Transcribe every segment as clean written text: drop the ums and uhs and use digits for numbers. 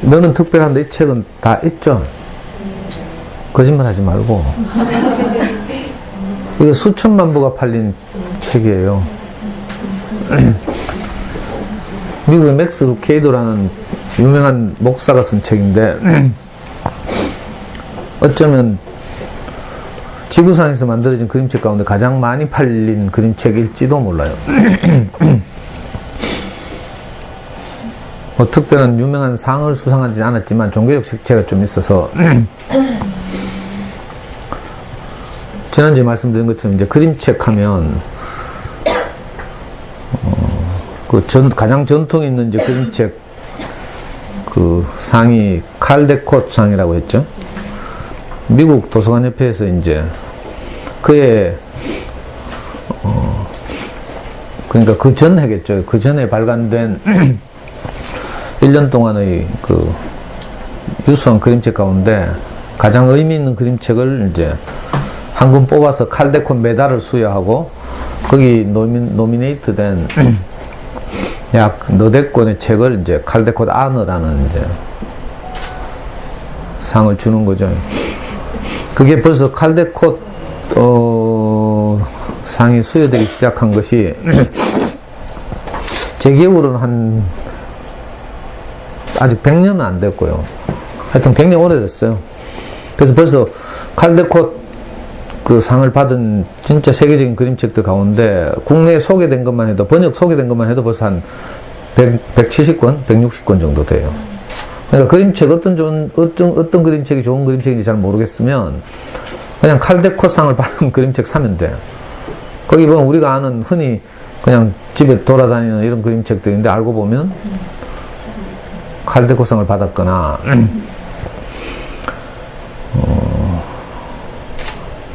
너는 특별한데 이 책은 다 있죠? 거짓말 하지 말고. 이거 수천만 부가 팔린 책이에요. 미국의 맥스 루케이도라는 유명한 목사가 쓴 책인데, 어쩌면 지구상에서 만들어진 그림책 가운데 가장 많이 팔린 그림책일지도 몰라요. 뭐 특별한 유명한 상을 수상하지 않았지만 종교적 색채가 좀 있어서 지난주에 말씀드린 것처럼 이제 그림책 하면 가장 전통 있는 이제 그림책 그 상이 칼데콧 상이라고 했죠. 미국 도서관협회에서 이제 그의 그러니까 그 전 해겠죠. 그 전에 발간된 1년 동안의 그 유수한 그림책 가운데 가장 의미 있는 그림책을 이제 한 권 뽑아서 칼데콧 메달을 수여하고 거기 노미네이트 된 약 너댓 권의 책을 이제 칼데콧 아너라는 이제 상을 주는 거죠. 그게 벌써 칼데콧 상이 수여되기 시작한 것이 제 기억으로는 아직 100년은 안 됐고요. 하여튼 굉장히 오래됐어요. 그래서 벌써 칼데콧 그 상을 받은 진짜 세계적인 그림책들 가운데 국내에 소개된 것만 해도, 번역 소개된 것만 해도 벌써 한 170권, 160권 정도 돼요. 그러니까 그림책, 어떤 그림책이 좋은 그림책인지 잘 모르겠으면 그냥 칼데콧 상을 받은 그림책 사면 돼. 거기 보면 우리가 아는 흔히 그냥 집에 돌아다니는 이런 그림책들인데 알고 보면 칼데콧 상을 받았거나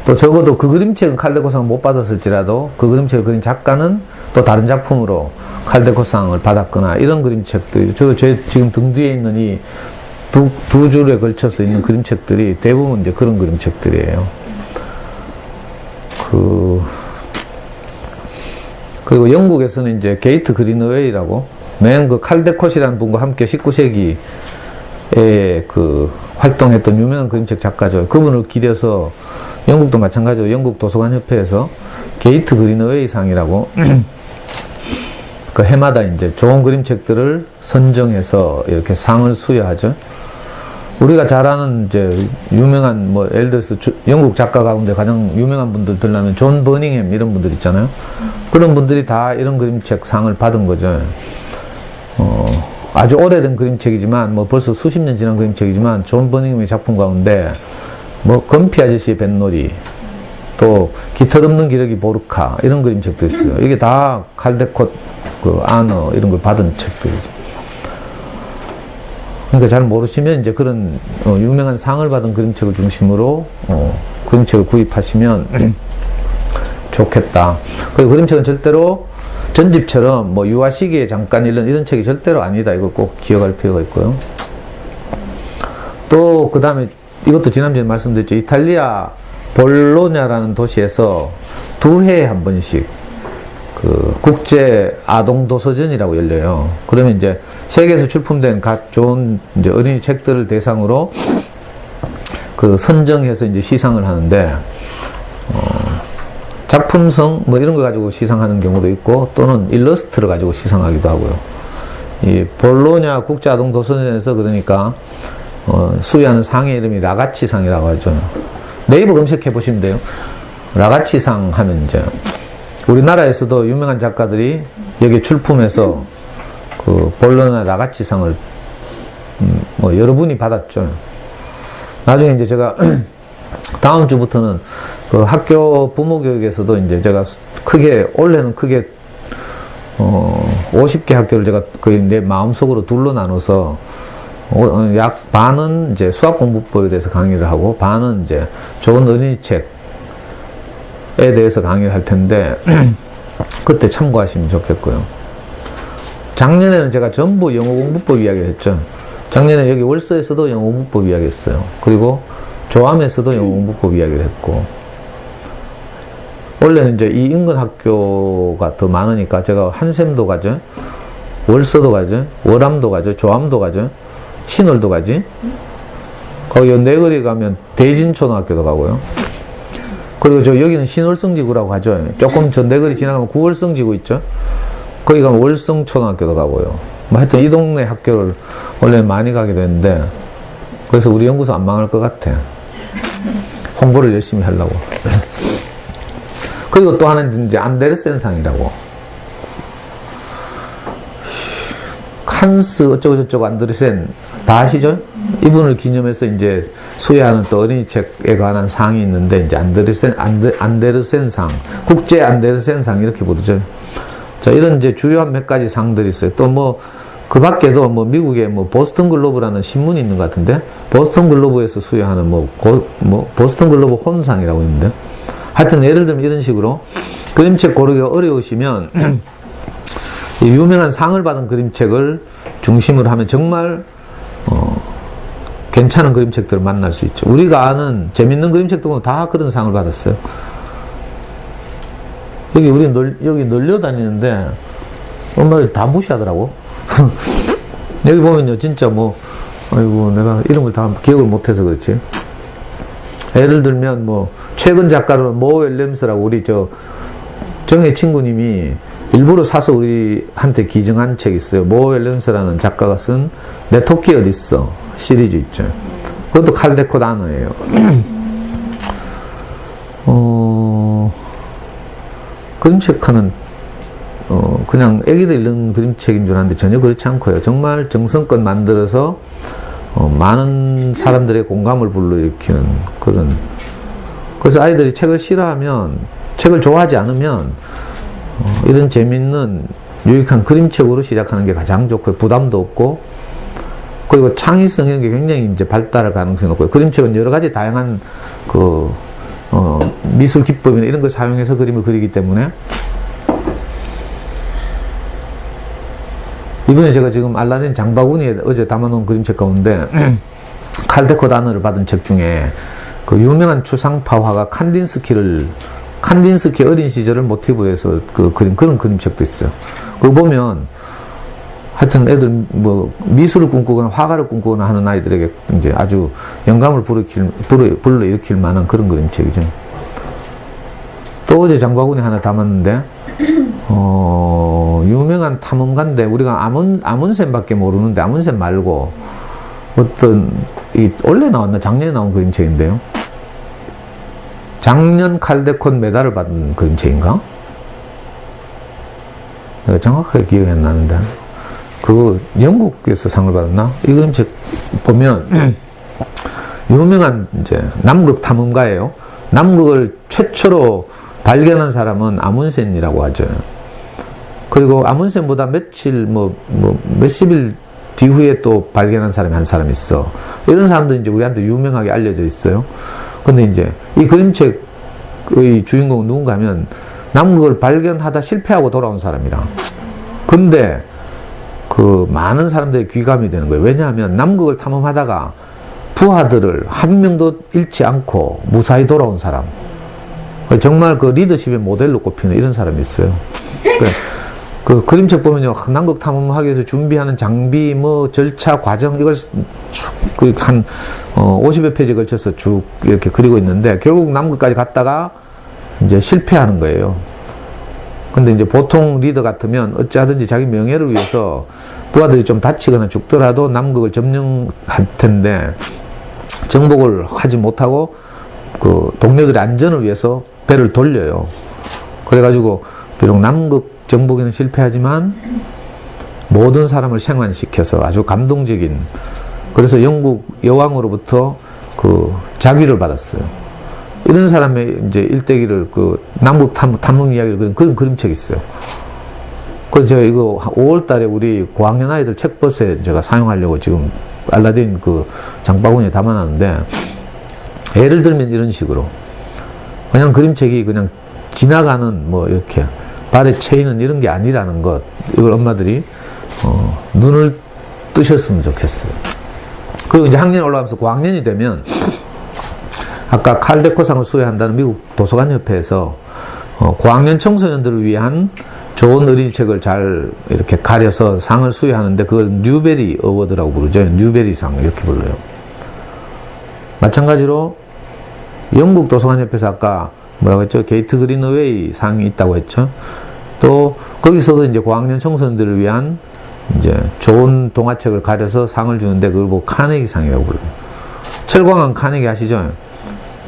또 적어도 그 그림책은 칼데콧상을 못 받았을지라도 그 그림책을 그린 작가는 또 다른 작품으로 칼데콧상을 받았거나 이런 그림책들이, 제 지금 등 뒤에 있는 이 두 줄에 걸쳐서 있는 그림책들이 대부분 이제 그런 그림책들이에요. 그리고 영국에서는 이제 게이트 그린어웨이라고 맨 그 칼데콧이라는 분과 함께 19세기에 그 활동했던 유명한 그림책 작가죠. 그분을 기려서 영국도 마찬가지로 영국 도서관 협회에서 게이트 그린어웨이 상이라고 그 해마다 이제 좋은 그림책들을 선정해서 이렇게 상을 수여하죠. 우리가 잘 아는 이제 유명한 뭐 예를 들어서 영국 작가 가운데 가장 유명한 분들 들라면 존 버닝햄 이런 분들 있잖아요. 그런 분들이 다 이런 그림책 상을 받은 거죠. 아주 오래된 그림책이지만 뭐 벌써 수십 년 지난 그림책이지만 존 버닝햄의 작품 가운데 뭐 건피 아저씨의 뱃놀이, 또 깃털 없는 기러기 보르카 이런 그림책도 있어요. 이게 다 칼데콧 그 아너 이런 걸 받은 책들이죠. 그러니까 잘 모르시면 이제 그런 유명한 상을 받은 그림책을 중심으로 그림책을 구입하시면 좋겠다. 그리고 그림책은 절대로 전집처럼 뭐 유아 시기에 잠깐 이런 책이 절대로 아니다. 이걸 꼭 기억할 필요가 있고요. 또 그 다음에 이것도 지난주에 말씀드렸죠. 이탈리아 볼로냐라는 도시에서 2해에 한 번씩 그 국제 아동 도서전이라고 열려요. 그러면 이제 세계에서 출품된 각 좋은 이제 어린이 책들을 대상으로 그 선정해서 이제 시상을 하는데 작품성 뭐 이런 걸 가지고 시상하는 경우도 있고 또는 일러스트를 가지고 시상하기도 하고요. 이 볼로냐 국제 아동 도서전에서 그러니까 수여하는 상의 이름이 라가치상이라고 하죠. 네이버 검색해 보시면 돼요. 라가치상 하면 이제 우리나라에서도 유명한 작가들이 여기 출품해서 그 볼로냐 라가치상을 뭐 여러분이 받았죠. 나중에 이제 제가 다음 주부터는 그 학교 부모 교육에서도 이제 제가 올해는 크게 50개 학교를 제가 거의 내 마음속으로 둘로 나눠서 약 반은 이제 수학 공부법에 대해서 강의를 하고 반은 이제 좋은 어린이 책에 대해서 강의를 할 텐데 그때 참고하시면 좋겠고요. 작년에는 제가 전부 영어 공부법 이야기를 했죠. 작년에 여기 월서에서도 영어 공부법 이야기했어요. 그리고 조암에서도 영어 공부법 이야기를 했고 원래는 이제 이 인근 학교가 더 많으니까 제가 한샘도 가죠, 월서도 가죠, 월암도 가죠, 조암도 가죠. 신월도 가지. 거기 내거리 가면 대진초등학교도 가고요. 그리고 저 여기는 신월성지구라고 하죠. 조금 저 내거리 지나가면 구월성지구 있죠. 거기 가면 월성초등학교도 가고요. 뭐 하여튼 이 동네 학교를 원래 많이 가게 되는데, 그래서 우리 연구소 안 망할 것 같아. 홍보를 열심히 하려고. 그리고 또 하나는 이제 안데르센상이라고. 칸스 어쩌고저쩌고 안데르센 다 아시죠? 이분을 기념해서 이제 수여하는 또 어린이 책에 관한 상이 있는데, 이제 안데르센상, 국제 안데르센상 이렇게 부르죠. 자, 이런 이제 주요한 몇 가지 상들이 있어요. 또 뭐, 그 밖에도 뭐 미국에 뭐 보스턴 글로브라는 신문이 있는 것 같은데, 보스턴 글로브에서 수여하는 보스턴 글로브 혼상이라고 있는데, 하여튼 예를 들면 이런 식으로 그림책 고르기가 어려우시면 유명한 상을 받은 그림책을 중심으로 하면 정말 괜찮은 그림책들을 만날 수 있죠. 우리가 아는 재밌는 그림책들 보면 다 그런 상을 받았어요. 여기 우리 여기 놀려 다니는데 엄마들 다 무시하더라고. 여기 보면요, 진짜 뭐, 아이고, 내가 이런 걸 다 기억을 못해서 그렇지. 예를 들면 뭐, 최근 작가로는 모 웰렘스라고 우리 정혜 친구님이 일부러 사서 우리한테 기증한 책이 있어요. 모 웰렘스라는 작가가 쓴 내 토끼 어딨어 시리즈 있죠. 그것도 칼데코 단어예요. 그림책 하는 그냥 애기들 읽는 그림책인 줄 알았는데 전혀 그렇지 않고요. 정말 정성껏 만들어서 많은 사람들의 공감을 불러일으키는 그런. 그래서 아이들이 책을 싫어하면, 책을 좋아하지 않으면 이런 재밌는 유익한 그림책으로 시작하는 게 가장 좋고요. 부담도 없고, 그리고 창의성 이런 게 굉장히 이제 발달할 가능성이 높고요. 그림책은 여러 가지 다양한 미술 기법이나 이런 걸 사용해서 그림을 그리기 때문에. 이번에 제가 지금 알라딘 장바구니에 어제 담아놓은 그림책 가운데 칼데코 단어를 받은 책 중에 그 유명한 추상파 화가 칸딘스키 어린 시절을 모티브로 해서 그런 그림책도 있어요. 그거 보면 하여튼 애들 뭐 미술을 꿈꾸거나 화가를 꿈꾸거나 하는 아이들에게 이제 아주 영감을 불러일으킬 만한 그런 그림책이죠. 또 어제 장바구니 하나 담았는데 유명한 탐험가인데 우리가 아문센밖에 모르는데, 아문센 말고 원래 나왔나 작년에 나온 그림책인데요. 작년 칼데콘 메달을 받은 그림책인가? 내가 정확하게 기억이 안 나는데 그거 영국에서 상을 받았나? 이 그림책 보면 유명한 이제 남극 탐험가예요. 남극을 최초로 발견한 사람은 아문센이라고 하죠. 그리고 아문센보다 몇십일 뒤후에 또 발견한 사람이 한 사람 있어. 이런 사람도 이제 우리한테 유명하게 알려져 있어요. 근데 이제 이 그림책의 주인공은 누군가 하면 남극을 발견하다 실패하고 돌아온 사람이라. 근데 그 많은 사람들이 귀감이 되는 거예요. 왜냐하면 남극을 탐험하다가 부하들을 한 명도 잃지 않고 무사히 돌아온 사람. 정말 그 리더십의 모델로 꼽히는 이런 사람이 있어요. 그 그림책 보면요, 남극 탐험하기 위해서 준비하는 장비, 절차, 과정, 이걸 한 50여 페이지 걸쳐서 쭉 이렇게 그리고 있는데, 결국 남극까지 갔다가 이제 실패하는 거예요. 근데 이제 보통 리더 같으면 어찌하든지 자기 명예를 위해서 부하들이 좀 다치거나 죽더라도 남극을 점령할 텐데, 정복을 하지 못하고 그 동료들의 안전을 위해서 배를 돌려요. 그래가지고 비록 남극 정복에는 실패하지만 모든 사람을 생환시켜서 아주 감동적인, 그래서 영국 여왕으로부터 그 자귀를 받았어요. 이런 사람의 이제 일대기를 그 남극 탐험 이야기를 그런 그림책이 있어요. 그래서 제가 이거 5월 달에 우리 고학년 아이들 책버스에 제가 사용하려고 지금 알라딘 그 장바구니에 담아놨는데, 예를 들면 이런 식으로 그냥 그림책이 그냥 지나가는 이렇게 발에 채이는 이런 게 아니라는 것, 이걸 엄마들이 눈을 뜨셨으면 좋겠어요. 그리고 이제 학년이 올라가면서 고학년이 되면 아까 칼데코상을 수여한다는 미국 도서관협회에서 고학년 청소년들을 위한 좋은 어린이책을 잘 이렇게 가려서 상을 수여하는데 그걸 뉴베리 어워드라고 부르죠. 뉴베리상 이렇게 불러요. 마찬가지로 영국 도서관협회에서 아까 뭐라고 했죠? 게이트 그린어웨이 상이 있다고 했죠. 또 거기서도 이제 고학년 청소년들을 위한 이제 좋은 동화책을 가려서 상을 주는데 그걸 보고 카네기 상이라고 불러요. 철광한 카네기 아시죠?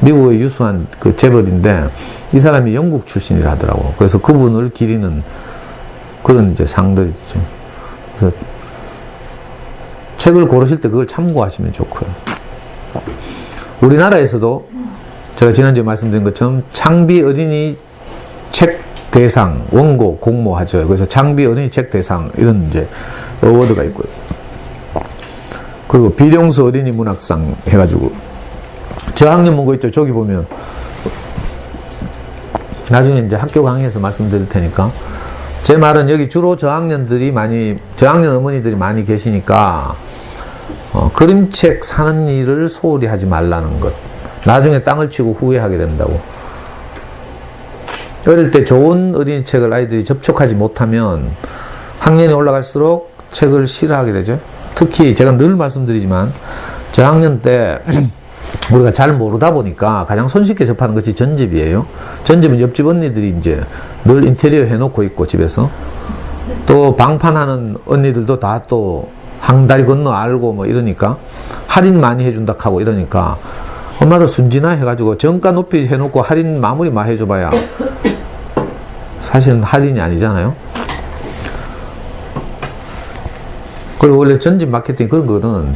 미국의 유수한 그 재벌인데 이 사람이 영국 출신이라 하더라고. 그래서 그분을 기리는 그런 이제 상들이 있죠. 그래서 책을 고르실 때 그걸 참고하시면 좋고요. 우리나라에서도 제가 지난주에 말씀드린 것처럼 창비 어린이 책 대상, 원고, 공모 하죠. 그래서 창비 어린이 책 대상 이런 이제 어워드가 있고요. 그리고 비룡수 어린이 문학상 해가지고 저학년 문고 있죠. 저기 보면 나중에 이제 학교 강의에서 말씀드릴 테니까 제 말은 여기 주로 저학년 어머니들이 많이 계시니까 그림책 사는 일을 소홀히 하지 말라는 것. 나중에 땅을 치고 후회하게 된다고. 어릴 때 좋은 어린이책을 아이들이 접촉하지 못하면 학년이 올라갈수록 책을 싫어하게 되죠. 특히 제가 늘 말씀드리지만 저학년 때 우리가 잘 모르다 보니까 가장 손쉽게 접하는 것이 전집이에요. 전집은 옆집 언니들이 이제 늘 인테리어 해놓고 있고 집에서 또 방판하는 언니들도 다 또 한 다리 건너 알고 뭐 이러니까 할인 많이 해준다 하고 이러니까 엄마도 순진하 해가지고 정가 높이 해놓고 할인 마무리 막 해줘봐야 사실은 할인이 아니잖아요. 그리고 원래 전집 마케팅 그런 거는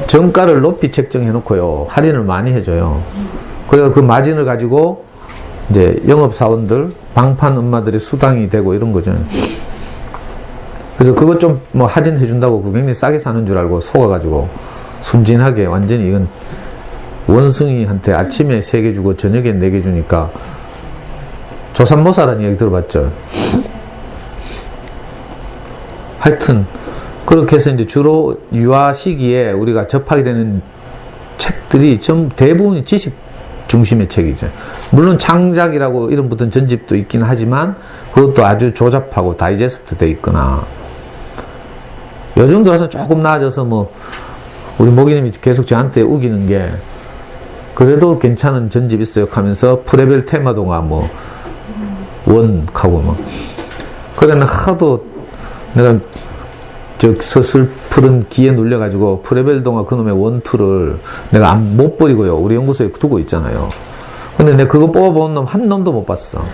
정가를 높이 책정해 놓고요. 할인을 많이 해줘요. 그래서 그 마진을 가지고 이제 영업사원들, 방판 엄마들의 수당이 되고 이런 거죠. 그래서 그것 좀 뭐 할인해 준다고 그 굉장히 싸게 사는 줄 알고 속아가지고 순진하게 완전히 이건 원숭이한테 아침에 3개 주고 저녁에 4개 주니까 조삼모사라는 얘기 들어봤죠. 하여튼 그렇게 해서 이제 주로 유아 시기에 우리가 접하게 되는 책들이 좀 대부분이 지식 중심의 책이죠. 물론 창작이라고 이름 붙은 전집도 있긴 하지만 그것도 아주 조잡하고 다이제스트 돼 있거나 요즘 들어서 조금 나아져서 뭐 우리 모기님이 계속 저한테 우기는 게 그래도 괜찮은 전집 있어요 하면서 프레벨 테마동화 뭐 원하고 뭐 그래는 하도 내가 저 서슬푸른 기에 눌려가지고 프레벨 동화 그놈의 원투를 내가 못 버리고요. 우리 연구소에 두고 있잖아요. 근데 내가 그거 뽑아본 놈 한 놈도 못 봤어.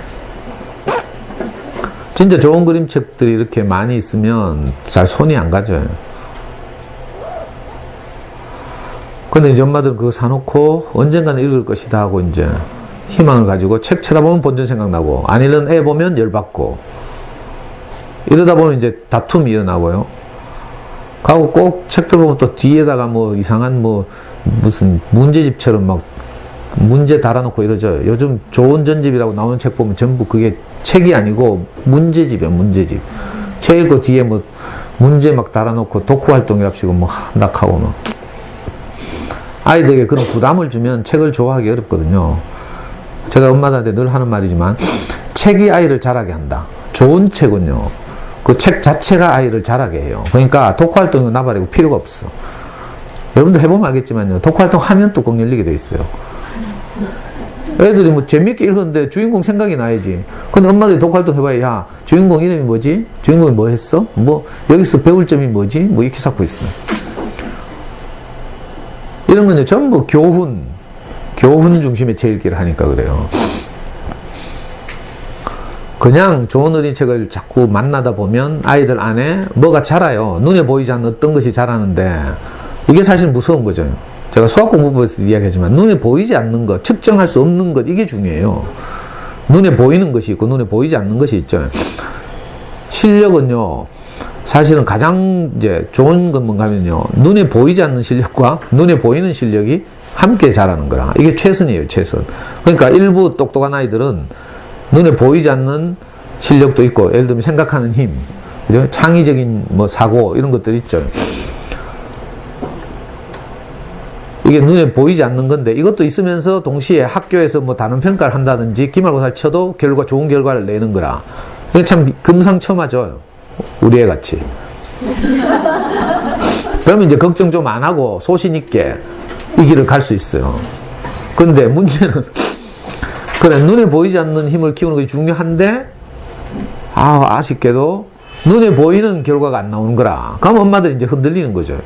진짜 좋은 그림책들이 이렇게 많이 있으면 잘 손이 안 가져요. 근데 이제 엄마들은 그거 사놓고 언젠가는 읽을 것이다 하고 이제 희망을 가지고 책 쳐다보면 본전 생각나고 안 읽는 애 보면 열받고 이러다 보면 이제 다툼이 일어나고요. 가고 꼭 책들 보면 또 뒤에다가 뭐 이상한 뭐 무슨 문제집처럼 막 문제 달아놓고 이러죠. 요즘 좋은 전집이라고 나오는 책 보면 전부 그게 책이 아니고 문제집이야, 문제집. 책 읽고 뒤에 뭐 문제 막 달아놓고 독후활동이랍시고 뭐 낙하고 막. 아이들에게 그런 부담을 주면 책을 좋아하기 어렵거든요. 제가 엄마들한테 늘 하는 말이지만 책이 아이를 자라게 한다. 좋은 책은요. 그 책 자체가 아이를 자라게 해요. 그러니까 독후활동이 나발이고 필요가 없어. 여러분도 해보면 알겠지만요. 독후활동 하면 뚜껑 열리게 돼 있어요. 애들이 뭐 재밌게 읽었는데 주인공 생각이 나야지. 근데 엄마들이 독후활동 해봐야 야 주인공 이름이 뭐지? 주인공이 뭐 했어? 뭐 여기서 배울 점이 뭐지? 뭐 이렇게 쌓고 있어. 이런 건 전부 교훈 중심의 책 읽기를 하니까 그래요. 그냥 좋은 어린이책을 자꾸 만나다 보면 아이들 안에 뭐가 자라요. 눈에 보이지 않는 어떤 것이 자라는데 이게 사실 무서운 거죠. 제가 수학 공부법에서 이야기하지만 눈에 보이지 않는 것, 측정할 수 없는 것 이게 중요해요. 눈에 보이는 것이 있고 눈에 보이지 않는 것이 있죠. 실력은요. 사실은 가장 이제 좋은 건 뭔가 하면요. 눈에 보이지 않는 실력과 눈에 보이는 실력이 함께 자라는 거라. 이게 최선이에요, 최선. 그러니까 일부 똑똑한 아이들은 눈에 보이지 않는 실력도 있고, 예를 들면 생각하는 힘, 그죠? 창의적인 뭐 사고, 이런 것들 있죠. 이게 눈에 보이지 않는 건데, 이것도 있으면서 동시에 학교에서 뭐 단원 평가를 한다든지, 기말고사를 쳐도 좋은 결과를 내는 거라. 이게 참 금상첨화죠. 우리 애 같이. 그러면 이제 걱정 좀 안 하고 소신 있게 이 길을 갈 수 있어요. 근데 문제는 그래 눈에 보이지 않는 힘을 키우는 것이 중요한데 아쉽게도 눈에 보이는 결과가 안 나오는 거라. 그럼 엄마들이 이제 흔들리는 거죠.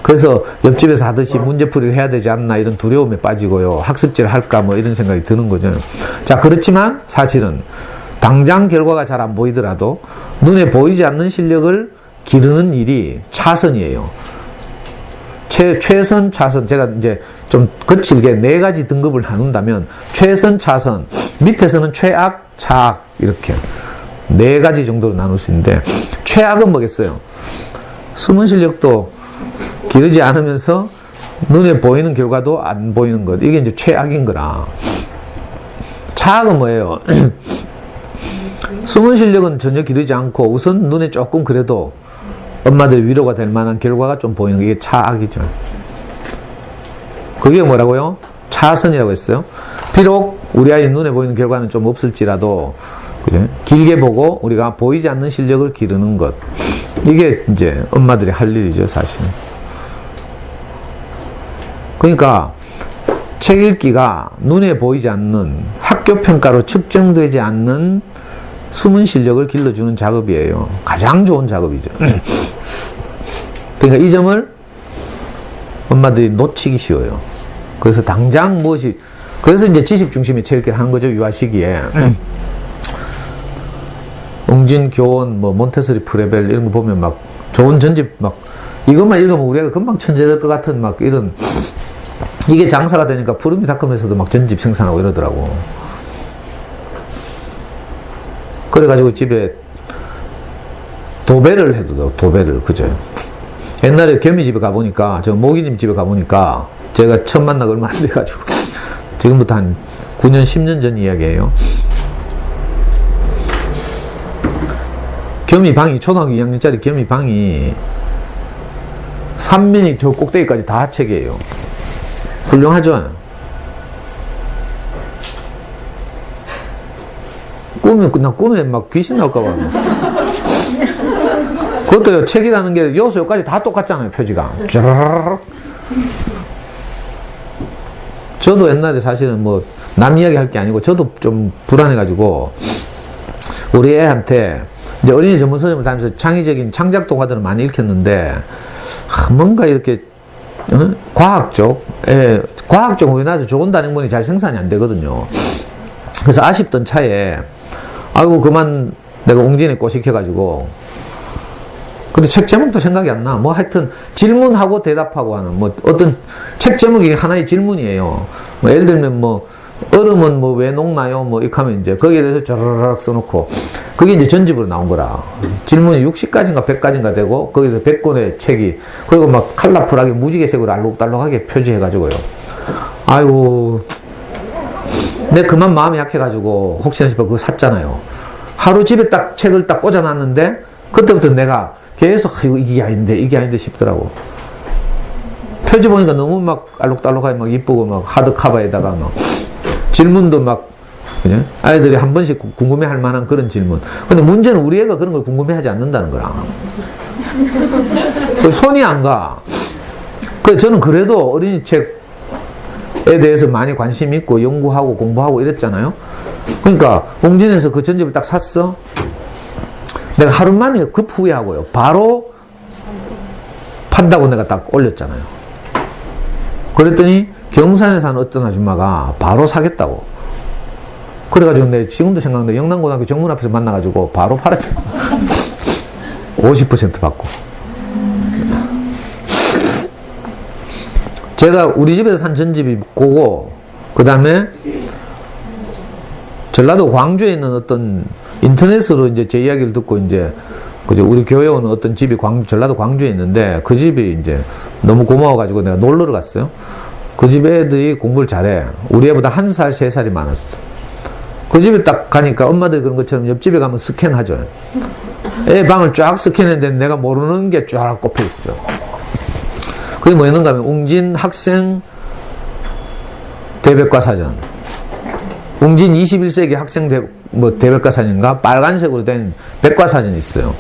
그래서 옆집에서 하듯이 문제풀이를 해야 되지 않나 이런 두려움에 빠지고요. 학습지를 할까 뭐 이런 생각이 드는 거죠. 자, 그렇지만 사실은 당장 결과가 잘 안 보이더라도 눈에 보이지 않는 실력을 기르는 일이 차선이에요. 최선, 차선. 제가 이제 좀 거칠게 4가지 등급을 나눈다면 최선, 차선, 밑에서는 최악, 차악 이렇게 4가지 정도로 나눌 수 있는데 최악은 뭐겠어요? 숨은 실력도 기르지 않으면서 눈에 보이는 결과도 안 보이는 것. 이게 이제 최악인 거라. 차악은 뭐예요? 숨은 실력은 전혀 기르지 않고 우선 눈에 조금 그래도 엄마들 위로가 될 만한 결과가 좀 보이는 게 차악이죠. 그게 뭐라고요? 차선이라고 했어요. 비록 우리 아이 눈에 보이는 결과는 좀 없을지라도 그죠? 길게 보고 우리가 보이지 않는 실력을 기르는 것. 이게 이제 엄마들이 할 일이죠, 사실은. 그러니까 책 읽기가 눈에 보이지 않는 학교 평가로 측정되지 않는 숨은 실력을 길러주는 작업이에요. 가장 좋은 작업이죠. 그러니까 이 점을 엄마들이 놓치기 쉬워요. 그래서 당장 무엇이, 그래서 이제 지식 중심의 책 읽기를 하는 거죠, 유아 시기에. 웅진, 교원, 뭐 몬테소리, 프레벨 이런 거 보면 막 좋은 전집 막 이것만 읽으면 우리가 금방 천재 될 것 같은 막 이런, 이게 장사가 되니까 푸르미닷컴에서도 막 전집 생산하고 이러더라고. 그래가지고 집에 도배를 해도 도배를, 그죠? 옛날에 겸이 집에 가보니까, 저 모기님 집에 가보니까, 제가 처음 만나고 얼마 안 돼가지고, 지금부터 한 9년, 10년 전 이야기예요. 겸이 방이, 초등학교 2학년짜리 겸이 방이, 3면이 저 꼭대기까지 다 책이에요. 훌륭하죠? 꿈에 막 귀신 나올까봐. 그것도요, 책이라는 게 요소 요까지 다 똑같잖아요, 표지가. 쭈르르르. 저도 옛날에 사실은 뭐, 남 이야기 할 게 아니고, 저도 좀 불안해가지고, 우리 애한테, 이제 어린이 전문 서점을 다니면서 창의적인 창작 동화들을 많이 읽혔는데, 뭔가 이렇게, 과학 쪽, 우리나라에서 좋은 단행본이 잘 생산이 안 되거든요. 그래서 아쉽던 차에, 아이고, 그만 내가 웅진에 꼬시켜가지고, 근데 책 제목도 생각이 안 나. 뭐 하여튼 질문하고 대답하고 하는, 뭐 어떤 책 제목이 하나의 질문이에요. 뭐 예를 들면 뭐, 얼음은 뭐 왜 녹나요? 뭐 이렇게 하면 이제 거기에 대해서 쩌르륵 써놓고, 그게 이제 전집으로 나온 거라. 질문이 60가지인가 100가지인가 되고, 거기서 100권의 책이, 그리고 막 컬러풀하게 무지개색으로 알록달록하게 표지해가지고요. 아이고, 내 그만 마음이 약해가지고 혹시나 싶어 그거 샀잖아요. 하루 집에 딱 책을 딱 꽂아놨는데 그때부터 내가 계속 이게 아닌데 싶더라고. 표지 보니까 너무 막 알록달록하게 막 이쁘고 막 하드카바에다가 막 질문도 막 그냥 아이들이 한 번씩 궁금해할 만한 그런 질문. 근데 문제는 우리 애가 그런 걸 궁금해하지 않는다는 거라. 손이 안 가. 그래서 저는 그래도 어린이 책에 대해서 많이 관심 있고 연구하고 공부하고 이랬잖아요. 그러니까 웅진에서 그 전집을 딱 샀어. 내가 하루 만에 급 후회하고요. 바로 판다고 내가 딱 올렸잖아요. 그랬더니 경산에 사는 어떤 아줌마가 바로 사겠다고. 그래가지고 내가 지금도 생각나는데 영남고등학교 정문 앞에서 만나가지고 바로 팔았잖아. 50% 받고. 제가 우리 집에서 산 전집이 그거고, 그 다음에 전라도 광주에 있는 어떤 인터넷으로 이제 제 이야기를 듣고 이제 그죠, 우리 교회 오는 어떤 집이 전라도 광주에 있는데 그 집이 이제 너무 고마워가지고 내가 놀러 갔어요. 그 집 애들이 공부를 잘해. 우리 애보다 1살, 3살이 많았어. 그 집에 딱 가니까 엄마들 그런 것처럼 옆집에 가면 스캔하죠. 애 방을 쫙 스캔했는데 내가 모르는 게 쫙 꼽혀 있어. 그게 뭐였는가 하면 웅진 학생 대백과 사전. 웅진 21세기 학생 뭐 대백과사진인가 빨간색으로 된 백과사진이 있어요.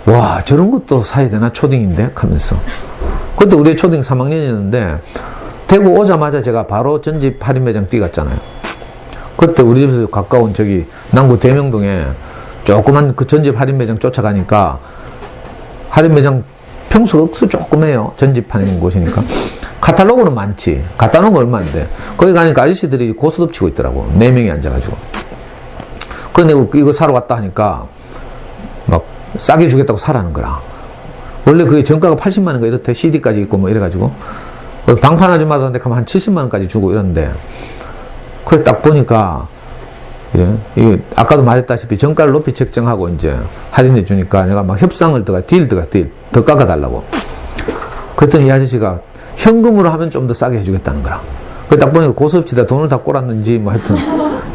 와, 저런 것도 사야 되나? 초딩인데? 하면서. 그때 우리 초딩 3학년이었는데 대구 오자마자 제가 바로 전집 할인 매장 뛰갔잖아요. 그때 우리 집에서 가까운 저기 남구 대명동에 조그만 그 전집 할인 매장 쫓아가니까 할인 매장 평수 억수 조그매요. 전집하는 곳이니까. 카탈로그는 많지. 갖다 놓은 거 얼마인데. 거기 가니까 아저씨들이 고스톱 치고 있더라고. 4명이 앉아가지고. 근데 이거 사러 갔다 하니까 막 싸게 주겠다고 사라는 거라. 원래 그게 정가가 80만원인가 이렇대. CD까지 있고 뭐 이래가지고. 방판 아줌마한테 가면 한 70만원까지 주고 이러는데. 그래 딱 보니까 이게 아까도 말했다시피 정가를 높이 책정하고 이제 할인해 주니까 내가 막 협상을 딜 더 깎아달라고. 그랬더니 이 아저씨가 현금으로 하면 좀 더 싸게 해주겠다는 거라. 그래 딱 보니까 고스톱치다 돈을 다 꼬랐는지 뭐 하여튼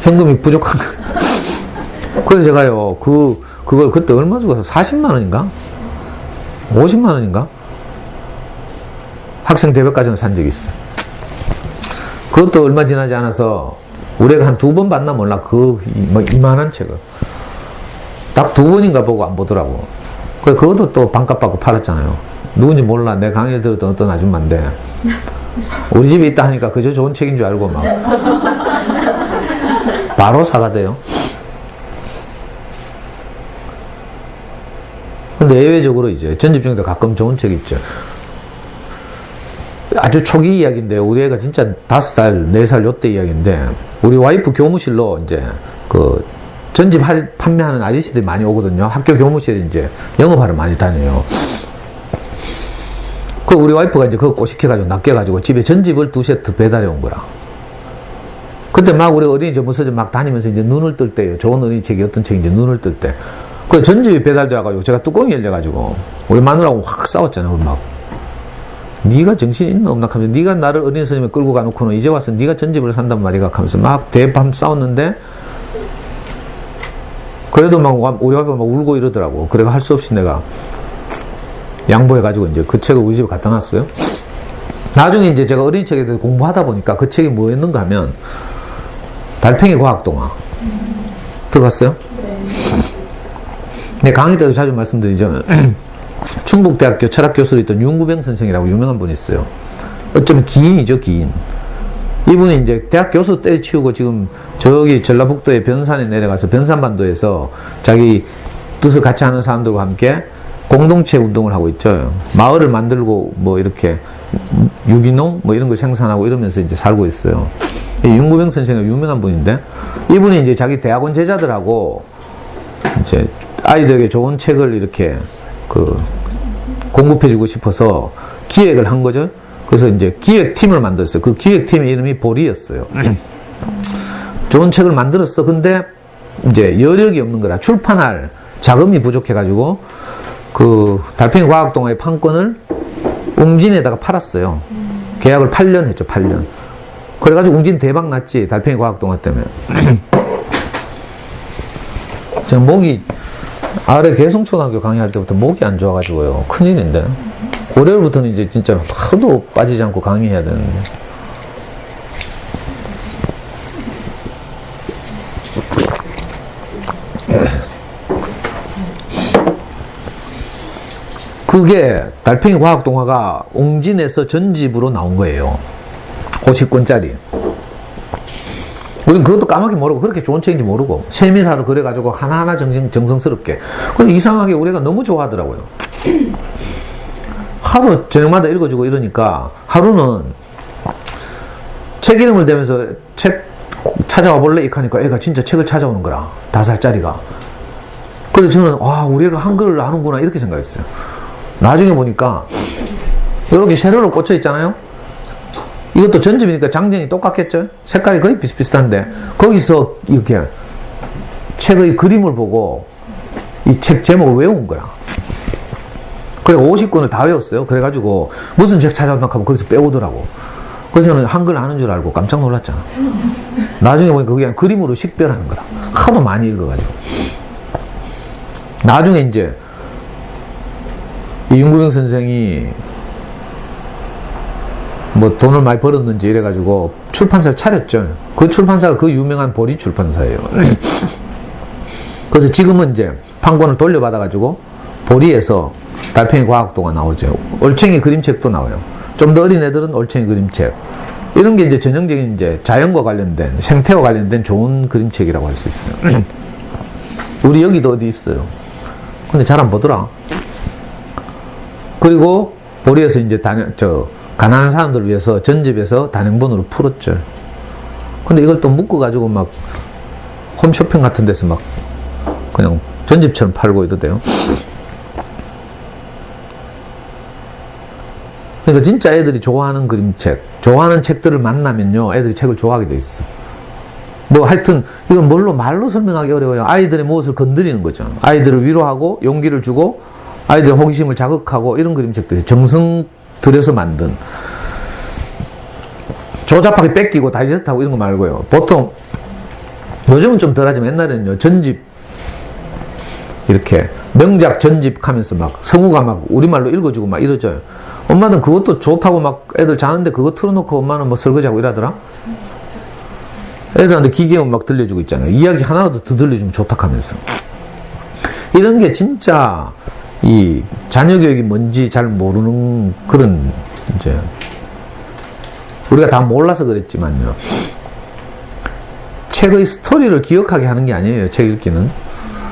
현금이 부족한 거. 그래서 제가요 그걸 그때 얼마 주고 사? 40만원인가? 50만원인가? 학생 대백과정을 산 적이 있어. 그것도 얼마 지나지 않아서 우리 애가 한 2번 봤나 몰라. 뭐 이만한 책을 딱 2번인가 보고 안 보더라고. 그래 그것도 또 반값 받고 팔았잖아요. 누군지 몰라. 내 강의를 들었던 어떤 아줌마인데 우리 집에 있다 하니까 그저 좋은 책인 줄 알고 막 바로 사가대요. 근데 예외적으로 이제 전집 중에도 가끔 좋은 책이 있죠. 아주 초기 이야기인데 우리 애가 진짜 5살, 4살 요때 이야기인데 우리 와이프 교무실로 이제 그 전집 판매하는 아저씨들이 많이 오거든요. 학교 교무실에 이제 영업하러 많이 다녀요. 그 우리 와이프가 이제 그거 꼬시켜가지고 낚여가지고 집에 전집을 2세트 배달해 온 거라. 그때 막 우리 어린이 전문서점 막 다니면서 이제 눈을 뜰 때요. 좋은 어린이 책이 어떤 책인지 눈을 뜰 때. 그 전집이 배달돼 와가지고 제가 뚜껑이 열려가지고 우리 마누라하고 확 싸웠잖아요. 막. 네가 정신이 있나 없나 하면서 네가 나를 어린이 선생님에 끌고 가놓고는 이제 와서 네가 전집을 산단 말이가 하면서 막 대밤 싸웠는데 그래도 막 우리 와이프가 막 울고 이러더라고. 그래가 할 수 없이 내가 양보해가지고 이제 그 책을 우리 집에 갖다 놨어요. 나중에 이제 제가 어린이 책에 대해서 공부하다 보니까 그 책이 뭐였는가 하면 달팽이 과학동화 들어봤어요? 네. 강의 때도 자주 말씀드리죠. 충북대학교 철학교수로 있던 윤구병 선생이라고 유명한 분이 있어요. 어쩌면 기인이죠, 기인. 이분이 이제 대학 교수 때려치우고 지금 저기 전라북도의 변산에 내려가서 변산반도에서 자기 뜻을 같이 하는 사람들과 함께 공동체 운동을 하고 있죠. 마을을 만들고 뭐 이렇게 유기농 뭐 이런 걸 생산하고 이러면서 이제 살고 있어요. 이 윤구병 선생은 유명한 분인데 이분이 이제 자기 대학원 제자들하고 이제 아이들에게 좋은 책을 이렇게 공급해주고 싶어서 기획을 한 거죠. 그래서 이제 기획팀을 만들었어요. 그 기획팀의 이름이 보리였어요. 좋은 책을 만들었어. 근데 이제 여력이 없는 거라. 출판할 자금이 부족해가지고 그 달팽이 과학동화의 판권을 웅진에다가 팔았어요. 계약을 8년 했죠. 8년. 그래가지고 웅진 대박 났지. 달팽이 과학동화 때문에. 저는 목이 아래 개성초등학교 강의할 때부터 목이 안 좋아가지고요. 큰일인데. 월요일부터는 이제 진짜 하루도 빠지지 않고 강의해야 되는데. 그게 달팽이 과학동화가 웅진에서 전집으로 나온 거예요. 50권짜리. 우린 그것도 까맣게 모르고 그렇게 좋은 책인지 모르고 세밀하러 그래가지고 하나하나 정성스럽게. 근데 이상하게 우리가 너무 좋아하더라고요. 하루 저녁마다 읽어주고 이러니까 하루는 책 이름을 대면서 책 찾아와 볼래? 이렇게 하니까 애가 진짜 책을 찾아오는 거라. 5살짜리가. 그래서 저는 와 우리 애가 한글을 아는구나 이렇게 생각했어요. 나중에 보니까 이렇게 세로로 꽂혀 있잖아요. 이것도 전집이니까 장전이 똑같겠죠? 색깔이 거의 비슷비슷한데 거기서 이렇게 책의 그림을 보고 이 책 제목을 외운 거야. 그래 50권을 다 외웠어요. 그래가지고 무슨 책 찾아온다 하면 거기서 빼오더라고. 그래서 저는 한글 아는 줄 알고 깜짝 놀랐잖아. 나중에 보니까 그게 그냥 그림으로 식별하는 거라. 하도 많이 읽어가지고. 나중에 이제 이 윤구병 선생이 뭐 돈을 많이 벌었는지 이래가지고 출판사를 차렸죠. 그 출판사가 그 유명한 보리 출판사예요. 그래서 지금은 이제 판권을 돌려받아가지고 보리에서 달팽이 과학도가 나오죠. 올챙이 그림책도 나와요. 좀 더 어린 애들은 올챙이 그림책. 이런 게 이제 전형적인 이제 자연과 관련된, 생태와 관련된 좋은 그림책이라고 할 수 있어요. 우리 여기도 어디 있어요. 근데 잘 안 보더라. 그리고 보리에서 이제 가난한 사람들을 위해서 전집에서 단행본으로 풀었죠. 근데 이걸 또 묶어가지고 막 홈쇼핑 같은 데서 막 그냥 전집처럼 팔고 이러대요. 그러니까 진짜 애들이 좋아하는 그림책, 좋아하는 책들을 만나면요, 애들이 책을 좋아하게 돼 있어. 뭐 하여튼 이건 말로 설명하기 어려워요. 아이들의 무엇을 건드리는 거죠. 아이들을 위로하고 용기를 주고 아이들의 호기심을 자극하고 이런 그림책들이 정성 들여서 만든, 조잡하게 뺏기고 다이제스트하고 이런 거 말고요. 보통 요즘은 좀 덜하지만 옛날에는요, 전집 이렇게 명작 전집 하면서 막 성우가 막 우리말로 읽어주고 막 이러죠. 엄마는 그것도 좋다고 막 애들 자는데 그거 틀어놓고 엄마는 뭐 설거지하고 이러더라. 애들한테 기계음 막 들려주고 있잖아요. 이야기 하나라도 더 들려주면 좋다 하면서. 이런 게 진짜 이 자녀 교육이 뭔지 잘 모르는 그런, 이제 우리가 다 몰라서 그랬지만요, 책의 스토리를 기억하게 하는 게 아니에요. 책 읽기는.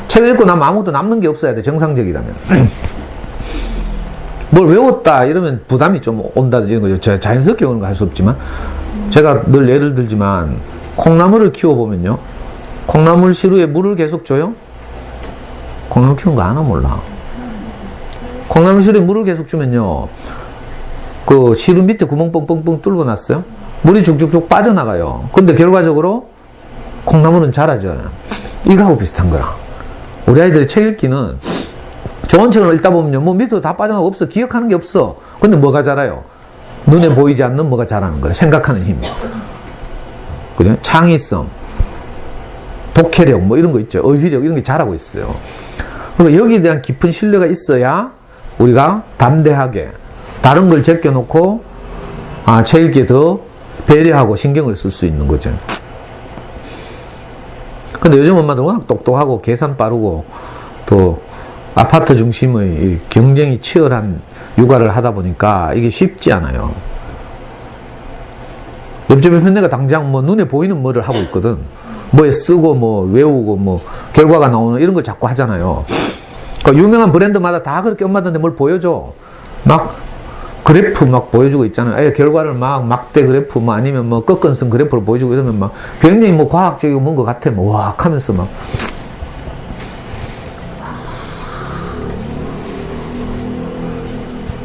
책 읽고 나면 아무것도 남는 게 없어야 돼. 정상적이라면. 뭘 외웠다 이러면 부담이 좀 온다든지 이런 거죠. 자연스럽게 오는 거 할 수 없지만, 제가 늘 예를 들지만 콩나물을 키워보면요, 콩나물 시루에 물을 계속 줘요? 콩나물 키우는 거 아나 몰라. 콩나물 시루에 물을 계속 주면요, 그 시루 밑에 구멍 뻥뻥뻥 뚫고 놨어요. 물이 쭉쭉쭉 빠져나가요. 근데 결과적으로 콩나물은 자라죠. 이거하고 비슷한 거야. 우리 아이들의 책 읽기는, 좋은 책을 읽다 보면요, 뭐 밑으로 다 빠져나가고 없어. 기억하는 게 없어. 근데 뭐가 자라요? 눈에 보이지 않는 뭐가 자라는 거래. 생각하는 힘. 그죠? 창의성, 독해력, 뭐 이런 거 있죠. 어휘력, 이런 게 자라고 있어요. 그러니까 여기에 대한 깊은 신뢰가 있어야 우리가 담대하게 다른 걸 제껴놓고, 책 읽기에 더 배려하고 신경을 쓸 수 있는 거죠. 근데 요즘 엄마들 워낙 똑똑하고 계산 빠르고 또 아파트 중심의 경쟁이 치열한 육아를 하다 보니까 이게 쉽지 않아요. 옆집에 현내가 당장 뭐 눈에 보이는 뭐를 하고 있거든. 뭐에 쓰고 뭐 외우고 뭐 결과가 나오는 이런 걸 자꾸 하잖아요. 그러니까 유명한 브랜드마다 다 그렇게 엄마들한테 뭘 보여줘. 막 그래프 막 보여주고 있잖아요. 결과를 막대 그래프 뭐 아니면 뭐 꺾은선 그래프를 보여주고 이러면 막 굉장히 뭐 과학적이고 뭔 것 같아. 뭐 와악 하면서 막.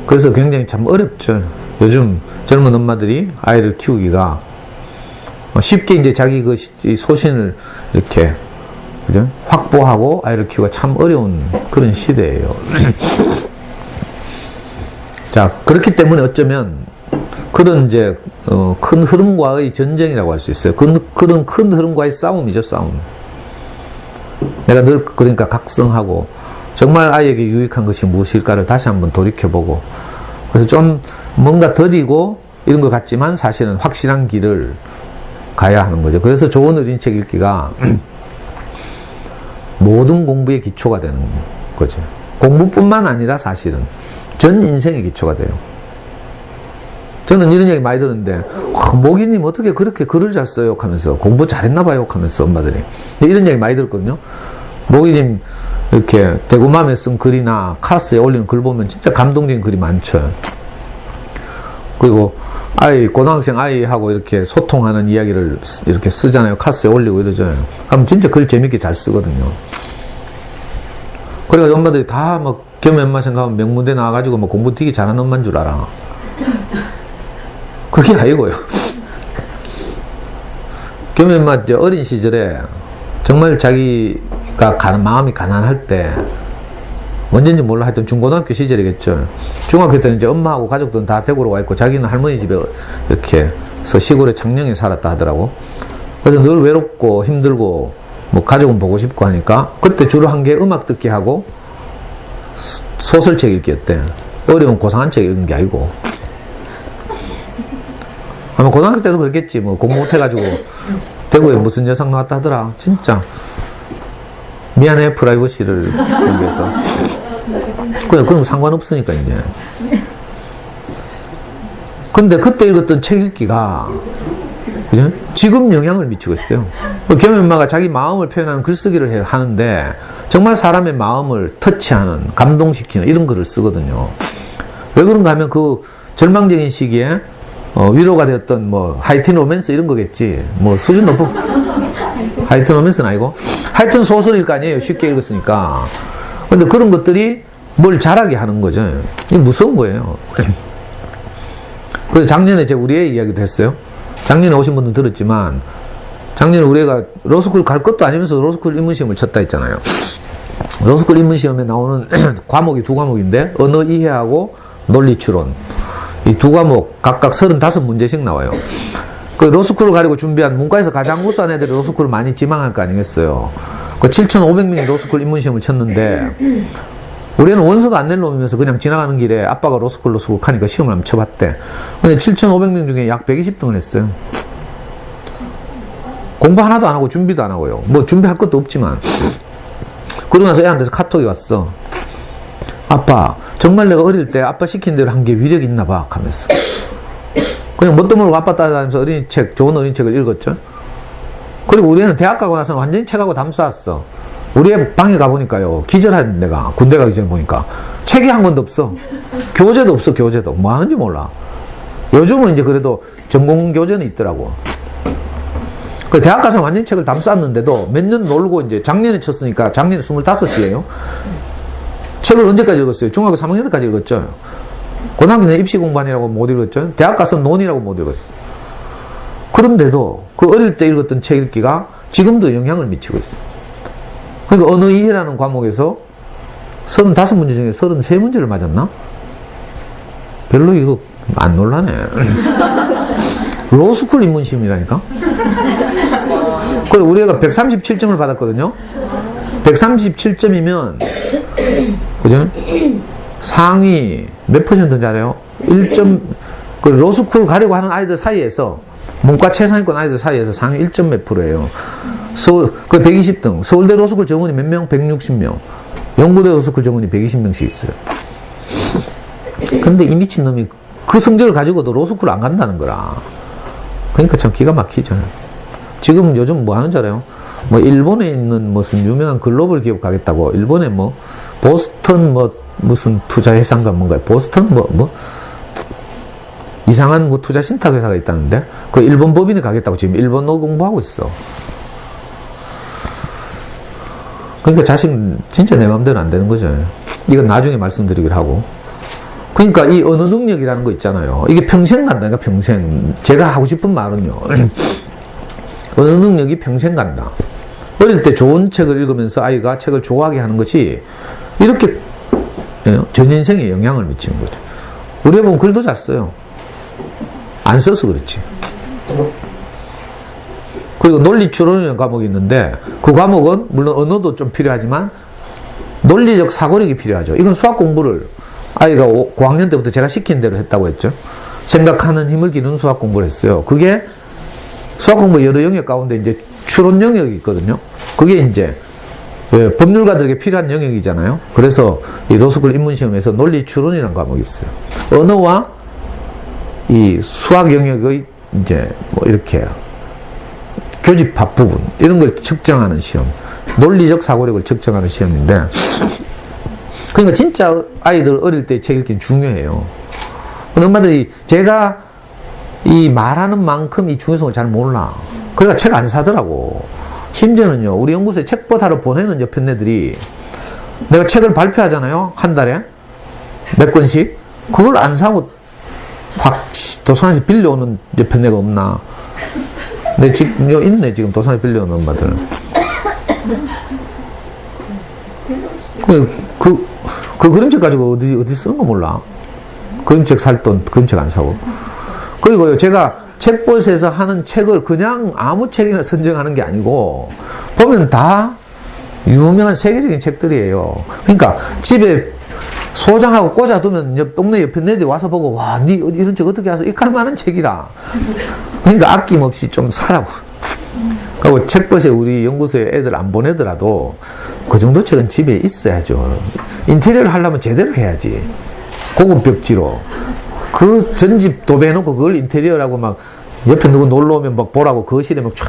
그래서 굉장히 참 어렵죠. 요즘 젊은 엄마들이 아이를 키우기가 쉽게 이제 자기 그 소신을 이렇게, 그죠? 확보하고 아이를 키우기가 참 어려운 그런 시대예요. 자, 그렇기 때문에 어쩌면 그런 이제 큰 흐름과의 전쟁이라고 할 수 있어요. 그런 큰 흐름과의 싸움이죠, 싸움. 내가 늘 그러니까 각성하고 정말 아이에게 유익한 것이 무엇일까를 다시 한번 돌이켜보고, 그래서 좀 뭔가 더디고 이런 것 같지만 사실은 확실한 길을 가야 하는 거죠. 그래서 좋은 어린이책 읽기가 모든 공부의 기초가 되는 거죠. 공부뿐만 아니라 사실은 전 인생의 기초가 돼요. 저는 이런 얘기 많이 들었는데, 모기님 어떻게 그렇게 글을 잘 써요? 하면서, 공부 잘했나 봐요? 하면서 엄마들이 이런 얘기 많이 들었거든요. 모기님 이렇게 대구맘에 쓴 글이나 카스에 올리는 글 보면 진짜 감동적인 글이 많죠. 그리고 고등학생 아이하고 이렇게 소통하는 이야기를 이렇게 쓰잖아요. 카스에 올리고 이러죠. 그럼 진짜 글 재밌게 잘 쓰거든요. 그래가지고 엄마들이 다 막 겸연마 생각하면 명문대 나와가지고 뭐 공부 되게 잘하는 엄마인 줄 알아. 그게 아니고요. 겸연마 어린 시절에 정말 자기가 마음이 가난할 때, 언제인지 몰라, 하여튼 중고등학교 시절이겠죠. 중학교 때는 이제 엄마하고 가족들은 다 대구로 와 있고 자기는 할머니 집에 이렇게 시골에 창녕에 살았다 하더라고. 그래서 늘 외롭고 힘들고 뭐 가족은 보고 싶고 하니까 그때 주로 한 게 음악 듣기 하고 소설책 읽기였대. 어려운 고상한 책 읽는 게 아니고. 아마 고등학교 때도 그랬겠지. 뭐 공부 못해가지고 대구에 무슨 여상 나왔다 하더라. 진짜 미안해 프라이버시를 위해서. 그냥 그런 거 상관없으니까 이제. 근데 그때 읽었던 책 읽기가 그죠? 지금 영향을 미치고 있어요. 겸연마가 자기 마음을 표현하는 글쓰기를 하는데 정말 사람의 마음을 터치하는, 감동시키는 이런 글을 쓰거든요. 왜 그런가 하면 그 절망적인 시기에 위로가 되었던 뭐 하이틴 로맨스 이런 거겠지. 뭐 수준 높은 하이틴 로맨스는 아니고 하여튼 소설일 거 아니에요. 쉽게 읽었으니까. 근데 그런 것들이 뭘 잘하게 하는 거죠. 이게 무서운 거예요. 그래서 작년에 제가 우리 애 이야기도 했어요. 작년에 오신 분도 들었지만 작년에 우리 애가 로스쿨 갈 것도 아니면서 로스쿨 입문시험을 쳤다 했잖아요. 로스쿨 입문시험에 나오는 과목이 두 과목인데 언어 이해하고 논리추론, 이 두 과목 각각 35문제씩 나와요. 그 로스쿨을 가지고 준비한 문과에서 가장 우수한 애들이 로스쿨을 많이 지망할 거 아니겠어요. 그 7,500명이 로스쿨 입문시험을 쳤는데 우리는 원서도 안 낼 놈이면서 그냥 지나가는 길에 아빠가 로스쿨 하니까 시험을 한번 쳐봤대. 근데 7,500명 중에 약 120등을 했어요. 공부 하나도 안 하고 준비도 안 하고요. 뭐 준비할 것도 없지만. 그러고 나서 애한테서 카톡이 왔어. 아빠, 정말 내가 어릴 때 아빠 시킨 대로 한 게 위력이 있나 봐 하면서. 그냥 뭣도 모르고 아빠 따라다니면서 어린이책, 좋은 어린이책을 읽었죠. 그리고 우리는 대학 가고 나서 완전히 책하고 담쌓았어. 우리 애 방에 가보니까요, 기절한 내가 군대 가기 전에 보니까 책이 한 권도 없어. 교재도 없어. 교재도 뭐 하는지 몰라. 요즘은 이제 그래도 전공 교재는 있더라고. 그 대학 가서 완전히 책을 담쌓았는데도 몇 년 놀고 이제 작년에 쳤으니까 작년에 25이에요. 책을 언제까지 읽었어요? 중학교 3학년 때까지 읽었죠. 고등학교는 입시 공부하느라고 못 읽었죠. 대학 가서 논이라고 못 읽었어. 그런데도 그 어릴 때 읽었던 책 읽기가 지금도 영향을 미치고 있어. 그러니까 언어 이해라는 과목에서 35문제 중에 33문제를 맞았나? 별로 이거 안 놀라네. 로스쿨 입문시험이라니까? 그리고 우리 애가 137점을 받았거든요. 137점이면 그죠? 상위 몇 %인지 알아요? 1점, 그 로스쿨 가려고 하는 아이들 사이에서 문과 최상위권 아이들 사이에서 상위 1점 몇 %예요. 그 120등. 서울대 로스쿨 정원이 몇 명? 160명. 영구대 로스쿨 정원이 120명씩 있어요. 근데 이 미친놈이 그 성적을 가지고도 로스쿨 안 간다는 거라. 그러니까 참 기가 막히죠. 지금 요즘 뭐 하는 줄 알아요? 뭐 일본에 있는 무슨 유명한 글로벌 기업 가겠다고. 일본에 뭐 보스턴 뭐 무슨 투자 회사인가 뭔가 보스턴 뭐 이상한 뭐 투자 신탁 회사가 있다는데 그 일본 법인에 가겠다고 지금 일본어 공부하고 있어. 그러니까 자식 진짜 내 마음대로 안 되는 거죠. 이건 나중에 말씀드리기로 하고. 그러니까 이 언어 능력이라는 거 있잖아요. 이게 평생 간다니까 평생. 제가 하고 싶은 말은요. 언어 능력이 평생 간다. 어릴 때 좋은 책을 읽으면서 아이가 책을 좋아하게 하는 것이 이렇게 전 인생에 영향을 미치는 거죠. 우리 애 보면 글도 잘 써요. 안 써서 그렇지. 그리고 논리추론이라는 과목이 있는데 그 과목은 물론 언어도 좀 필요하지만 논리적 사고력이 필요하죠. 이건 수학 공부를 아이가 고학년 때부터 제가 시킨 대로 했다고 했죠. 생각하는 힘을 기르는 수학 공부를 했어요. 그게 수학 공부 여러 영역 가운데 이제 추론 영역이 있거든요. 그게 이제 법률가들에게 필요한 영역이잖아요. 그래서 이 로스쿨 입문시험에서 논리 추론이라는 과목이 있어요. 언어와 이 수학 영역의 이제 뭐 이렇게 교집합 부분 이런 걸 측정하는 시험, 논리적 사고력을 측정하는 시험인데, 그러니까 진짜 아이들 어릴 때 책 읽기는 중요해요. 엄마들이 제가 이 말하는 만큼 이 중요성을 잘 몰라. 그러니까 책 안 사더라고. 심지어는요, 우리 연구소에 책보다로 보내는 옆에 애들이 내가 책을 발표하잖아요. 한 달에 몇 권씩. 그걸 안 사고 확 도서관에서 빌려오는 옆에 애가 없나. 근데 지금 있네. 지금 도서관에 빌려오는 엄마들. 그 그림책 가지고 어디 쓰는 거 몰라. 그림책 살 돈 그림책 안 사고. 그리고요, 제가 책봇에서 하는 책을 그냥 아무 책이나 선정하는 게 아니고 보면 다 유명한 세계적인 책들이에요. 그러니까 집에 소장하고 꽂아두면 옆 동네 옆에 애들이 와서 보고 와, 니 이런 책 어떻게 해서 이칼 많은 책이라. 그러니까 아낌없이 좀 사라고. 그리고 책벗에 우리 연구소에 애들 안 보내더라도 그 정도 책은 집에 있어야죠. 인테리어를 하려면 제대로 해야지. 고급 벽지로. 그 전집 도배해놓고 그걸 인테리어라고 막 옆에 누구 놀러 오면 막 보라고 거실에 막 쫙.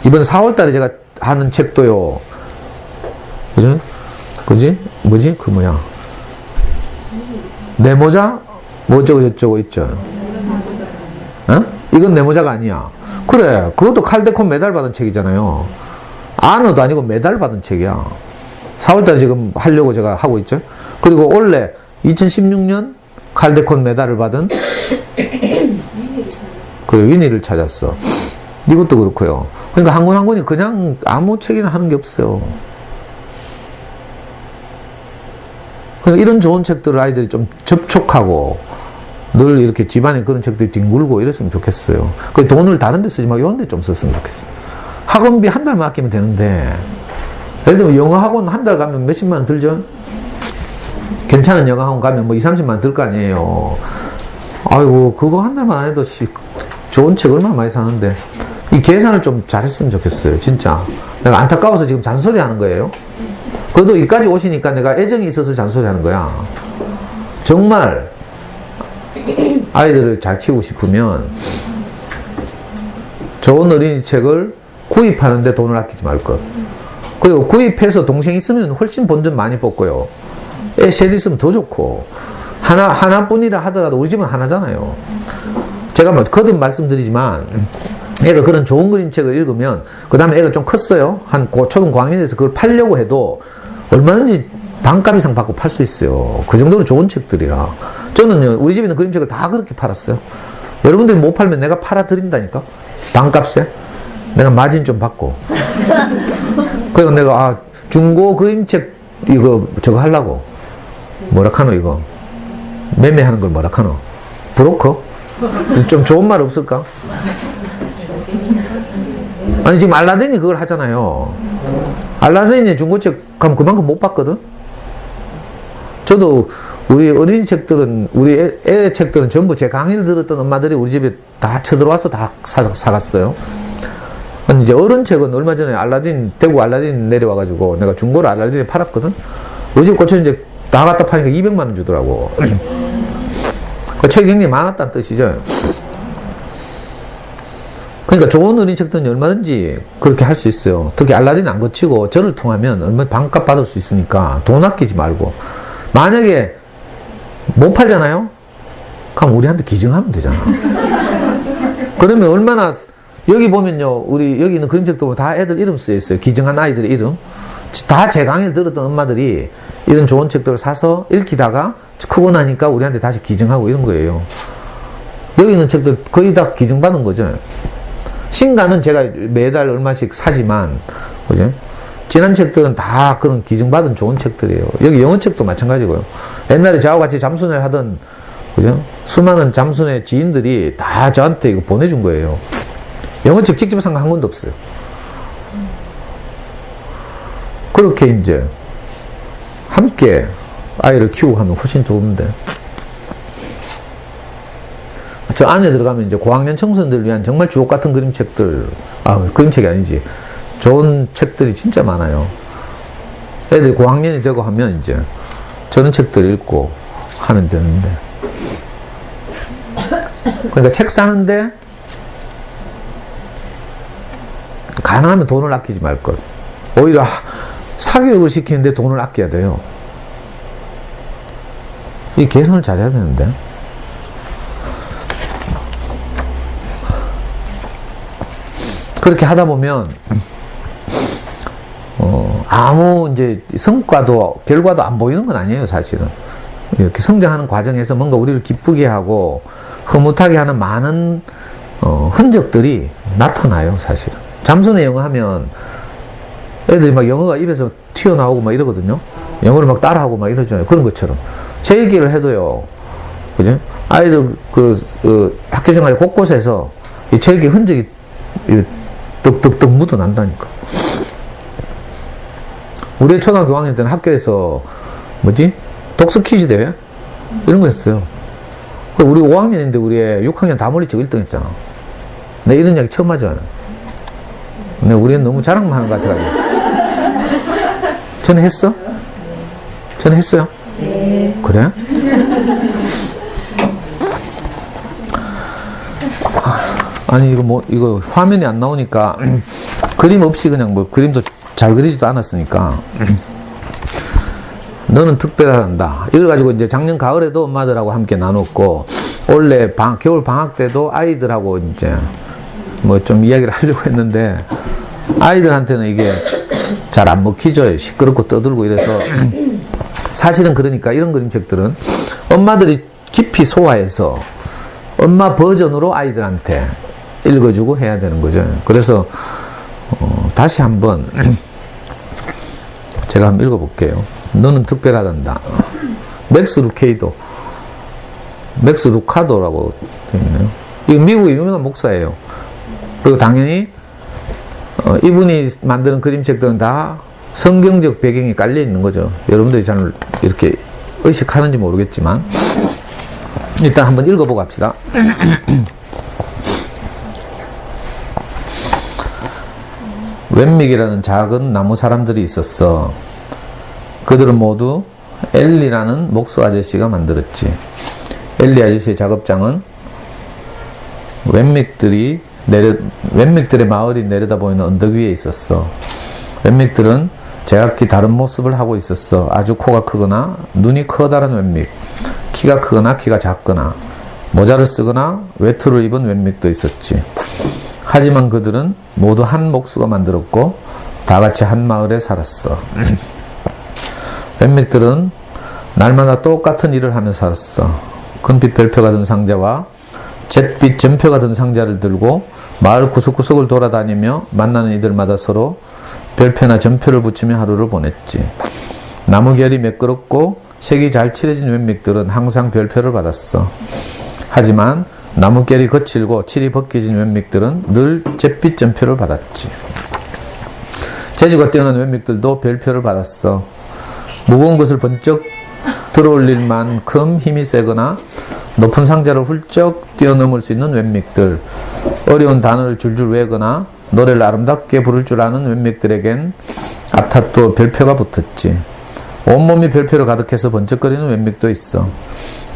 이번 4월달에 제가 하는 책도요. 그지? 그지? 뭐지? 그 뭐야? 내 모자? 뭐 어쩌고 저쩌고 있죠. 어? 이건 내 모자가 아니야. 그래. 그것도 칼데콘 메달 받은 책이잖아요. 안어도 아니고 메달 받은 책이야. 4월달에 지금 하려고 제가 하고 있죠. 그리고 올해 2016년 칼데콘 메달을 받은 그래, 위니를 찾았어. 이것도 그렇고요. 그러니까 한 권 한 권이 그냥 아무 책이나 하는 게 없어요. 그러니까 이런 좋은 책들을 아이들이 좀 접촉하고 늘 이렇게 집안에 그런 책들이 뒹굴고 이랬으면 좋겠어요. 그 돈을 다른 데 쓰지 말고 이런 데 좀 썼으면 좋겠어요. 학원비 한 달만 아끼면 되는데, 예를 들면 영어 학원 한 달 가면 몇십만 원 들죠? 괜찮은 영어 학원 가면 뭐 2, 30만 원 들 거 아니에요. 아이고, 그거 한 달만 안 해도 좋은 책 얼마나 많이 사는데. 이 계산을 좀 잘했으면 좋겠어요. 진짜. 내가 안타까워서 지금 잔소리 하는 거예요. 그래도 여기까지 오시니까 내가 애정이 있어서 잔소리 하는 거야. 정말 아이들을 잘 키우고 싶으면 좋은 어린이 책을 구입하는데 돈을 아끼지 말 것. 그리고 구입해서 동생 있으면 훨씬 본전 많이 뽑고요. 애 셋 있으면 더 좋고. 하나뿐이라 하더라도 우리 집은 하나잖아요. 제가 뭐 거듭 말씀드리지만 애가 그런 좋은 그림책을 읽으면 그 다음에 애가 좀 컸어요. 한 초등 고학년에서 그걸 팔려고 해도 얼마든지 반값 이상 받고 팔 수 있어요. 그 정도로 좋은 책들이라. 저는요, 우리 집에 있는 그림책을 다 그렇게 팔았어요. 여러분들이 못 팔면 내가 팔아드린다니까? 반값에? 내가 마진 좀 받고. 그래서 내가, 중고 그림책, 저거 하려고. 뭐라 카노, 이거? 매매하는 걸 뭐라 카노? 브로커? 좀 좋은 말 없을까? 아니, 지금 알라딘이 그걸 하잖아요. 알라딘이 중고책 가면 그만큼 못 받거든? 저도 우리 어린이 책들은, 우리 애 책들은 전부 제 강의를 들었던 엄마들이 우리 집에 다 쳐들어와서 다 사갔어요. 이제 어른 책은 얼마 전에 대구 알라딘 내려와가지고 내가 중고로 알라딘에 팔았거든? 우리 집 고쳐 이제 다 갖다 파니까 200만 원 주더라고. 그 책이 굉장히 많았다는 뜻이죠. 그러니까 좋은 어린이 책들은 얼마든지 그렇게 할 수 있어요. 특히 알라딘 안 거치고 저를 통하면 얼마 반값 받을 수 있으니까 돈 아끼지 말고. 만약에 못 팔잖아요? 그럼 우리한테 기증하면 되잖아. 그러면 얼마나, 여기 보면요, 우리 여기 있는 그림책도 다 애들 이름 쓰여 있어요. 기증한 아이들의 이름. 다 제 강의를 들었던 엄마들이 이런 좋은 책들을 사서 읽히다가 크고 나니까 우리한테 다시 기증하고 이런 거예요. 여기 있는 책들 거의 다 기증받은 거죠. 신간은 제가 매달 얼마씩 사지만, 그죠? 지난 책들은 다 그런 기증받은 좋은 책들이에요. 여기 영어 책도 마찬가지고요. 옛날에 저하고 같이 잠수를 하던, 그죠? 수많은 잠수의 지인들이 다 저한테 이거 보내준 거예요. 영어 책 직접 산 거 한 권도 없어요. 그렇게 이제 함께 아이를 키우고 하면 훨씬 좋은데. 저 안에 들어가면 이제 고학년 청소년들을 위한 정말 주옥 같은 그림책들, 그림책이 아니지. 좋은 책들이 진짜 많아요. 애들이 고학년이 되고 하면 이제 저런 책들 읽고 하면 되는데. 그러니까 책 사는데 가능하면 돈을 아끼지 말 것. 오히려 사교육을 시키는데 돈을 아껴야 돼요. 이 계산을 잘해야 되는데. 그렇게 하다 보면 아무 이제 성과도 결과도 안 보이는 건 아니에요, 사실은. 이렇게 성장하는 과정에서 뭔가 우리를 기쁘게 하고 흐뭇하게 하는 많은 흔적들이 나타나요, 사실은. 잠수내 영어 하면 애들이 막 영어가 입에서 튀어나오고 막 이러거든요. 영어를 막 따라하고 막 이러잖아요. 그런 것처럼 제 얘기를 해도요, 그죠? 아이들 학교 생활 곳곳에서 이 제 얘기 흔적이 떡떡떡 묻어난다니까. 우리 초등학교 5학년 때는 학교에서 뭐지? 독서 퀴즈 대회? 이런 거 했어요. 우리 5학년인데 우리 6학년 다 물리치고 1등 했잖아. 내 이런 이야기 처음 하잖아. 근데 우리는 너무 자랑만 하는 것 같아가지고. 전에 했어? 전에 했어요? 네. 그래? 아니 이거 화면이 안 나오니까 그림 없이 그냥 뭐 그림도 잘 그리지도 않았으니까 너는 특별하단다. 이걸 가지고 이제 작년 가을에도 엄마들하고 함께 나눴고 원래 겨울 방학 때도 아이들하고 이제 뭐 좀 이야기를 하려고 했는데 아이들한테는 이게 잘 안 먹히죠. 시끄럽고 떠들고 이래서 사실은 그러니까 이런 그림책들은 엄마들이 깊이 소화해서 엄마 버전으로 아이들한테 읽어주고 해야 되는 거죠. 그래서 다시 한번 제가 한번 읽어볼게요. 너는 특별하단다. 맥스 루카도라고 되어 있네요. 이거 미국의 유명한 목사예요. 그리고 당연히 이분이 만드는 그림책들은 다 성경적 배경이 깔려 있는 거죠. 여러분들이 잘 이렇게 의식하는지 모르겠지만 일단 한번 읽어보고 합시다. 웬믹이라는 작은 나무 사람들이 있었어. 그들은 모두 엘리라는 목수 아저씨가 만들었지. 엘리 아저씨의 작업장은 웬믹들의 마을이 내려다보이는 언덕 위에 있었어. 웬믹들은 제각기 다른 모습을 하고 있었어. 아주 코가 크거나 눈이 커다란 웬믹, 키가 크거나 키가 작거나 모자를 쓰거나 외투를 입은 웬믹도 있었지. 하지만 그들은 모두 한 목수가 만들었고 다 같이 한 마을에 살았어. 웬믹들은 날마다 똑같은 일을 하며 살았어. 금빛 별표가 든 상자와 잿빛 전표가 든 상자를 들고 마을 구석구석을 돌아다니며 만나는 이들마다 서로 별표나 전표를 붙이며 하루를 보냈지. 나무결이 매끄럽고 색이 잘 칠해진 웬믹들은 항상 별표를 받았어. 하지만 나무결이 거칠고 칠이 벗겨진 웬믹들은 늘 잿빛 전표를 받았지. 재주가 뛰어난 웬믹들도 별표를 받았어. 무거운 것을 번쩍 들어올릴 만큼 힘이 세거나 높은 상자를 훌쩍 뛰어넘을 수 있는 웬믹들, 어려운 단어를 줄줄 외거나 노래를 아름답게 부를 줄 아는 웬믹들에겐 앞탓도 별표가 붙었지. 온몸이 별표로 가득해서 번쩍거리는 웬믹도 있어.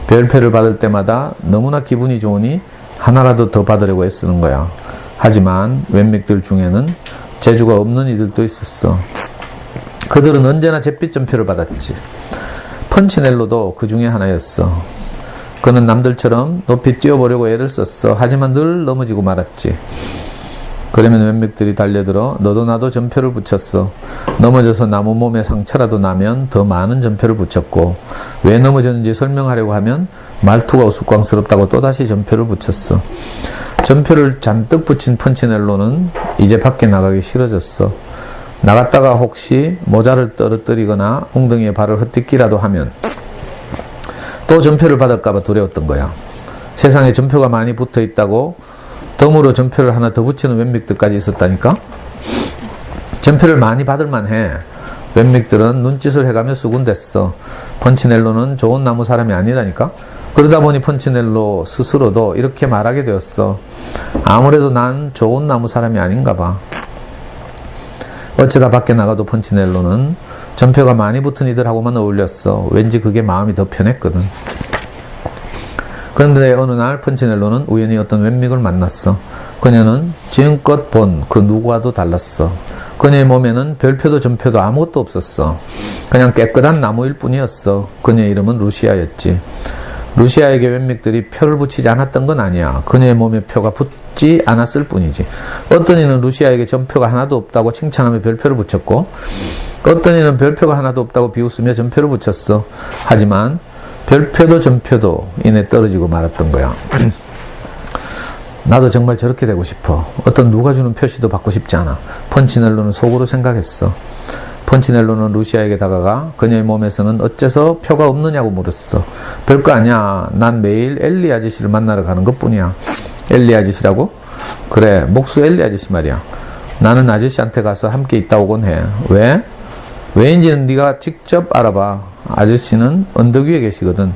별표를 받을 때마다 너무나 기분이 좋으니 하나라도 더 받으려고 애쓰는 거야. 하지만 웬믹들 중에는 재주가 없는 이들도 있었어. 그들은 언제나 잿빛 전표를 받았지. 펀치넬로도 그 중에 하나였어. 그는 남들처럼 높이 뛰어보려고 애를 썼어. 하지만 늘 넘어지고 말았지. 그러면 웬믹들이 달려들어 너도 나도 전표를 붙였어. 넘어져서 나무 몸에 상처라도 나면 더 많은 전표를 붙였고, 왜 넘어졌는지 설명하려고 하면 말투가 우스꽝스럽다고 또다시 전표를 붙였어. 전표를 잔뜩 붙인 펀치넬로는 이제 밖에 나가기 싫어졌어. 나갔다가 혹시 모자를 떨어뜨리거나 엉덩이에 발을 헛디끼라도 하면 또 전표를 받을까봐 두려웠던 거야. 세상에 전표가 많이 붙어있다고 덤으로 전표를 하나 더 붙이는 웬믹들까지 있었다니까. 전표를 많이 받을만 해. 웬믹들은 눈짓을 해가며 수군댔어. 펀치넬로는 좋은 나무 사람이 아니라니까. 그러다 보니 펀치넬로 스스로도 이렇게 말하게 되었어. 아무래도 난 좋은 나무 사람이 아닌가 봐. 어쩌다 밖에 나가도 펀치넬로는 전표가 많이 붙은 이들하고만 어울렸어. 왠지 그게 마음이 더 편했거든. 그런데 어느 날 펀치넬로는 우연히 어떤 웬믹을 만났어. 그녀는 지금껏 본 그 누구와도 달랐어. 그녀의 몸에는 별표도 전표도 아무것도 없었어. 그냥 깨끗한 나무일 뿐이었어. 그녀의 이름은 루시아였지. 루시아에게 웬믹들이 표를 붙이지 않았던 건 아니야. 그녀의 몸에 표가 붙지 않았을 뿐이지. 어떤 이는 루시아에게 전표가 하나도 없다고 칭찬하며 별표를 붙였고, 어떤 이는 별표가 하나도 없다고 비웃으며 전표를 붙였어. 하지만 별표도 전표도 이내 떨어지고 말았던 거야. 나도 정말 저렇게 되고 싶어. 어떤 누가 주는 표시도 받고 싶지 않아. 펀치넬로는 속으로 생각했어. 펀치넬로는 루시아에게 다가가 그녀의 몸에서는 어째서 표가 없느냐고 물었어. 별거 아니야. 난 매일 엘리 아저씨를 만나러 가는 것뿐이야. 엘리 아저씨라고? 그래, 목수 엘리 아저씨 말이야. 나는 아저씨한테 가서 함께 있다 오곤 해. 왜? 왜인지는 네가 직접 알아봐. 아저씨는 언덕 위에 계시거든.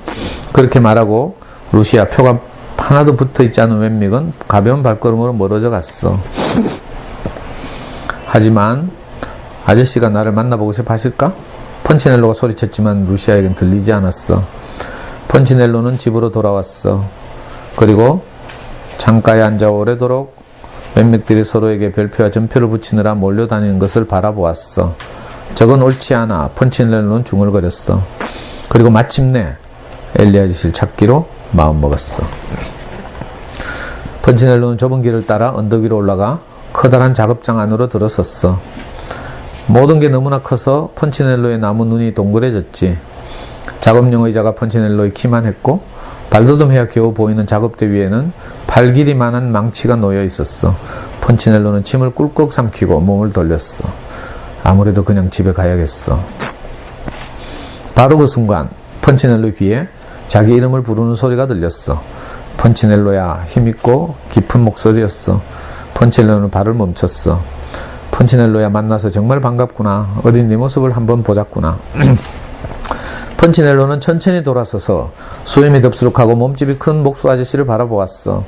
그렇게 말하고 루시아 표가 하나도 붙어있지 않은 웬믹은 가벼운 발걸음으로 멀어져 갔어. 하지만 아저씨가 나를 만나보고 싶어 하실까? 펀치넬로가 소리쳤지만 루시아에겐 들리지 않았어. 펀치넬로는 집으로 돌아왔어. 그리고 창가에 앉아 오래도록 웬믹들이 서로에게 별표와 전표를 붙이느라 몰려다니는 것을 바라보았어. 저건 옳지 않아. 펀치넬로는 중얼거렸어. 그리고 마침내 엘리 아저씨를 찾기로 마음먹었어. 펀치넬로는 좁은 길을 따라 언덕 위로 올라가 커다란 작업장 안으로 들어섰어. 모든 게 너무나 커서 펀치넬로의 나무 눈이 동그래졌지. 작업용 의자가 펀치넬로의 키만 했고 발돋움해야 겨우 보이는 작업대 위에는 팔 길이만한 망치가 놓여 있었어. 펀치넬로는 침을 꿀꺽 삼키고 몸을 돌렸어. 아무래도 그냥 집에 가야겠어. 바로 그 순간 펀치넬로의 귀에 자기 이름을 부르는 소리가 들렸어. 펀치넬로야. 힘있고 깊은 목소리였어. 펀치넬로는 발을 멈췄어. 펀치넬로야, 만나서 정말 반갑구나. 어디 네 모습을 한번 보자꾸나. 펀치넬로는 천천히 돌아서서 수염이 덥수룩하고 몸집이 큰 목수 아저씨를 바라보았어.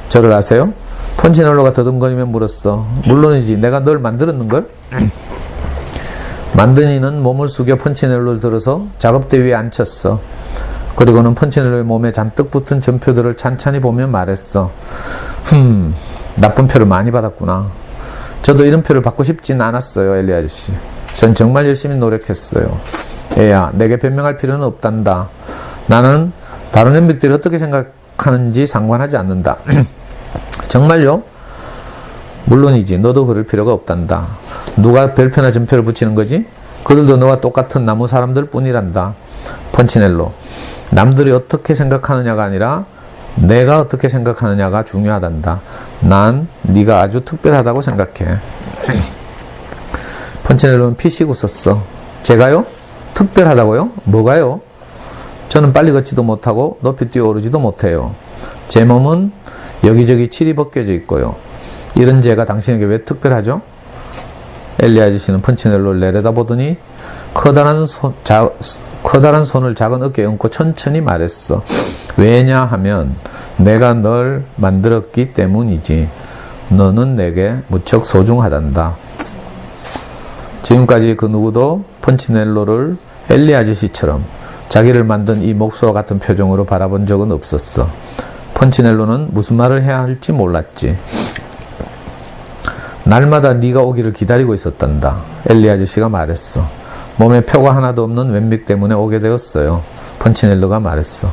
저를 아세요? 펀치넬로가 더듬거리며 물었어. 물론이지. 내가 널 만들었는걸? 만드니는 몸을 숙여 펀치넬로를 들어서 작업대 위에 앉혔어. 그리고는 펀치넬로의 몸에 잔뜩 붙은 전표들을 찬찬히 보며 말했어. 나쁜 표를 많이 받았구나. 저도 이런 표를 받고 싶진 않았어요, 엘리 아저씨. 전 정말 열심히 노력했어요. 애야, 내게 변명할 필요는 없단다. 나는 다른 웬믹들이 어떻게 생각하는지 상관하지 않는다. 정말요? 물론이지. 너도 그럴 필요가 없단다. 누가 별표나 전표를 붙이는 거지? 그들도 너와 똑같은 나무 사람들 뿐이란다. 펀치넬로. 남들이 어떻게 생각하느냐가 아니라 내가 어떻게 생각하느냐가 중요하단다. 난 네가 아주 특별하다고 생각해. 펀치넬로는 피식 웃었어. 제가요? 특별하다고요? 뭐가요? 저는 빨리 걷지도 못하고 높이 뛰어오르지도 못해요. 제 몸은 여기저기 칠이 벗겨져 있고요. 이런 제가 당신에게 왜 특별하죠? 엘리 아저씨는 펀치넬로를 내려다보더니 커다란 손을 작은 어깨에 얹고 천천히 말했어. 왜냐하면 내가 널 만들었기 때문이지. 너는 내게 무척 소중하단다. 지금까지 그 누구도 펀치넬로를 엘리 아저씨처럼 자기를 만든 이 목수와 같은 표정으로 바라본 적은 없었어. 펀치넬로는 무슨 말을 해야 할지 몰랐지. 날마다 네가 오기를 기다리고 있었단다. 엘리 아저씨가 말했어. 몸에 표가 하나도 없는 웬믹 때문에 오게 되었어요. 펀치넬로가 말했어.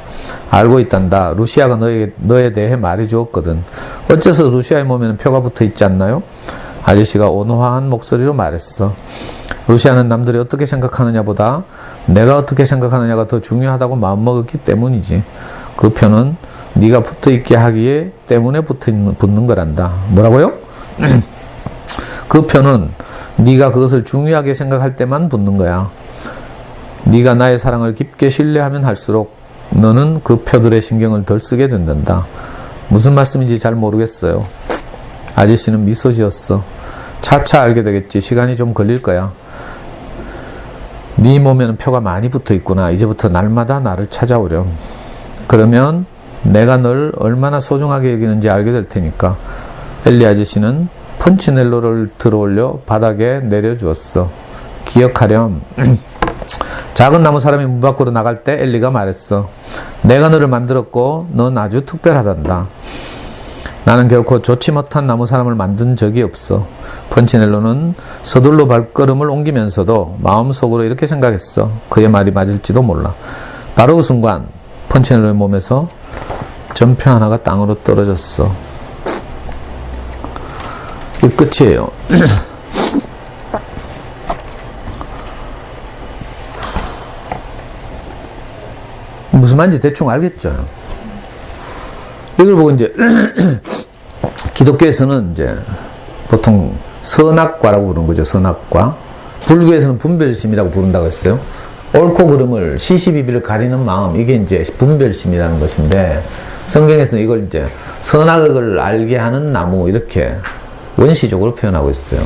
알고 있단다. 루시아가 너에 대해 말해주었거든. 어째서 루시아의 몸에는 표가 붙어 있지 않나요? 아저씨가 온화한 목소리로 말했어. 루시아는 남들이 어떻게 생각하느냐보다 내가 어떻게 생각하느냐가 더 중요하다고 마음먹었기 때문이지. 그 표는 네가 붙어있게 하기 때문에 붙는 거란다. 뭐라고요? 그 표는 네가 그것을 중요하게 생각할 때만 붙는 거야. 네가 나의 사랑을 깊게 신뢰하면 할수록 너는 그 표들의 신경을 덜 쓰게 된단다. 무슨 말씀인지 잘 모르겠어요. 아저씨는 미소 지었어. 차차 알게 되겠지. 시간이 좀 걸릴 거야. 네 몸에는 표가 많이 붙어 있구나. 이제부터 날마다 나를 찾아오렴. 그러면 내가 널 얼마나 소중하게 여기는지 알게 될 테니까. 엘리 아저씨는 펀치넬로를 들어올려 바닥에 내려주었어. 기억하렴. 작은 나무 사람이 문 밖으로 나갈 때 엘리가 말했어. 내가 너를 만들었고 넌 아주 특별하단다. 나는 결코 좋지 못한 나무 사람을 만든 적이 없어. 펀치넬로는 서둘러 발걸음을 옮기면서도 마음속으로 이렇게 생각했어. 그의 말이 맞을지도 몰라. 바로 그 순간 펀치넬로의 몸에서 전표 하나가 땅으로 떨어졌어. 이 끝이에요. 무슨 말인지 대충 알겠죠? 이걸 보고 이제 기독교에서는 이제 보통 선악과라고 부르는 거죠. 선악과. 불교에서는 분별심이라고 부른다고 했어요. 옳고 그름을 시시비비를 가리는 마음, 이게 이제 분별심이라는 것인데, 성경에서는 이걸 이제 선악을 알게 하는 나무, 이렇게 원시적으로 표현하고 있어요.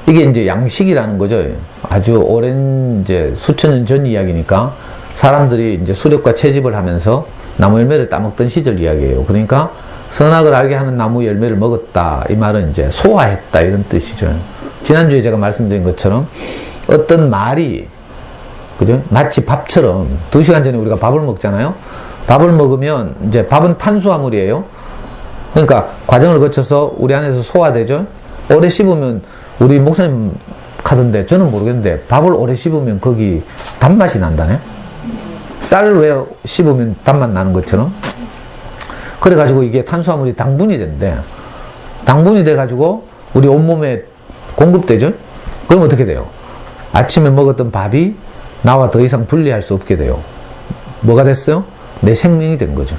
이게 이제 양식이라는 거죠. 아주 오랜 이제 수천 년 전 이야기니까 사람들이 이제 수렵과 채집을 하면서 나무 열매를 따먹던 시절 이야기예요. 그러니까 선악을 알게 하는 나무 열매를 먹었다. 이 말은 이제 소화했다. 이런 뜻이죠. 지난주에 제가 말씀드린 것처럼 어떤 말이, 그죠? 마치 밥처럼 2시간 전에 우리가 밥을 먹잖아요. 밥을 먹으면 이제 밥은 탄수화물이에요. 그러니까 과정을 거쳐서 우리 안에서 소화되죠. 오래 씹으면 우리 목사님 하던데 저는 모르겠는데 밥을 오래 씹으면 거기 단맛이 난다네. 쌀 왜 씹으면 단맛 나는 것처럼. 그래가지고 이게 탄수화물이 당분이 된대. 당분이 돼가지고 우리 온몸에 공급되죠. 그럼 어떻게 돼요? 아침에 먹었던 밥이 나와 더 이상 분리할 수 없게 돼요. 뭐가 됐어요? 내 생명이 된 거죠.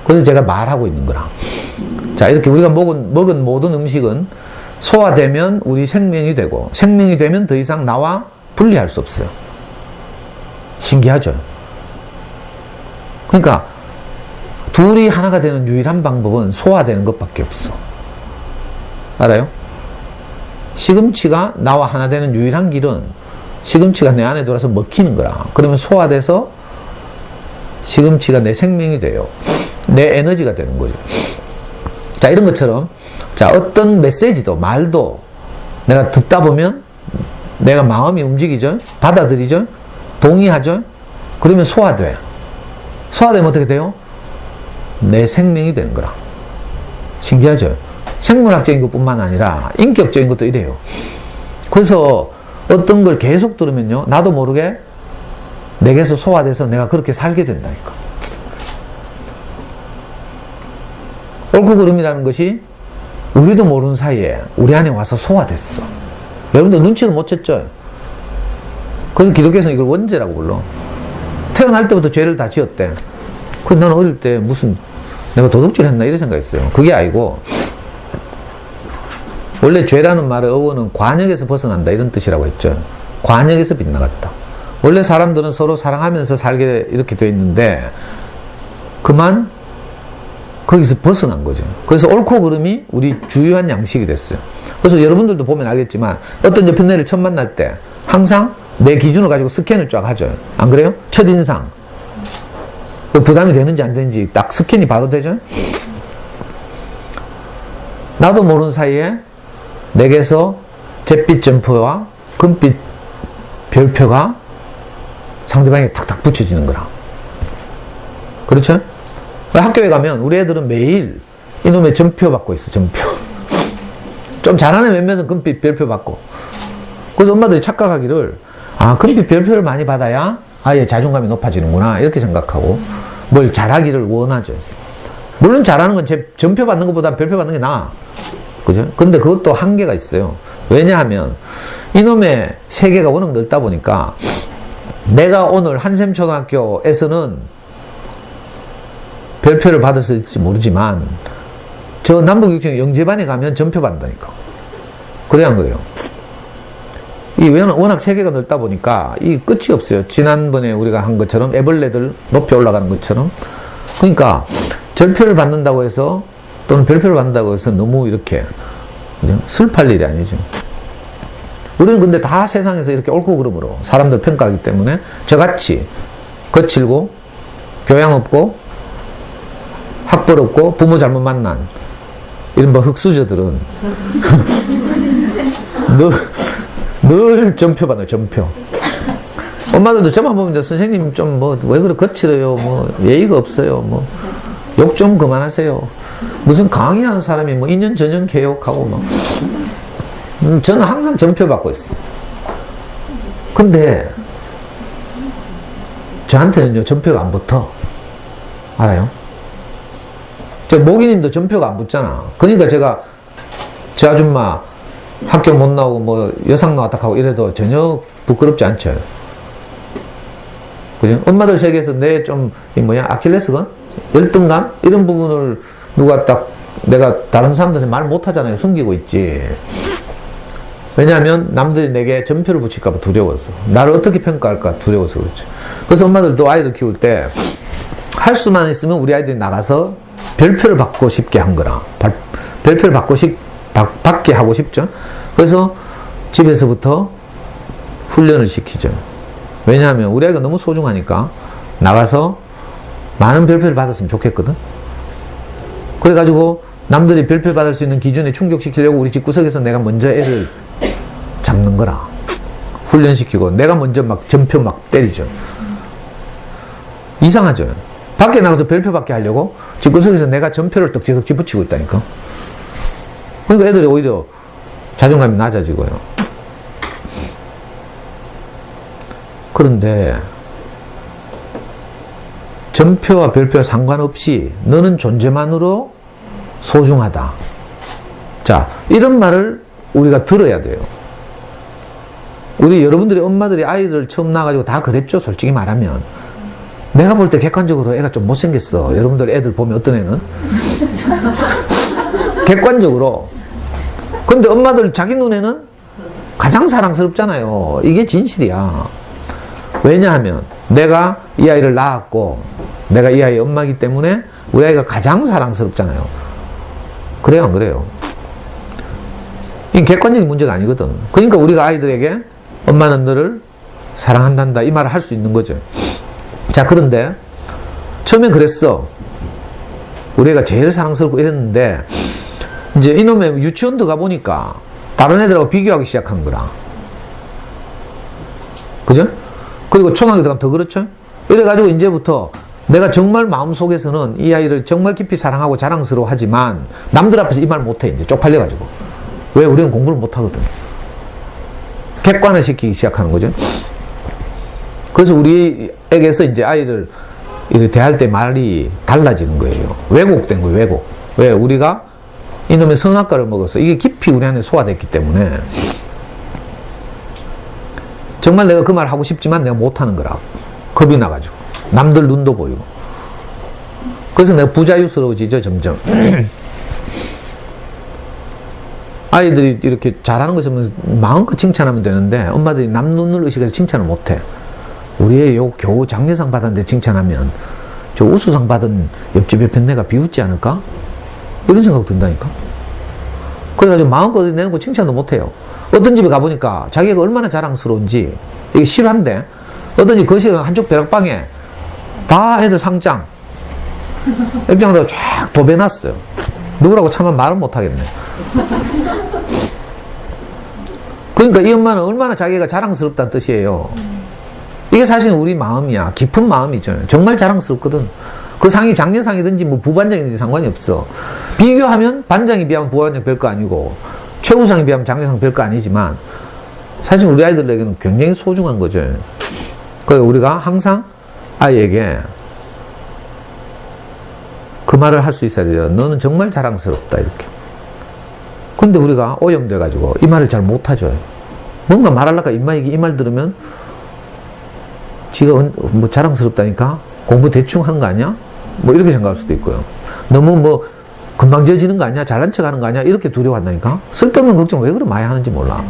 그래서 제가 말하고 있는 거라. 자, 이렇게 우리가 먹은 모든 음식은 소화되면 우리 생명이 되고, 생명이 되면 더 이상 나와 분리할 수 없어요. 신기하죠? 그러니까 둘이 하나가 되는 유일한 방법은 소화되는 것밖에 없어. 알아요? 시금치가 나와 하나 되는 유일한 길은 시금치가 내 안에 들어와서 먹히는 거라. 그러면 소화돼서 시금치가 내 생명이 돼요. 내 에너지가 되는 거죠. 자, 이런 것처럼, 자, 어떤 메시지도, 말도 내가 듣다 보면 내가 마음이 움직이죠? 받아들이죠? 동의하죠? 그러면 소화돼. 소화되면 어떻게 돼요? 내 생명이 되는 거라. 신기하죠? 생물학적인 것뿐만 아니라 인격적인 것도 이래요. 그래서 어떤 걸 계속 들으면요, 나도 모르게 내게서 소화돼서 내가 그렇게 살게 된다니까. 옳고 그름이라는 것이 우리도 모르는 사이에 우리 안에 와서 소화됐어. 여러분들 눈치를 못 챘죠? 그래서 기독교에서는 이걸 원죄라고 불러. 태어날 때부터 죄를 다 지었대. 그래서 나는 어릴 때 무슨 내가 도둑질 했나 이런 생각했어요. 그게 아니고, 원래 죄라는 말의 어원은 관역에서 벗어난다 이런 뜻이라고 했죠. 관역에서 빗나갔다. 원래 사람들은 서로 사랑하면서 살게 이렇게 되어 있는데 그만 거기서 벗어난 거죠. 그래서 옳고 그름이 우리 주요한 양식이 됐어요. 그래서 여러분들도 보면 알겠지만 어떤 여편네를 처음 만날 때 항상 내 기준을 가지고 스캔을 쫙 하죠. 안 그래요? 첫인상 그 부담이 되는지 안 되는지 딱 스캔이 바로 되죠. 나도 모르는 사이에 내게서 잿빛 점표와 금빛 별표가 상대방에게 탁탁 붙여지는 거라. 그렇죠? 학교에 가면 우리 애들은 매일 이놈의 점표 받고 있어. 점표. 좀 잘하는 몇몇은 금빛 별표 받고. 그래서 엄마들이 착각하기를, 아, 금빛 별표를 많이 받아야 아예 자존감이 높아지는구나 이렇게 생각하고 뭘 잘하기를 원하죠. 물론 잘하는 건 점표 받는 것보다 별표 받는 게 나아. 그죠? 근데 그것도 한계가 있어요. 왜냐하면 이놈의 세계가 워낙 넓다 보니까 내가 오늘 한샘초등학교에서는 별표를 받았을지 모르지만 저 남북육중 영재반에 가면 점표 받는다니까. 그래야 안 그래요? 이 워낙 세계가 넓다 보니까 이 끝이 없어요. 지난번에 우리가 한 것처럼 애벌레들 높이 올라가는 것처럼. 그러니까 절표를 받는다고 해서 또는 별표를 받는다고 해서 너무 이렇게 슬플 일이 아니죠. 우리는 근데 다 세상에서 이렇게 옳고 그름으로 사람들 평가하기 때문에 저같이 거칠고 교양 없고 학벌 없고 부모 잘못 만난 이런 흑수저들은 늘 점표 받아요. 점표. 엄마들도 저만 보면 선생님 좀 뭐 왜 그래 거칠어요, 뭐 예의가 없어요, 뭐 욕 좀 그만하세요. 무슨 강의하는 사람이 뭐 2년 전형 개혁하고 뭐. 저는 항상 점표 받고 있어요. 근데 저한테는요 점표가 안 붙어. 알아요? 저 모기님도 점표가 안 붙잖아. 그러니까 제가 저 아줌마 학교 못 나오고 뭐 여상 나왔다 하고 이래도 전혀 부끄럽지 않죠. 그죠? 엄마들 세계에서 내 좀 아킬레스건? 열등감? 이런 부분을 누가 딱 내가 다른 사람들한테 말 못하잖아요. 숨기고 있지. 왜냐하면 남들이 내게 점표를 붙일까봐 두려워서. 나를 어떻게 평가할까 두려워서 그렇죠. 그래서 엄마들도 아이들 키울 때 할 수만 있으면 우리 아이들이 나가서 별표를 받고 싶게 한 거라. 별표를 받게 하고 싶죠. 그래서 집에서부터 훈련을 시키죠. 왜냐하면 우리 아이가 너무 소중하니까 나가서 많은 별표를 받았으면 좋겠거든. 그래가지고 남들이 별표 받을 수 있는 기준에 충족시키려고 우리 집구석에서 내가 먼저 애를 잡는 거라. 훈련시키고 내가 먼저 막 전표 막 때리죠. 이상하죠. 밖에 나가서 별표 받게 하려고 집구석에서 내가 전표를 덕지덕지 붙이고 있다니까. 그러니까 애들이 오히려 자존감이 낮아지고요. 그런데 전표와 별표와 상관없이 너는 존재만으로 소중하다. 자, 이런 말을 우리가 들어야 돼요. 우리 여러분들이 엄마들이 아이들 처음 낳아가지고 다 그랬죠. 솔직히 말하면. 내가 볼 때 객관적으로 애가 좀 못생겼어. 여러분들 애들 보면 어떤 애는? 객관적으로. 근데 엄마들 자기 눈에는 가장 사랑스럽잖아요. 이게 진실이야. 왜냐하면 내가 이 아이를 낳았고 내가 이 아이의 엄마이기 때문에 우리 아이가 가장 사랑스럽잖아요. 그래요, 안 그래요? 이게 객관적인 문제가 아니거든. 그러니까 우리가 아이들에게 엄마는 너를 사랑한단다 이 말을 할 수 있는 거죠. 자, 그런데 처음엔 그랬어. 우리 애가 제일 사랑스럽고 이랬는데 이제 이놈의 유치원도 가보니까 다른 애들하고 비교하기 시작하는 거라. 그죠? 그리고 초등학교 들어가면 더 그렇죠? 이래가지고 이제부터 내가 정말 마음속에서는 이 아이를 정말 깊이 사랑하고 자랑스러워 하지만 남들 앞에서 이 말 못해. 이제 쪽팔려가지고. 왜? 우리는 공부를 못하거든. 객관화시키기 시작하는 거죠. 그래서 우리에게서 이제 아이를 대할 때 말이 달라지는 거예요. 왜곡된 거예요, 왜곡. 왜? 우리가 이놈의 선악과를 먹어서 이게 깊이 우리 안에 소화됐기 때문에 정말 내가 그 말 하고 싶지만 내가 못하는 거라. 겁이 나가지고. 남들 눈도 보이고. 그래서 내가 부자유스러워지죠, 점점. 아이들이 이렇게 잘하는 거 있으면 마음껏 칭찬하면 되는데 엄마들이 남 눈을 의식해서 칭찬을 못해. 우리 애 겨우 장려상 받았는데 칭찬하면 저 우수상 받은 옆집 옆에 내가 비웃지 않을까? 이런 생각 든다니까. 그래가지고 마음껏 내는 거 칭찬도 못해요. 어떤 집에 가보니까 자기가 얼마나 자랑스러운지 이게 실화인데 어떤 집 거실 한쪽 벼락방에 다 애들 상장 액장으로 쫙 도배놨어요. 누구라고 차마 말은 못하겠네. 그러니까 이 엄마는 얼마나 자기가 자랑스럽다는 뜻이에요. 이게 사실 우리 마음이야. 깊은 마음이죠. 정말 자랑스럽거든. 그 상이 장려상이든지 뭐 부반장이든지 상관이 없어. 비교하면 반장이 비하면 부반장 별거 아니고 최우상이 비하면 장려상 별거 아니지만 사실 우리 아이들에게는 굉장히 소중한 거죠. 그래서 우리가 항상 아이에게 그 말을 할 수 있어야 돼요. 너는 정말 자랑스럽다 이렇게. 근데 우리가 오염돼가지고 이 말을 잘 못하죠. 뭔가 말하려니까 이 말 들으면 지가 뭐 자랑스럽다니까 공부 대충 하는 거 아니야? 뭐 이렇게 생각할 수도 있고요. 너무 뭐 금방 지어지는 거 아니야? 잘난 척 하는 거 아니야? 이렇게 두려워한다니까? 쓸데없는 걱정 왜 그렇게 많이 하는지 몰라.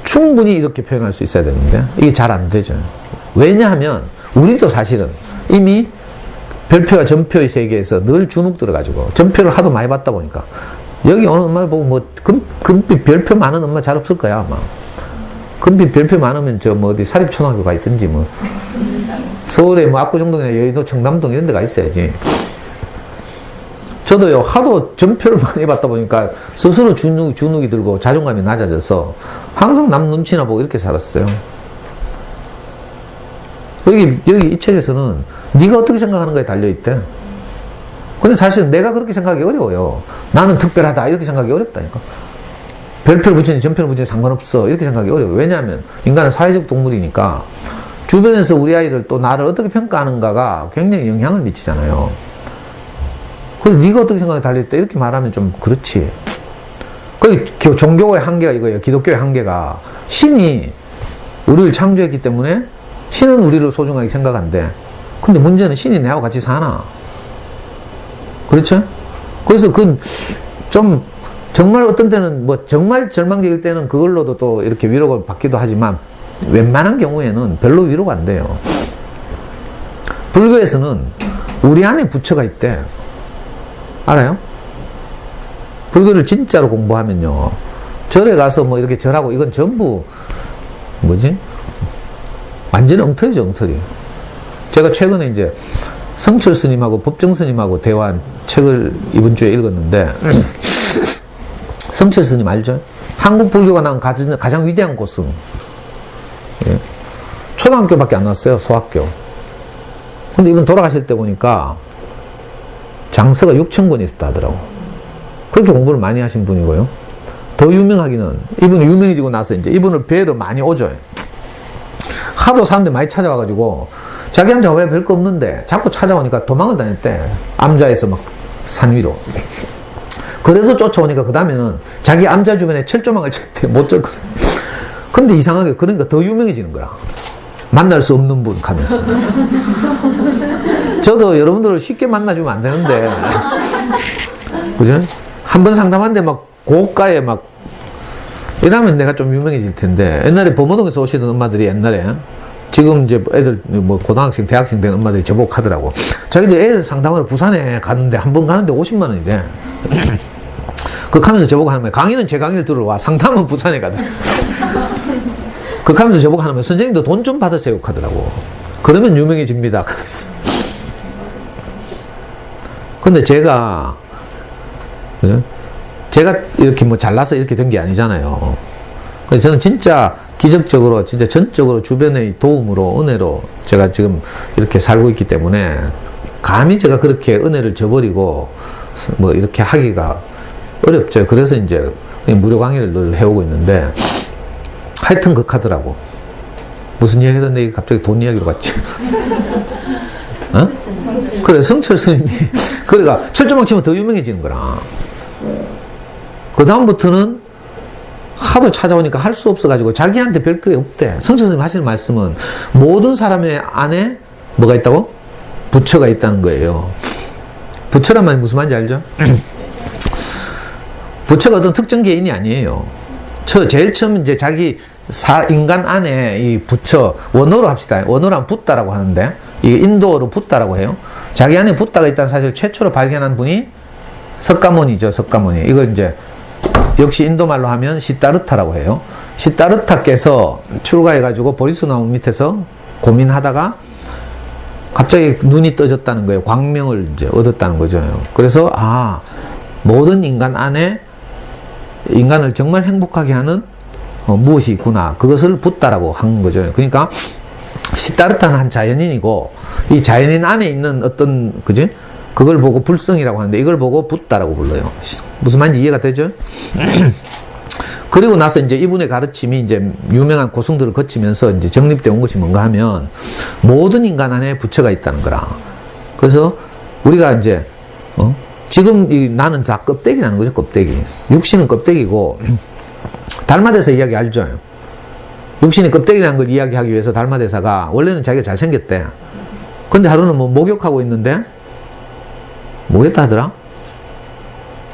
충분히 이렇게 표현할 수 있어야 되는데 이게 잘 안 되죠. 왜냐하면 우리도 사실은 이미 별표와 전표의 세계에서 늘 주눅 들어가지고 전표를 하도 많이 받다 보니까 여기 오는 엄마를 보고 뭐 금빛 별표 많은 엄마 잘 없을 거야 아마. 금빛 별표 많으면 저 뭐 어디 사립초등학교 가 있든지 뭐 서울에 뭐 압구정동이나 여의도 청담동 이런 데 가 있어야지. 저도요 하도 전표를 많이 받다 보니까 스스로 주눅이 들고 자존감이 낮아져서 항상 남 눈치나 보고 이렇게 살았어요. 여기 이 책에서는 네가 어떻게 생각하는가에 달려있대. 근데 사실은 내가 그렇게 생각하기 어려워요. 나는 특별하다 이렇게 생각하기 어렵다니까. 별표를 붙이니 전표를 붙이니 상관없어 이렇게 생각하기 어려워요. 왜냐하면 인간은 사회적 동물이니까 주변에서 우리 아이를 또 나를 어떻게 평가하는가가 굉장히 영향을 미치잖아요. 그래서 네가 어떻게 생각하는가에 달려있다 이렇게 말하면 좀 그렇지. 그 종교의 한계가 이거예요. 기독교의 한계가 신이 우리를 창조했기 때문에 신은 우리를 소중하게 생각한대. 근데 문제는 신이 내하고 같이 사나? 그렇죠? 그래서 좀 정말 어떤 때는 뭐 정말 절망적일 때는 그걸로도 또 이렇게 위로를 받기도 하지만 웬만한 경우에는 별로 위로가 안 돼요. 불교에서는 우리 안에 부처가 있대. 알아요? 불교를 진짜로 공부하면요. 절에 가서 뭐 이렇게 절하고 이건 전부 뭐지? 완전 엉터리죠, 엉터리. 제가 최근에 이제 성철 스님하고 법정 스님하고 대화한 책을 이번 주에 읽었는데 성철 스님 알죠? 한국 불교가 나온 가장 위대한 곳은 예. 초등학교밖에 안 났어요, 소학교. 근데 이분 돌아가실 때 보니까 장서가 6,000권이 있었다 하더라고. 그렇게 공부를 많이 하신 분이고요. 더 유명하기는 이분이 유명해지고 나서 이제 이분을 뵈러 많이 오죠. 하도 사람들이 많이 찾아와가지고 자기한테 왜 별 거 없는데 자꾸 찾아오니까 도망을 다녔대. 암자에서 막 산 위로. 그래도 쫓아오니까 그 다음에는 자기 암자 주변에 철조망을 쳤대. 못 쳤거든. 근데 이상하게 그러니까 더 유명해지는 거야. 만날 수 없는 분 하면서. 저도 여러분들을 쉽게 만나주면 안 되는데 그죠? 한 번 상담하는데 막 고가에 막 이러면 내가 좀 유명해질 텐데 옛날에 범어동에서 오시던 엄마들이 옛날에 지금 이제 애들 뭐 고등학생 대학생 된 엄마들이 저보고 하더라고. 자기들 애들 상담하러 부산에 가는데 한 번 가는데 50만 원이래. 그렇게 하면서 저보고 하는 거야. 강의는 제 강의를 들어와. 상담은 부산에 가더라. 그렇게 하면서 저보고 하는 거야. 선생님도 돈 좀 받으세요 하더라고. 그러면 유명해집니다. 근데 제가 이렇게 뭐 잘나서 이렇게 된 게 아니잖아요. 그래서 저는 진짜 기적적으로, 진짜 전적으로 주변의 도움으로, 은혜로 제가 지금 이렇게 살고 있기 때문에 감히 제가 그렇게 은혜를 저버리고 뭐 이렇게 하기가 어렵죠. 그래서 이제 무료 강의를 늘 해오고 있는데 하여튼 극하더라고. 무슨 이야기 하던데 이게 갑자기 돈 이야기로 갔지. 어? 그래, 성철 스님이 그래가 철조망 치면 더 유명해지는 거라. 그 다음부터는 하도 찾아오니까 할 수 없어가지고 자기한테 별 게 없대. 성철 스님 하시는 말씀은 모든 사람의 안에 뭐가 있다고? 부처가 있다는 거예요. 부처란 말이 무슨 말인지 알죠? 부처가 어떤 특정 개인이 아니에요. 제일 처음 이제 자기 인간 안에 이 부처, 원어로 합시다. 원어란 붓다라고 하는데, 이게 인도어로 붓다라고 해요. 자기 안에 붓다가 있다는 사실 최초로 발견한 분이 석가모니죠, 석가모니. 이거 이제, 역시 인도말로 하면 시타르타라고 해요. 시타르타께서 출가해가지고 보리수나무 밑에서 고민하다가 갑자기 눈이 떠졌다는 거예요. 광명을 이제 얻었다는 거죠. 그래서, 모든 인간 안에 인간을 정말 행복하게 하는 무엇이 있구나. 그것을 붓다라고 한 거죠. 그러니까 시타르타는 한 자연인이고 이 자연인 안에 있는 어떤 그지? 그걸 보고 불성이라고 하는데 이걸 보고 붓다라고 불러요. 무슨 말인지 이해가 되죠? 그리고 나서 이제 이분의 가르침이 이제 유명한 고승들을 거치면서 이제 정립되어 온 것이 뭔가 하면 모든 인간 안에 부처가 있다는 거라. 그래서 우리가 이제 지금 나는 다 껍데기라는 거죠, 껍데기. 육신은 껍데기고 달마대사 이야기 알죠? 육신이 껍데기라는 걸 이야기하기 위해서 달마대사가 원래는 자기가 잘생겼대. 근데 하루는 뭐 목욕하고 있는데 뭐겠다 하더라?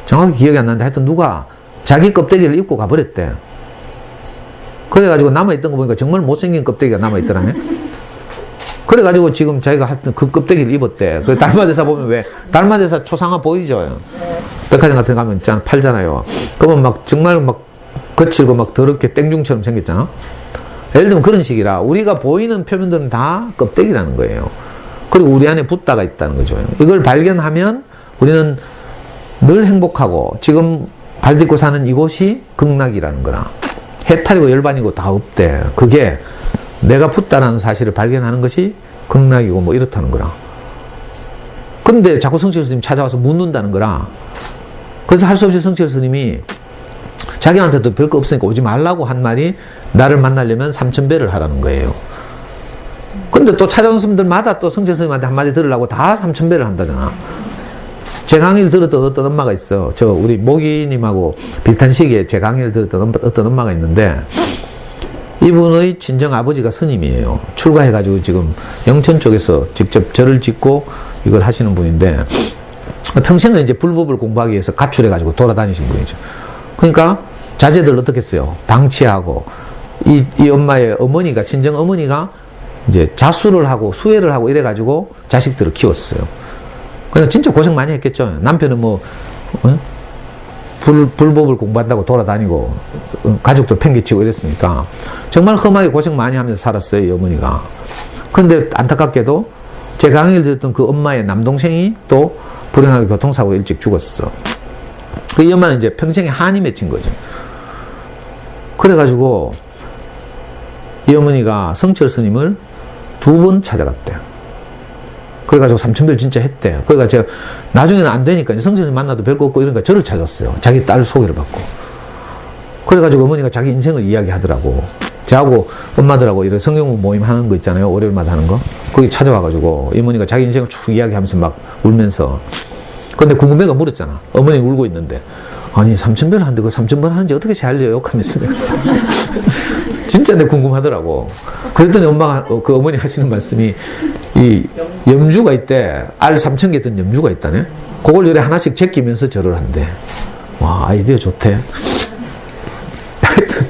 정확히 기억이 안 나는데 하여튼 누가 자기 껍데기를 입고 가버렸대. 그래가지고 남아있던 거 보니까 정말 못생긴 kop데기가 남아있더라네. 그래가지고 지금 자기가 하여튼 그 껍데기를 입었대. 그 달마대사 보면 왜 달마대사 초상화 보이죠? 백화점 같은 데 가면 팔잖아요. 그러면 막 정말 막 거칠고 막 더럽게 땡중처럼 생겼잖아. 예를 들면 그런 식이라 우리가 보이는 표면들은 다 껍데기라는 거예요. 그리고 우리 안에 붓다가 있다는 거죠. 이걸 발견하면 우리는 늘 행복하고 지금 발 딛고 사는 이곳이 극락이라는 거라. 해탈이고 열반이고 다 없대. 그게 내가 붓다라는 사실을 발견하는 것이 극락이고 뭐 이렇다는 거라. 근데 자꾸 성철 스님 찾아와서 묻는다는 거라. 그래서 할 수 없이 성철 스님이 자기한테도 별거 없으니까 오지 말라고 한 말이 나를 만나려면 3000배를 하라는 거예요. 근데 또 찾아온 분들마다 또 성철 스님한테 한마디 들으려고 다 3000배를 한다잖아. 제 강의를 들었던 어떤 엄마가 있어. 우리 모기님하고 비슷한 시기에 제 강의를 들었던 어떤 엄마가 있는데 이분의 친정 아버지가 스님이에요. 출가해가지고 지금 영천 쪽에서 직접 절을 짓고 이걸 하시는 분인데 평생을 이제 불법을 공부하기 위해서 가출해가지고 돌아다니신 분이죠. 그러니까 자제들 어떻게 했어요? 방치하고 이 엄마의 어머니가 친정 어머니가 이제 자수를 하고 수혜를 하고 이래가지고 자식들을 키웠어요. 그래서 진짜 고생 많이 했겠죠. 남편은 뭐 불법을 공부한다고 돌아다니고 가족도 팽개치고 이랬으니까 정말 험하게 고생 많이 하면서 살았어요, 이 어머니가. 그런데 안타깝게도 제 강의를 듣던 그 엄마의 남동생이 또 불행하게 교통사고로 일찍 죽었어. 이 엄마는 이제 평생에 한이 맺힌 거죠. 그래가지고 이 어머니가 성철 스님을 2번 찾아갔대. 그래가지고 삼천별 진짜 했대. 그러니까 제가 나중에는 안 되니까 성철 스님 만나도 별거 없고 이러니까 저를 찾았어요. 자기 딸 소개를 받고. 그래가지고 어머니가 자기 인생을 이야기하더라고. 저하고 엄마들하고 이런 성경 모임 하는 거 있잖아요. 월요일마다 하는 거. 거기 찾아와가지고 이모니가 자기 인생을 쭉 이야기하면서 막 울면서. 근데 궁금해가 물었잖아. 어머니 울고 있는데. 아니, 삼천별 하는데 그 3,000번 하는지 어떻게 잘 알려요? 하면서 내가. 진짜 내 궁금하더라고. 그랬더니 엄마가, 그 어머니 하시는 말씀이 이 염주가 있대. 알 3,000개 든 염주가 있다네. 그걸 요래 하나씩 제끼면서 절을 한대. 와, 아이디어 좋대. 하여튼.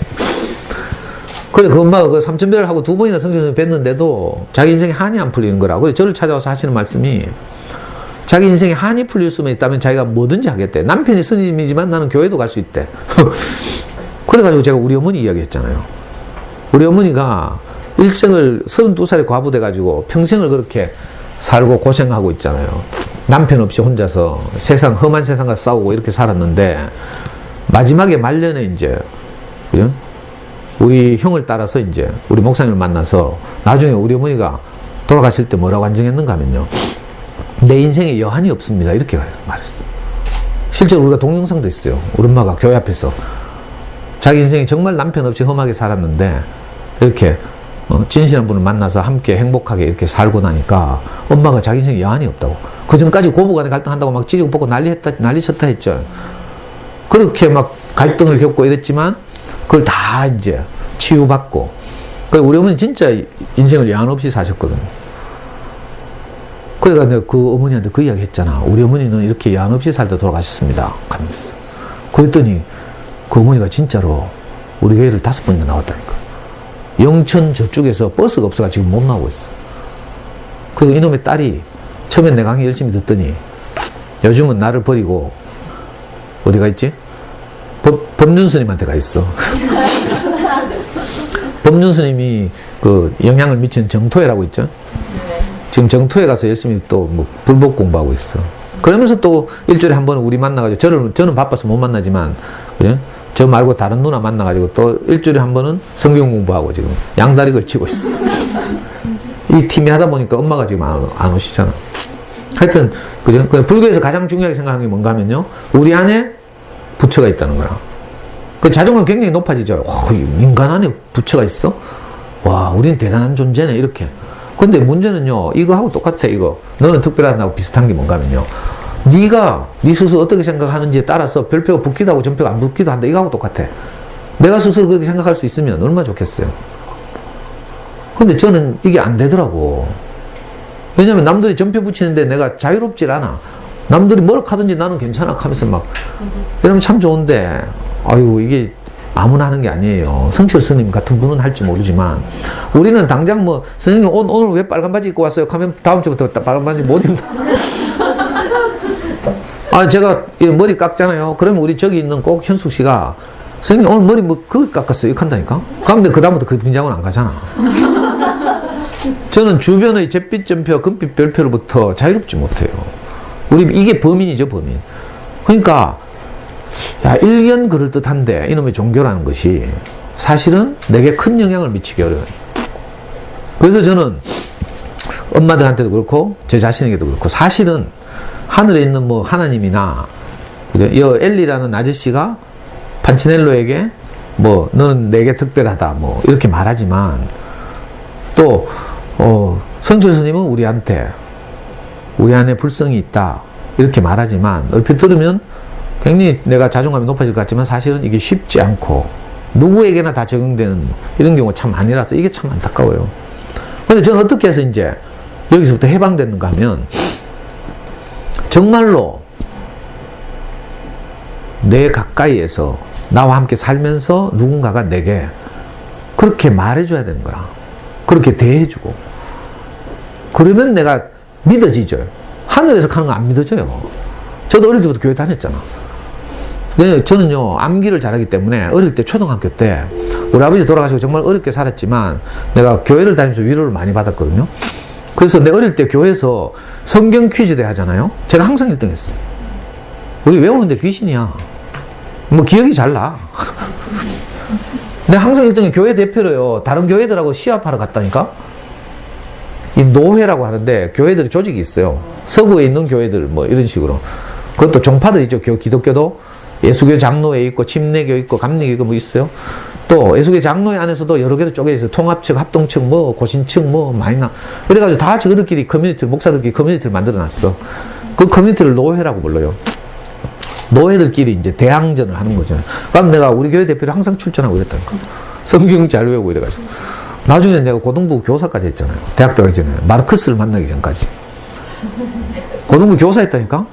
그래, 그 엄마가 그 3,000별을 하고 2번이나 성경을 뵀는데도 자기 인생에 한이 안 풀리는 거라고. 그래서 저를 찾아와서 하시는 말씀이 자기 인생에 한이 풀릴 수만 있다면 자기가 뭐든지 하겠대. 남편이 스님이지만 나는 교회도 갈 수 있대. 그래가지고 제가 우리 어머니 이야기했잖아요. 우리 어머니가 일생을 32살에 과부돼가지고 평생을 그렇게 살고 고생하고 있잖아요. 남편 없이 혼자서 세상, 험한 세상과 싸우고 이렇게 살았는데 마지막에 말년에 이제, 그죠? 우리 형을 따라서 이제 우리 목사님을 만나서 나중에 우리 어머니가 돌아가실 때 뭐라고 안정했는가 하면요. 내 인생에 여한이 없습니다. 이렇게 말했어. 실제로 우리가 동영상도 있어요. 우리 엄마가 교회 앞에서 자기 인생이 정말 남편 없이 험하게 살았는데 이렇게 진실한 분을 만나서 함께 행복하게 이렇게 살고 나니까 엄마가 자기 인생에 여한이 없다고. 그 전까지 고부간에 갈등한다고 막 찌르고 뻗고 난리 쳤다 했죠. 그렇게 막 갈등을 겪고 이랬지만 그걸 다 이제 치유받고. 그래, 우리 어머니 진짜 인생을 여한 없이 사셨거든요. 그러니까 내가 그 어머니한테 그 이야기 했잖아. 우리 어머니는 이렇게 여한 없이 살다 돌아가셨습니다. 하면서. 그랬더니 그 어머니가 진짜로 우리 교회를 5번이나 나왔다니까. 영천 저쪽에서 버스가 없어가 지금 못 나오고 있어. 그리고 이놈의 딸이 처음엔 내 강의 열심히 듣더니 요즘은 나를 버리고 어디가 있지? 법륜 스님한테 가 있어. 법륜 스님이 그 영향을 미치는 정토회라고 있죠? 지금 정토회 가서 열심히 또 뭐 불법 공부하고 있어. 그러면서 또 일주일에 한 번은 우리 만나가지고 저는 바빠서 못 만나지만, 그죠? 저 말고 다른 누나 만나가지고 또 일주일에 한 번은 성경 공부하고 지금 양다리 걸치고 있어. 이 팀이 하다 보니까 엄마가 지금 안 오시잖아. 하여튼, 그죠? 불교에서 가장 중요하게 생각하는 게 뭔가 하면요. 우리 안에 부처가 있다는 거야. 그 자존감 굉장히 높아지죠. 와, 인간 안에 부처가 있어? 와, 우리는 대단한 존재네. 이렇게. 근데 문제는요, 이거하고 똑같아, 이거. 너는 특별하다고 비슷한 게 뭔가 하면요. 네가 네 스스로 어떻게 생각하는지에 따라서 별표가 붙기도 하고 전표가 안 붙기도 한다. 이거하고 똑같아. 내가 스스로 그렇게 생각할 수 있으면 얼마나 좋겠어요. 근데 저는 이게 안 되더라고. 왜냐면 남들이 전표 붙이는데 내가 자유롭질 않아. 남들이 뭐라 하든지 나는 괜찮아 하면서 막 이러면 참 좋은데, 아유, 이게 아무나 하는 게 아니에요. 성철 스님 같은 분은 할지 모르지만 우리는 당장 뭐 선생님 오늘 왜 빨간 바지 입고 왔어요? 하면 다음 주부터 빨간 바지 못 입는다. 아, 제가 머리 깎잖아요. 그러면 우리 저기 있는 꼭 현숙 씨가 선생님 오늘 머리 뭐 그걸 깎았어요? 이렇게 한다니까. 그런데 그 다음부터 그 분장은 안 가잖아. 저는 주변의 잿빛 전표, 금빛 별표로부터 자유롭지 못해요. 우리 이게 범인이죠, 범인. 그러니까 야, 일견 그럴듯한데 이놈의 종교라는 것이 사실은 내게 큰 영향을 미치기 어려워요. 그래서 저는 엄마들한테도 그렇고 제 자신에게도 그렇고 사실은 하늘에 있는 뭐 하나님이나 이 엘리라는 아저씨가 판치넬로에게 뭐 너는 내게 특별하다 뭐 이렇게 말하지만 또 성철 스님은 우리 안에 불성이 있다 이렇게 말하지만 얼핏 들으면 굉장히 내가 자존감이 높아질 것 같지만 사실은 이게 쉽지 않고 누구에게나 다 적용되는 이런 경우가 참 아니라서 이게 참 안타까워요. 근데 저는 어떻게 해서 이제 여기서부터 해방됐는가 하면 정말로 내 가까이에서 나와 함께 살면서 누군가가 내게 그렇게 말해줘야 되는 거야. 그렇게 대해주고. 그러면 내가 믿어지죠. 하늘에서 가는 거 안 믿어져요. 저도 어릴 때부터 교회 다녔잖아. 네, 저는요, 암기를 잘하기 때문에 어릴 때 초등학교 때 우리 아버지 돌아가시고 정말 어렵게 살았지만 내가 교회를 다니면서 위로를 많이 받았거든요. 그래서 내 어릴 때 교회에서 성경 퀴즈 대회 하잖아요. 제가 항상 1등 했어요. 우리 외우는데 귀신이야. 뭐 기억이 잘 나. 내가 항상 1등이 교회 대표로요. 다른 교회들하고 시합하러 갔다니까. 이 노회라고 하는데 교회들이 조직이 있어요. 서구에 있는 교회들 뭐 이런 식으로. 그것도 종파들 있죠. 기독교도 예수교 장로회 있고 침례교 있고 감리교 있고 뭐 있어요. 또 예수교 장로회 안에서도 여러 개로 쪼개 있어요. 통합측, 합동측, 뭐 고신측 뭐 많이 나. 그래가지고 다 같이 그들끼리 커뮤니티, 목사들끼리 커뮤니티를 만들어놨어. 그 커뮤니티를 노회라고 불러요. 노회들끼리 이제 대항전을 하는 거죠. 그럼 내가 우리 교회 대표를 항상 출전하고 이랬다니까. 성경 잘 외우고 이래가지고. 나중에 내가 고등부 교사까지 했잖아요. 대학 들어가기 전에. 마르크스를 만나기 전까지. 고등부 교사 했다니까?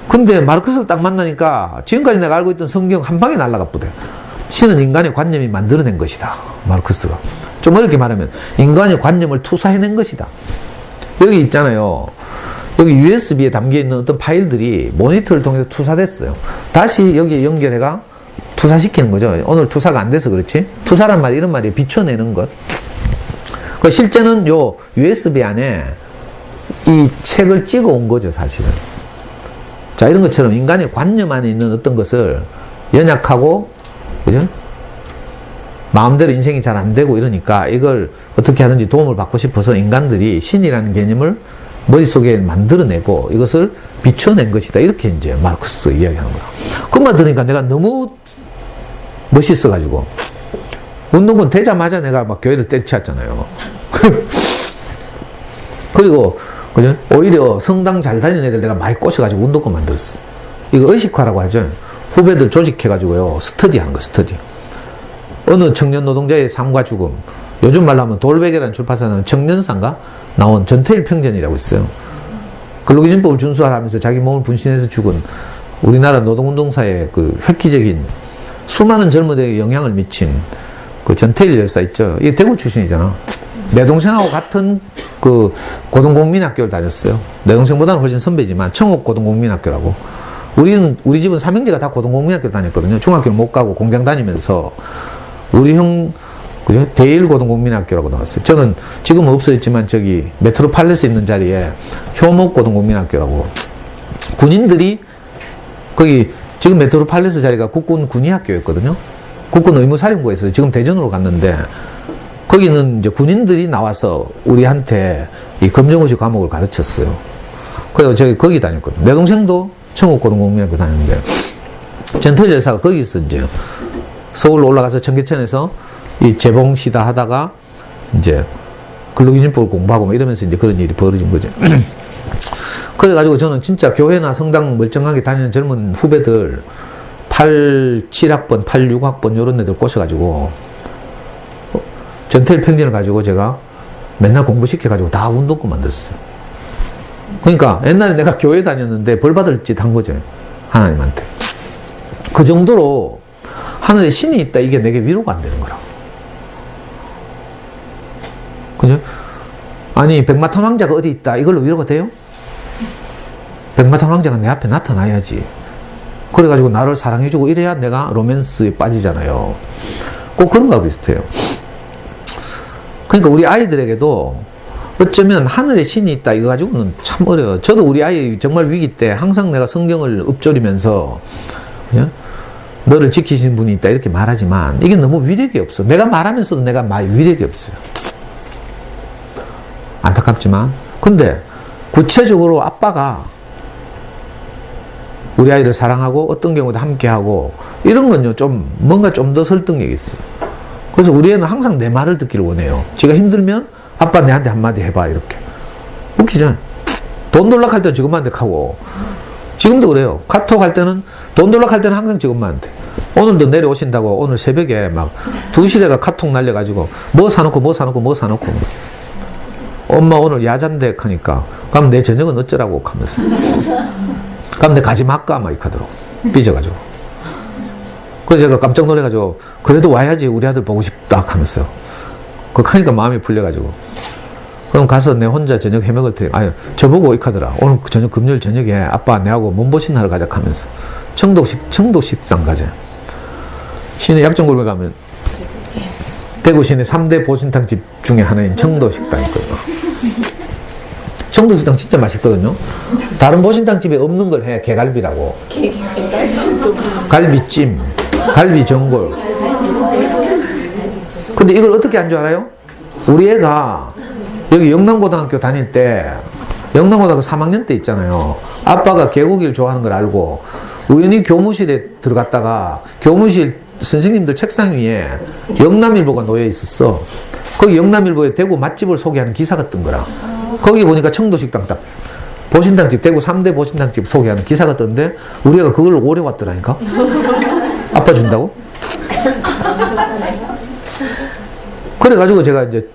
근데 마르크스를 딱 만나니까 지금까지 내가 알고 있던 성경 한 방에 날아가 보대. 신은 인간의 관념이 만들어낸 것이다. 마르크스가. 좀 어렵게 말하면 인간의 관념을 투사해낸 것이다. 여기 있잖아요. 여기 USB에 담겨있는 어떤 파일들이 모니터를 통해서 투사됐어요. 다시 여기에 연결해가 투사시키는 거죠. 오늘 투사가 안 돼서 그렇지. 투사란 말이 이런 말이에요. 비춰내는 것. 그 실제는 요 USB 안에 이 책을 찍어 온 거죠, 사실은. 자, 이런 것처럼 인간의 관념 안에 있는 어떤 것을 연약하고, 그죠? 마음대로 인생이 잘 안 되고 이러니까 이걸 어떻게 하든지 도움을 받고 싶어서 인간들이 신이라는 개념을 머릿속에 만들어내고 이것을 비춰낸 것이다. 이렇게 이제 마르크스 이야기하는 거야. 그 말 들으니까 내가 너무 멋있어가지고 운동권 되자마자 내가 막 교회를 때려치웠잖아요. 그리고 그죠? 오히려 성당 잘 다니는 애들 내가 많이 꼬셔가지고 운동권 만들었어. 이거 의식화라고 하죠. 후배들 조직해가지고요. 스터디 하는 거, 스터디. 어느 청년 노동자의 삶과 죽음. 요즘 말로 하면 돌베개라는 출판사는 청년사인가? 나온 전태일 평전이라고 있어요. 근로기준법을 준수하라면서 자기 몸을 분신해서 죽은 우리나라 노동운동사의 그 획기적인 수많은 젊은이에게 영향을 미친 그 전태일 열사 있죠. 이게 대구 출신이잖아. 내 동생하고 같은 그 고등공민학교를 다녔어요. 내 동생보다는 훨씬 선배지만 청옥고등공민학교라고. 우리 집은 삼형제가 다 고등공민학교를 다녔거든요. 중학교를 못 가고 공장 다니면서 우리 형 그죠? 대일고등공민학교라고 나왔어요. 저는 지금은 없어졌지만 저기 메트로팔레스에 있는 자리에 효목고등공민학교라고 군인들이 거기 지금 메트로팔레스 자리가 국군 군의학교였거든요. 국군 의무사령부에서 지금 대전으로 갔는데 거기는 이제 군인들이 나와서 우리한테 이 검정고시 과목을 가르쳤어요. 그래서 저기 거기 다녔거든요. 내 동생도 청옥고등공민학교 다녔는데 전태일 여사가 거기서 이제 서울로 올라가서 청계천에서 이 재봉시다 하다가 이제 근로기준법을 공부하고 뭐 이러면서 이제 그런 일이 벌어진 거죠. 그래가지고 저는 진짜 교회나 성당 멀쩡하게 다니는 젊은 후배들 87학번, 86학번 이런 애들 꼬셔가지고 전태일 평전을 가지고 제가 맨날 공부시켜가지고 다 운동권 만들었어요. 그러니까 옛날에 내가 교회 다녔는데 벌 받을 짓 한 거죠. 하나님한테. 그 정도로 하늘에 신이 있다 이게 내게 위로가 안 되는 거라. 그죠? 아니 백마탄 왕자가 어디 있다 이걸로 위로가 돼요? 백마탄 왕자가 내 앞에 나타나야지. 그래가지고 나를 사랑해주고 이래야 내가 로맨스에 빠지잖아요. 꼭 그런 거하고 비슷해요. 그러니까 우리 아이들에게도 어쩌면 하늘에 신이 있다 이거 가지고는 참 어려워요. 저도 우리 아이 정말 위기 때 항상 내가 성경을 읊조리면서 그냥 너를 지키시는 분이 있다 이렇게 말하지만 이게 너무 위력이 없어. 내가 말하면서도 내가 위력이 없어요. 안타깝지만 근데 구체적으로 아빠가 우리 아이를 사랑하고 어떤 경우도 함께하고 이런 건요 좀 뭔가 좀 더 설득력이 있어요. 그래서 우리 애는 항상 내 말을 듣기를 원해요. 지가 힘들면 아빠 내한테 한마디 해봐 이렇게. 웃기잖아요. 돈 놀락할 때는 지금한테 하고 지금도 그래요. 카톡 할 때는 돈 놀락할 때는 항상 지금한테. 오늘도 내려오신다고 오늘 새벽에 막 2시대가 카톡 날려가지고 뭐 사놓고 뭐 사놓고 뭐 사놓고 엄마 오늘 야잔데 하니까 그럼 내 저녁은 어쩌라고 하면서 그럼 내 가지 말까 막 이렇게 하더라고. 삐져가지고. 그래서 제가 깜짝 놀래가지고 그래도 와야지 우리 아들 보고 싶다 하면서요. 그거 하니까 마음이 풀려가지고 그럼 가서 내 혼자 저녁 해먹을 테니까 아니 저보고 이렇게 하더라. 오늘 저녁 금요일 저녁에 아빠 내하고 몸보신 하러 가자 하면서 청도식당 가자. 시내 약정골에 가면 대구 시내 3대 보신탕집 중에 하나인 청도식당이 있거든요. 청도식당 진짜 맛있거든요. 다른 보신탕집에 없는 걸 해. 개갈비라고. 갈비찜, 갈비전골. 근데 이걸 어떻게 한 줄 알아요? 우리 애가 여기 영남고등학교 다닐 때, 영남고등학교 3학년 때 있잖아요. 아빠가 개고기를 좋아하는 걸 알고 우연히 교무실에 들어갔다가 교무실 선생님들 책상 위에 영남일보가 놓여 있었어. 거기 영남일보에 대구 맛집을 소개하는 기사가 뜬 거라. 거기 보니까 청도식당 딱 보신탕집, 대구 3대 보신탕집 소개하는 기사가 떴는데 우리 애가 그걸 오래 왔더라니까. 아빠 준다고? 그래가지고 제가 이제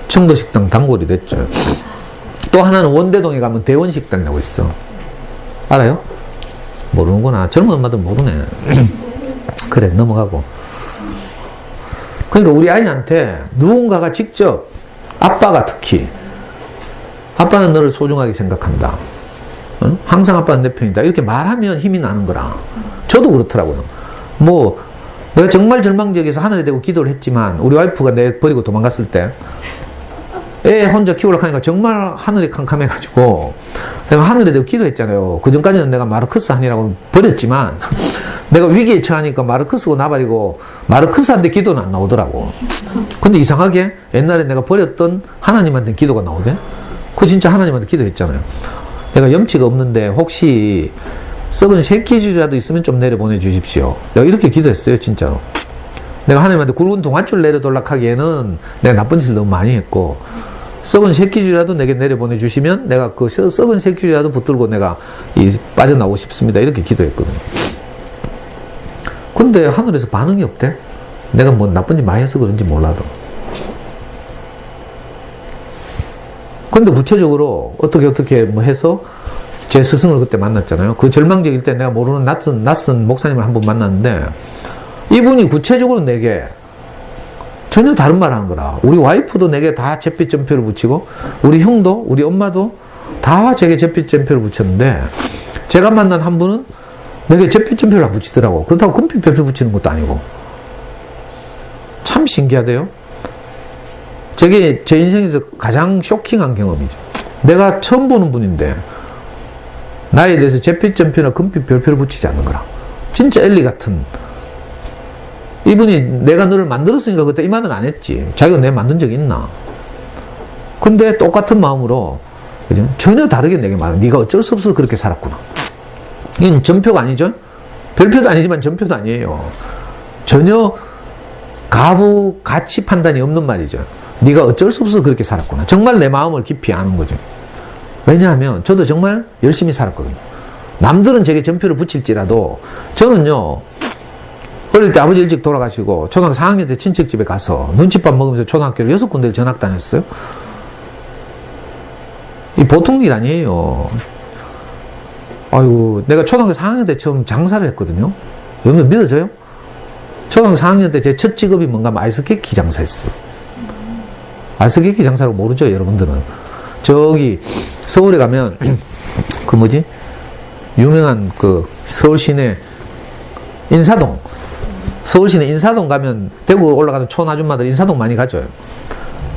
청도식당 단골이 됐죠. 또 하나는 원대동에 가면 대원식당이라고 있어. 알아요? 모르는구나. 젊은 엄마들 모르네. 그래, 넘어가고. 그러니까 우리 아이한테 누군가가 직접, 아빠가 특히, 아빠는 너를 소중하게 생각한다. 응? 항상 아빠는 내 편이다. 이렇게 말하면 힘이 나는 거라. 저도 그렇더라고요. 뭐, 내가 정말 절망지역에서 하늘에 대고 기도를 했지만, 우리 와이프가 내 버리고 도망갔을 때, 애 혼자 키우려고 하니까 정말 하늘이 캄캄해가지고, 내가 하늘에 대고 기도했잖아요. 그 전까지는 내가 마르크스 아니라고 버렸지만, 내가 위기에 처하니까 마르크스고 나발이고, 마르크스한테 기도는 안 나오더라고. 근데 이상하게 옛날에 내가 버렸던 하나님한테 기도가 나오대? 그 진짜 하나님한테 기도했잖아요. 내가 염치가 없는데 혹시 썩은 새끼줄이라도 있으면 좀 내려보내 주십시오. 내가 이렇게 기도했어요, 진짜로. 내가 하나님한테 굵은 동아줄 내려돌락 하기에는 내가 나쁜 짓을 너무 많이 했고, 썩은 새끼줄이라도 내게 내려보내 주시면 내가 그 썩은 새끼줄이라도 붙들고 내가 빠져나오고 싶습니다. 이렇게 기도했거든요. 근데 하늘에서 반응이 없대? 내가 뭐 나쁜 짓 많이 해서 그런지 몰라도. 근데 구체적으로 어떻게 뭐 해서 제 스승을 그때 만났잖아요. 그 절망적일 때 내가 모르는 낯선 목사님을 한 번 만났는데 이분이 구체적으로 내게 전혀 다른 말 하는 거라. 우리 와이프도 내게 다 잿빛 점표를 붙이고 우리 형도 우리 엄마도 다 제게 잿빛 점표를 붙였는데 제가 만난 한 분은 내게 잿빛 점표를 안 붙이더라고. 그렇다고 금빛 별표 붙이는 것도 아니고. 참 신기하대요. 저게 제 인생에서 가장 쇼킹한 경험이죠. 내가 처음 보는 분인데 나에 대해서 잿빛 점표나 금빛 별표를 붙이지 않는 거라. 진짜 엘리 같은. 이분이 내가 너를 만들었으니까 그때 이 말은 안 했지. 자기가 내 만든 적이 있나. 근데 똑같은 마음으로 그죠? 전혀 다르게 내게 말해. 네가 어쩔 수 없어서 그렇게 살았구나. 이건 점표가 아니죠. 별표도 아니지만 점표도 아니에요. 전혀 가치 판단이 없는 말이죠. 네가 어쩔 수 없어서 그렇게 살았구나. 정말 내 마음을 깊이 아는 거죠. 왜냐하면 저도 정말 열심히 살았거든요. 남들은 제게 점표를 붙일지라도 저는요, 어릴 때 아버지 일찍 돌아가시고 초등학교 4학년 때 친척집에 가서 눈칫밥 먹으면서 초등학교를 6군데를 전학 다녔어요. 이 보통 일 아니에요. 아이고, 내가 초등학교 4학년 때 처음 장사를 했거든요. 여러분 믿어져요? 초등학교 4학년 때 제 첫 직업이 뭔가 하면 아이스케이크 장사했어요. 아이스케이크 장사를 모르죠, 여러분들은. 저기 서울에 가면 그 뭐지? 유명한 그 서울 시내 인사동. 서울 시내 인사동 가면 대구 올라가는 촌아줌마들 인사동 많이 가죠.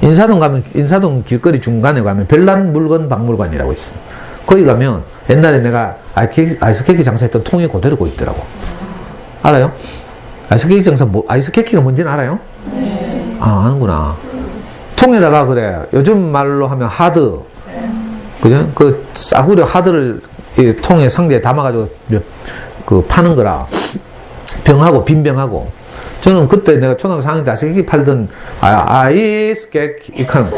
인사동 가면 인사동 길거리 중간에 가면 별난 물건 박물관이라고 있어. 거기 가면 옛날에 내가 아이스케이크 장사했던 통이 그대로 있더라고. 알아요? 아이스케이크 장사 아이스케이크가 뭔지는 알아요? 네. 아, 아는구나. 통에다가 그래. 요즘 말로 하면 하드. 그죠? 그 싸구려 하드를 이 통에 상자에 담아가지고 그 파는 거라. 병하고, 빈병하고. 저는 그때 내가 초등학교 4학년 때 아이스케이크 팔던 아이스케이크 이칸.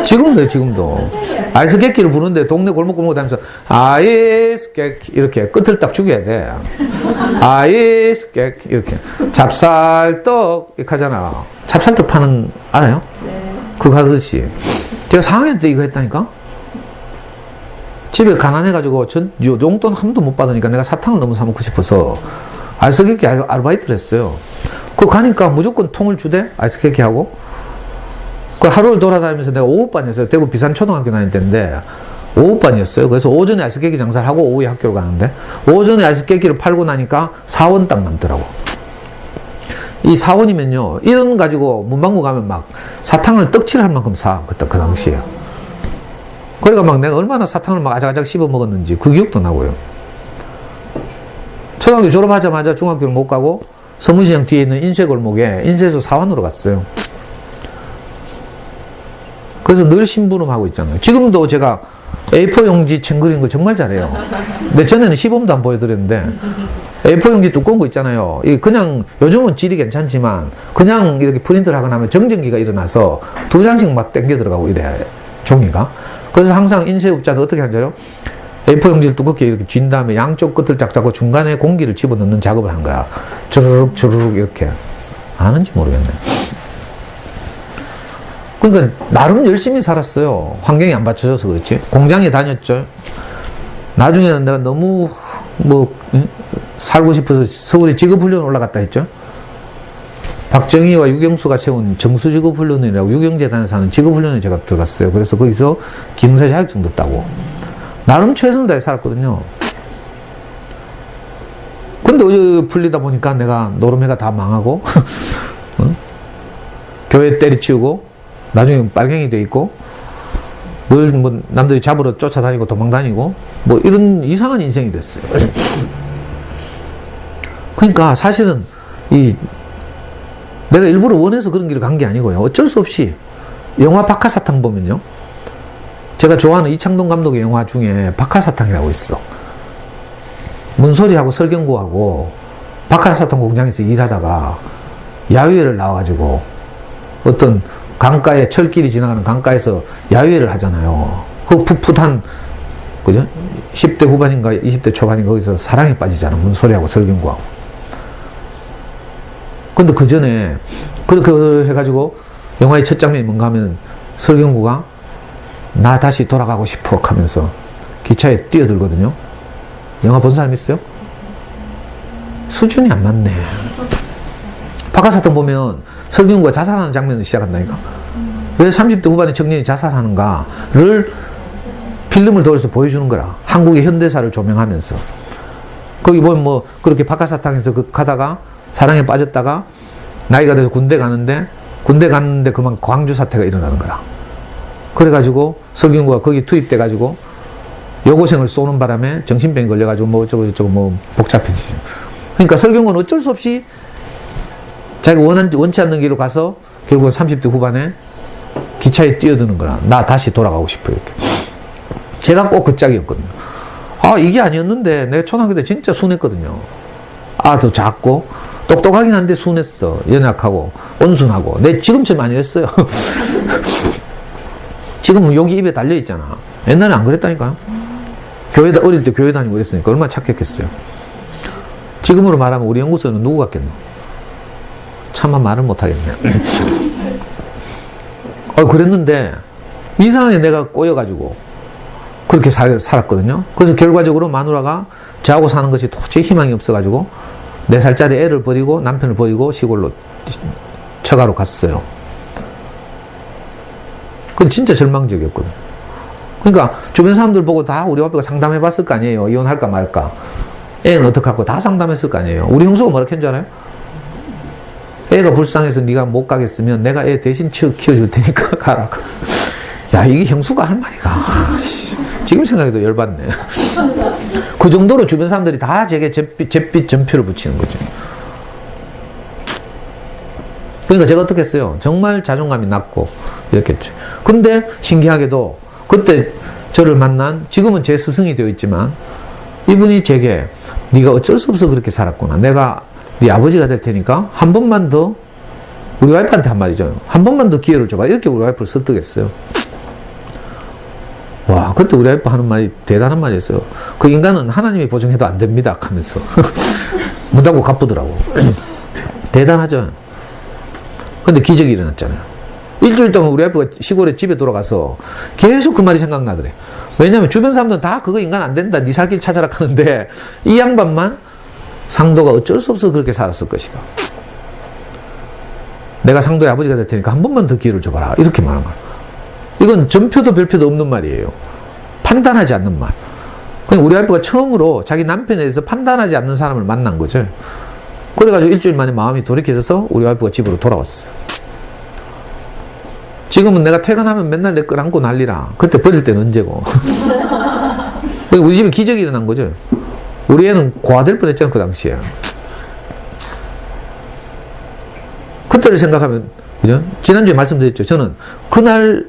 지금도. 아이스케이크를 부르는데 동네 골목골목 다니면서 아이스케이크 이렇게 끝을 딱 죽여야 돼. 아이스케이크 이렇게. 찹쌀떡 이렇게 하잖아. 찹쌀떡 파는 알아요? 네. 그거 하듯이. 제가 4학년 때 이거 했다니까? 집에 가난해가지고 용돈 한 번도 못 받으니까 내가 사탕을 너무 사먹고 싶어서 아이스케이크 아르바이트를 했어요. 그거 가니까 무조건 통을 주대? 아이스케이크 하고. 그 하루를 돌아다니면서 내가 5호반이었어요. 대구 비산초등학교 다닐 때인데 오후반이었어요. 그래서 오전에 아이스케이크 장사를 하고 오후에 학교를 가는데, 오전에 아이스케이크를 팔고 나니까 4원 딱 남더라고. 이 4원이면요, 이런 가지고 문방구 가면 막 사탕을 떡칠할 만큼 사. 그때 그 당시에. 그러니까 막 내가 얼마나 사탕을 막 아작아작 씹어 먹었는지 그 기억도 나고요. 초등학교 졸업하자마자 중학교를 못 가고 서문시장 뒤에 있는 인쇄골목에 인쇄소 사원으로 갔어요. 그래서 늘 심부름하고 있잖아요. 지금도 제가 A4 용지 책 그리는 거 정말 잘해요. 근데 전에는 시범도 안 보여드렸는데, A4 용지 두꺼운 거 있잖아요. 이 그냥 요즘은 질이 괜찮지만 그냥 이렇게 프린트를 하거나 하면 정전기가 일어나서 2장씩 막 땡겨 들어가고 이래, 종이가. 그래서 항상 인쇄업자도 어떻게 하죠? A4 용지를 두껍게 이렇게 쥔 다음에 양쪽 끝을 딱 잡고 중간에 공기를 집어넣는 작업을 한 거야. 주르륵 주르륵 이렇게. 아는지 모르겠네. 그러니까 나름 열심히 살았어요. 환경이 안 받쳐줘서 그렇지. 공장에 다녔죠. 나중에는 내가 너무 살고 싶어서 서울에 직업훈련 올라갔다 했죠. 박정희와 유경수가 세운 정수직업훈련이라고 유경재단에서 하는 직업훈련에 제가 들어갔어요. 그래서 거기서 기능사 자격증도 따고 나름 최선을 다해 살았거든요. 근데 어제 풀리다 보니까 내가 노름해가 다 망하고 교회 때리치우고 나중에 빨갱이 돼 있고 늘 뭐 남들이 잡으러 쫓아다니고 도망다니고 뭐 이런 이상한 인생이 됐어요. 그러니까 사실은 내가 일부러 원해서 그런 길을 간 게 아니고요. 어쩔 수 없이 영화 박하사탕 보면요. 제가 좋아하는 이창동 감독의 영화 중에 박하사탕이라고 있어. 문소리하고 설경구하고 박하사탕 공장에서 일하다가 야유회를 나와가지고 어떤 강가에 철길이 지나가는 강가에서 야유회를 하잖아요. 그 풋풋한 그죠? 10대 후반인가 20대 초반인가 거기서 사랑에 빠지잖아. 문소리하고 설경구하고. 근데 그 전에 그렇게 해가지고 영화의 첫 장면이 뭔가 하면 설경구가 나 다시 돌아가고 싶어 하면서 기차에 뛰어들거든요. 영화 본 사람 있어요? 수준이 안 맞네. 박하사탕 보면 설경구가 자살하는 장면을 시작한다니까. 왜 30대 후반의 청년이 자살하는가를 필름을 돌려서 보여주는 거라. 한국의 현대사를 조명하면서. 거기 보면 뭐 그렇게 박하사탕에서 가다가 사랑에 빠졌다가 나이가 돼서 군대 가는데 그만 광주 사태가 일어나는 거라. 그래가지고 설경구가 거기 투입돼가지고 여고생을 쏘는 바람에 정신병이 걸려가지고 뭐 어쩌고 뭐 복잡해지죠. 그러니까 설경구는 어쩔 수 없이 자기가 원치 않는 길로 가서 결국 30대 후반에 기차에 뛰어드는 거라. 나 다시 돌아가고 싶어 이렇게. 제가 꼭 그 짝이었거든요. 아 이게 아니었는데 내가 초등학교 때 진짜 순했거든요. 아도 작고 똑똑하긴 한데 순했어. 연약하고 온순하고. 내 지금처럼 아니었어요. 지금은 여기 입에 달려있잖아. 옛날에 안 그랬다니까요. 어릴 때 교회 다니고 그랬으니까 얼마나 착했겠어요. 지금으로 말하면 우리 연구소는 누구 같겠노? 차마 말을 못하겠네. 그랬는데 이상하게 내가 꼬여가지고 그렇게 살았거든요. 그래서 결과적으로 마누라가 저하고 사는 것이 도저히 희망이 없어가지고 4살짜리 애를 버리고 남편을 버리고 시골로 처가로 갔어요. 그건 진짜 절망적이었거든. 그러니까 주변 사람들 보고 다 우리 아빠가 상담해 봤을 거 아니에요. 이혼할까 말까. 애는 어떡할 거 다 상담했을 거 아니에요. 우리 형수가 뭐라 했는 줄 알아요? 애가 불쌍해서 네가 못 가겠으면 내가 애 대신 키워줄 테니까 가라. 야 이게 형수가 할 말이가. 지금 생각해도 열받네. 그 정도로 주변 사람들이 다 제게 잿빛 전표를 붙이는 거죠. 그러니까 제가 어떻게 했어요? 정말 자존감이 낮고 이렇게 했죠. 근데 신기하게도 그때 저를 만난 지금은 제 스승이 되어 있지만 이분이 제게 네가 어쩔 수 없어 그렇게 살았구나. 내가 네 아버지가 될 테니까 한 번만 더 우리 와이프한테 한 말이죠. 한 번만 더 기회를 줘봐. 이렇게 우리 와이프를 설득했어요. 와, 그때 우리 와이프 하는 말이 대단한 말이었어요. 그 인간은 하나님이 보증해도 안 됩니다 하면서 문 닫고 가쁘더라고. 대단하죠. 근데 기적이 일어났잖아요. 일주일 동안 우리 와이프가 시골에 집에 돌아가서 계속 그 말이 생각나더래. 왜냐면 주변 사람들은 다 그거 인간 안 된다. 네 살 길 찾아라 하는데 이 양반만 상도가 어쩔 수 없어 그렇게 살았을 것이다. 내가 상도의 아버지가 될 테니까 한 번만 더 기회를 줘봐라. 이렇게 말한 거야. 이건 전표도 별표도 없는 말이에요. 판단하지 않는 말. 그냥 우리 와이프가 처음으로 자기 남편에 대해서 판단하지 않는 사람을 만난 거죠. 그래가지고 일주일 만에 마음이 돌이켜져서 우리 와이프가 집으로 돌아왔어요. 지금은 내가 퇴근하면 맨날 내 걸 안고 난리라. 그때 버릴 때는 언제고. 우리 집에 기적이 일어난 거죠. 우리 애는 고아될 뻔했잖아, 그 당시에. 그때를 생각하면, 그죠? 지난주에 말씀드렸죠. 저는 그날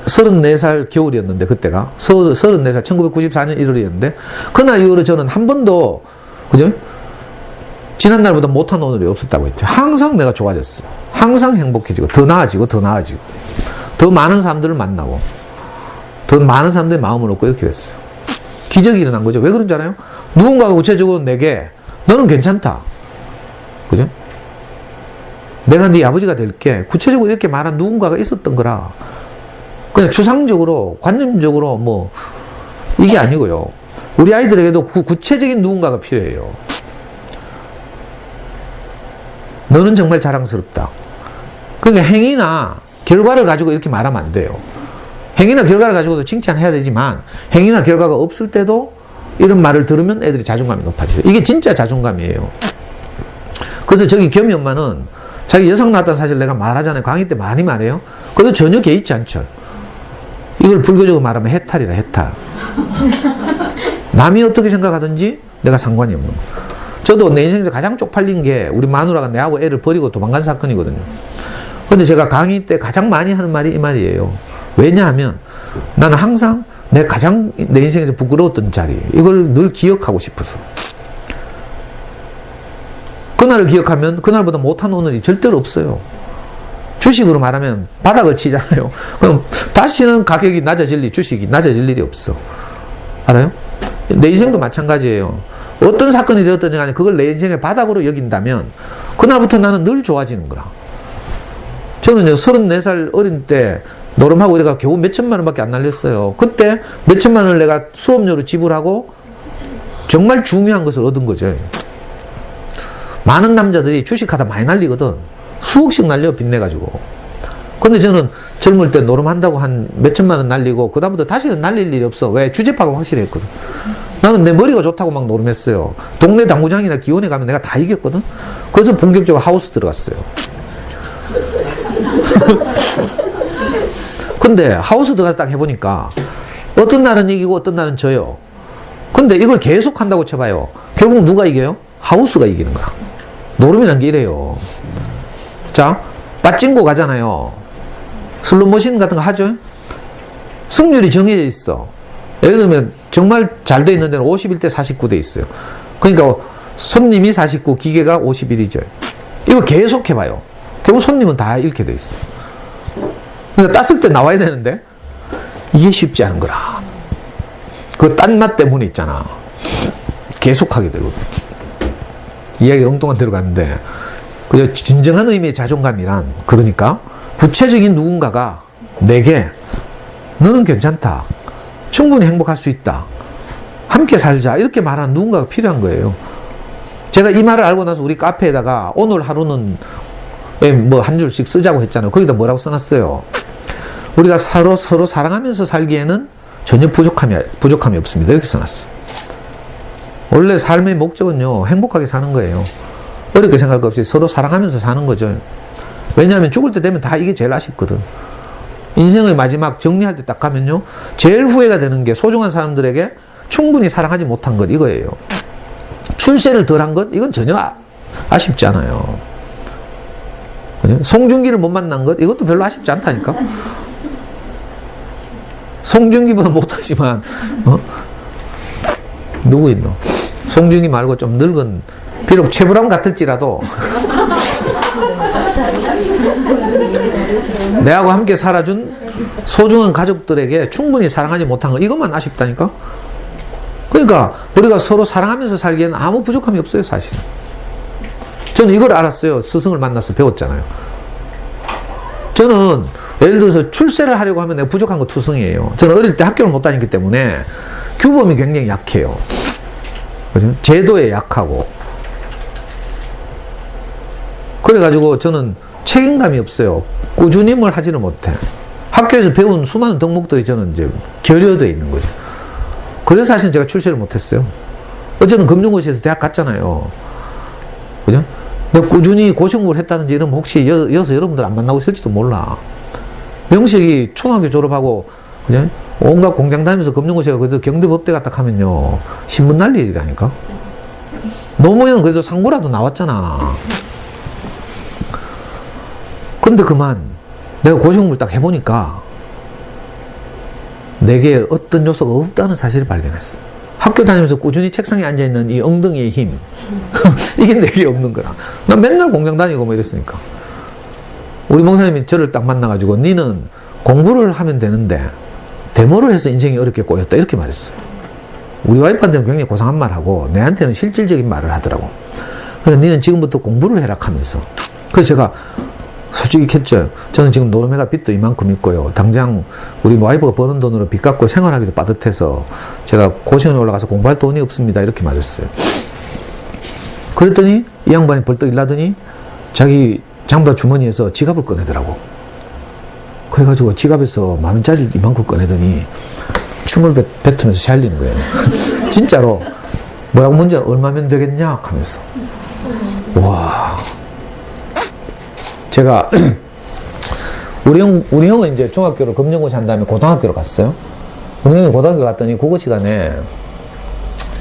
34살 겨울이었는데, 그때가. 34살, 1994년 1월이었는데, 그날 이후로 저는 한 번도, 그죠? 지난날보다 못한 오늘이 없었다고 했죠. 항상 내가 좋아졌어요. 항상 행복해지고, 더 나아지고, 더 나아지고, 더 많은 사람들을 만나고, 더 많은 사람들의 마음을 얻고 이렇게 됐어요. 기적이 일어난 거죠. 왜 그런 줄 알아요? 누군가가 구체적으로 내게, 너는 괜찮다. 그죠? 내가 네 아버지가 될게. 구체적으로 이렇게 말한 누군가가 있었던 거라. 그냥 추상적으로, 관념적으로 뭐, 이게 아니고요. 우리 아이들에게도 구체적인 누군가가 필요해요. 너는 정말 자랑스럽다. 그러니까 행위나 결과를 가지고 이렇게 말하면 안 돼요. 행위나 결과를 가지고도 칭찬해야 되지만 행위나 결과가 없을 때도 이런 말을 들으면 애들이 자존감이 높아져요. 이게 진짜 자존감이에요. 그래서 저기 겸이 엄마는 자기 여성 낳았다는 사실 내가 말하잖아요. 강의 때 많이 말해요. 그래도 전혀 개의치 않죠. 이걸 불교적으로 말하면 해탈이라, 해탈. 남이 어떻게 생각하든지 내가 상관이 없는 거예요. 저도 내 인생에서 가장 쪽팔린 게 우리 마누라가 내하고 애를 버리고 도망간 사건이거든요. 근데 제가 강의 때 가장 많이 하는 말이 이 말이에요. 왜냐하면 나는 항상 내 인생에서 부끄러웠던 자리, 이걸 늘 기억하고 싶어서. 그날을 기억하면 그날보다 못한 오늘이 절대로 없어요. 주식으로 말하면 바닥을 치잖아요. 그럼 다시는 가격이 낮아질 주식이 낮아질 일이 없어. 알아요? 내 인생도 마찬가지예요. 어떤 사건이 되었든지 간에 그걸 내 인생의 바닥으로 여긴다면 그날부터 나는 늘 좋아지는 거라. 저는요, 34살 어린 때 노름하고 이래가 겨우 몇천만 원밖에 안 날렸어요. 그때 몇천만 원을 내가 수업료로 지불하고 정말 중요한 것을 얻은 거죠. 많은 남자들이 주식하다 많이 날리거든. 수억씩 날려, 빚내가지고. 근데 저는 젊을 때 노름한다고 한 몇천만 원 날리고 그다음부터 다시는 날릴 일이 없어. 왜? 주제파가 확실히 했거든. 나는 내 머리가 좋다고 막 노름했어요. 동네 당구장이나 기원에 가면 내가 다 이겼거든. 그래서 본격적으로 하우스 들어갔어요. 근데 하우스 들어가서 딱 해보니까 어떤 날은 이기고 어떤 날은 져요. 근데 이걸 계속 한다고 쳐봐요. 결국 누가 이겨요? 하우스가 이기는 거야. 노름이란 게 이래요. 자, 빠찡고 가잖아요. 슬롯머신 같은 거 하죠? 승률이 정해져 있어. 예를 들면 정말 잘 돼 있는 데는 51대 49대 있어요. 그러니까 손님이 49, 기계가 51이죠. 이거 계속 해봐요. 결국 손님은 다 잃게 돼 있어. 그러니까 땄을 때 나와야 되는데 이게 쉽지 않은 거라. 그 딴 맛 때문에 있잖아. 계속 하게 되고. 이야기가 엉뚱한 데로 갔는데, 그저 진정한 의미의 자존감이란, 그러니까 구체적인 누군가가 내게 너는 괜찮다, 충분히 행복할 수 있다, 함께 살자, 이렇게 말하는 누군가가 필요한 거예요. 제가 이 말을 알고 나서 우리 카페에다가 오늘 하루는 뭐 한 줄씩 쓰자고 했잖아요. 거기다 뭐라고 써놨어요? 우리가 서로 사랑하면서 살기에는 전혀 부족함이 없습니다. 이렇게 써놨어. 원래 삶의 목적은요, 행복하게 사는 거예요. 어렵게 생각할 거 없이 서로 사랑하면서 사는 거죠. 왜냐하면 죽을 때 되면 다 이게 제일 아쉽거든. 인생의 마지막 정리할 때 딱 가면요, 제일 후회가 되는 게 소중한 사람들에게 충분히 사랑하지 못한 것, 이거예요. 출세를 덜 한 것, 이건 전혀 아쉽지 않아요. 송중기를 못 만난 것, 이것도 별로 아쉽지 않다니까. 송중기보다 못하지만, 누구 있노? 송중기 말고 좀 늙은, 비록 최불암 같을지라도 내하고 함께 살아준 소중한 가족들에게 충분히 사랑하지 못한 거, 이것만 아쉽다니까. 그러니까 우리가 서로 사랑하면서 살기에는 아무 부족함이 없어요, 사실. 저는 이걸 알았어요. 스승을 만나서 배웠잖아요. 저는 예를 들어서 출세를 하려고 하면 내가 부족한 거 투성이에요. 저는 어릴 때 학교를 못 다녔기 때문에 규범이 굉장히 약해요. 그죠? 제도에 약하고. 그래가지고 저는 책임감이 없어요. 꾸준히 뭘 하지는 못해. 학교에서 배운 수많은 덕목들이 저는 이제 결여되어 있는 거죠. 그래서 사실 제가 출세를 못했어요. 어쨌든 금융고시에서 대학 갔잖아요. 그죠? 내가 꾸준히 고시공부를 했다든지 이러면 혹시 여기서 여러분들 안 만나고 있을지도 몰라. 명식이 초등학교 졸업하고, 그죠? 온갖 공장 다니면서 금융고시가 그래도 경대법대 갔다 하면요. 신문 날 일이라니까? 노무현은 그래도 상고라도 나왔잖아. 근데 그만, 내가 고시공부를 딱 해보니까, 내게 어떤 요소가 없다는 사실을 발견했어. 학교 다니면서 꾸준히 책상에 앉아있는 이 엉덩이의 힘. 이게 내게 없는 거야. 난 맨날 공장 다니고 뭐 이랬으니까. 우리 목사님이 저를 딱 만나가지고, 니는 공부를 하면 되는데, 데모를 해서 인생이 어렵게 꼬였다. 이렇게 말했어요. 우리 와이프한테는 굉장히 고상한 말하고, 내한테는 실질적인 말을 하더라고. 그래서 니는 지금부터 공부를 해라 하면서. 그래서 제가, 솔직히 했죠. 저는 지금 노름해가 빚도 이만큼 있고요. 당장 우리 와이프가 버는 돈으로 빚 갚고 생활하기도 빠듯해서 제가 고시원에 올라가서 공부할 돈이 없습니다. 이렇게 말했어요. 그랬더니 이 양반이 벌떡 일나더니 자기 장바 주머니에서 지갑을 꺼내더라고. 그래가지고 지갑에서 10,000원짜리 이만큼 꺼내더니 춤을 뱉으면서 샬리는 거예요. 진짜로. 뭐라고 문제 얼마면 되겠냐 하면서. 와. 제가 우리 형은 이제 중학교를 금융고시 한 다음에 고등학교로 갔어요. 우리 형이 고등학교 갔더니 국어 시간에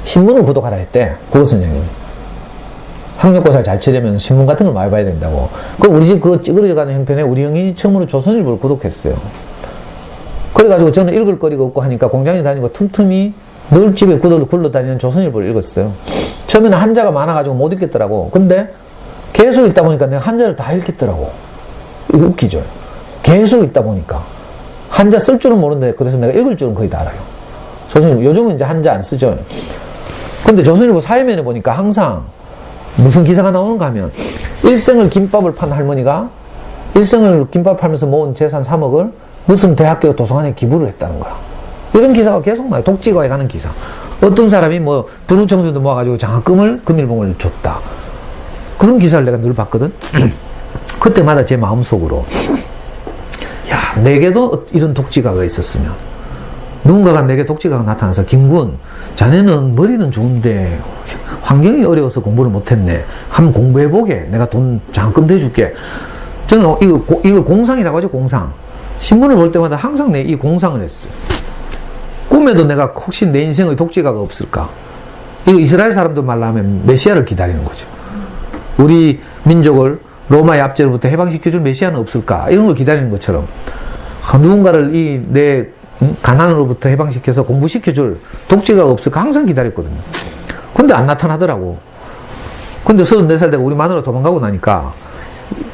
신문을 구독하라 했대. 국어 선생님이. 학력고사를 잘 치려면 신문 같은 걸 많이 봐야 된다고. 그럼 우리 집 그거 찌그러져가는 형편에 우리 형이 처음으로 조선일보를 구독했어요. 그래가지고 저는 읽을 거리가 없고 하니까 공장에 다니고 틈틈이 늘 집에 굴러다니는 조선일보를 읽었어요. 처음에는 한자가 많아가지고 못 읽겠더라고. 근데 계속 읽다 보니까 내가 한자를 다 읽겠더라고. 이거 웃기죠? 계속 읽다 보니까. 한자 쓸 줄은 모르는데, 그래서 내가 읽을 줄은 거의 다 알아요. 조선일보, 요즘은 이제 한자 안 쓰죠. 근데 조선일보 사회면에 보니까 항상 무슨 기사가 나오는가 하면, 일생을 김밥을 판 할머니가 일생을 김밥 팔면서 모은 재산 3억을 무슨 대학교 도서관에 기부를 했다는 거야. 이런 기사가 계속 나와요. 독지가에 가는 기사. 어떤 사람이 뭐, 분홍청소년들 모아가지고 장학금을, 금일봉을 줬다. 그런 기사를 내가 늘 봤거든. 그때마다 제 마음속으로 야, 내게도 이런 독지가가 있었으면, 누군가가 내게 독지가가 나타나서 김군, 자네는 머리는 좋은데 환경이 어려워서 공부를 못했네. 한번 공부해보게. 내가 돈 장학금 대줄게. 저는 이걸 공상이라고 하죠. 공상. 신문을 볼 때마다 항상 내 이 공상을 했어요. 꿈에도 내가 혹시 내 인생의 독지가가 없을까. 이거 이스라엘 사람들 말로 하면 메시아를 기다리는 거죠. 우리 민족을 로마의 압제로부터 해방시켜줄 메시아는 없을까? 이런 걸 기다리는 것처럼 누군가를 내 가난으로부터 해방시켜서 공부시켜줄 독지가가 없을까? 항상 기다렸거든요. 근데 안 나타나더라고. 근데 34살 되고 우리 마누라 도망가고 나니까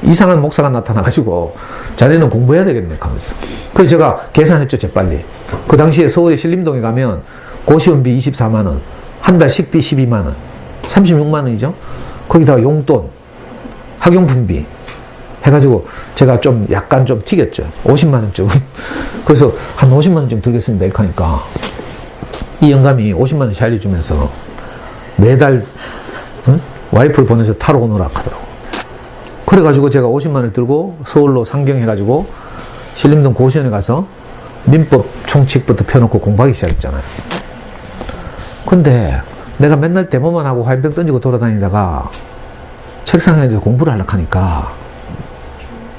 이상한 목사가 나타나가지고 자네는 공부해야 되겠네 하면서. 그래서 제가 계산했죠. 재빨리. 그 당시에 서울의 신림동에 가면 고시원비 24만원, 한 달 식비 12만원, 36만원이죠. 거기다가 용돈, 학용품비 해가지고 제가 좀 약간 좀 튀겼죠. 50만원쯤. 그래서 한 50만원쯤 들겠습니다. 이렇게 하니까 이 영감이 50만원 샤일해주면서 매달 와이프를 보내서 타러 오너라 하더라고. 그래가지고 제가 50만원을 들고 서울로 상경해가지고 신림동 고시원에 가서 민법 총칙부터 펴놓고 공부하기 시작했잖아요. 근데 내가 맨날 데모만 하고 화염병 던지고 돌아다니다가 책상에 앉아서 공부를 하려고 하니까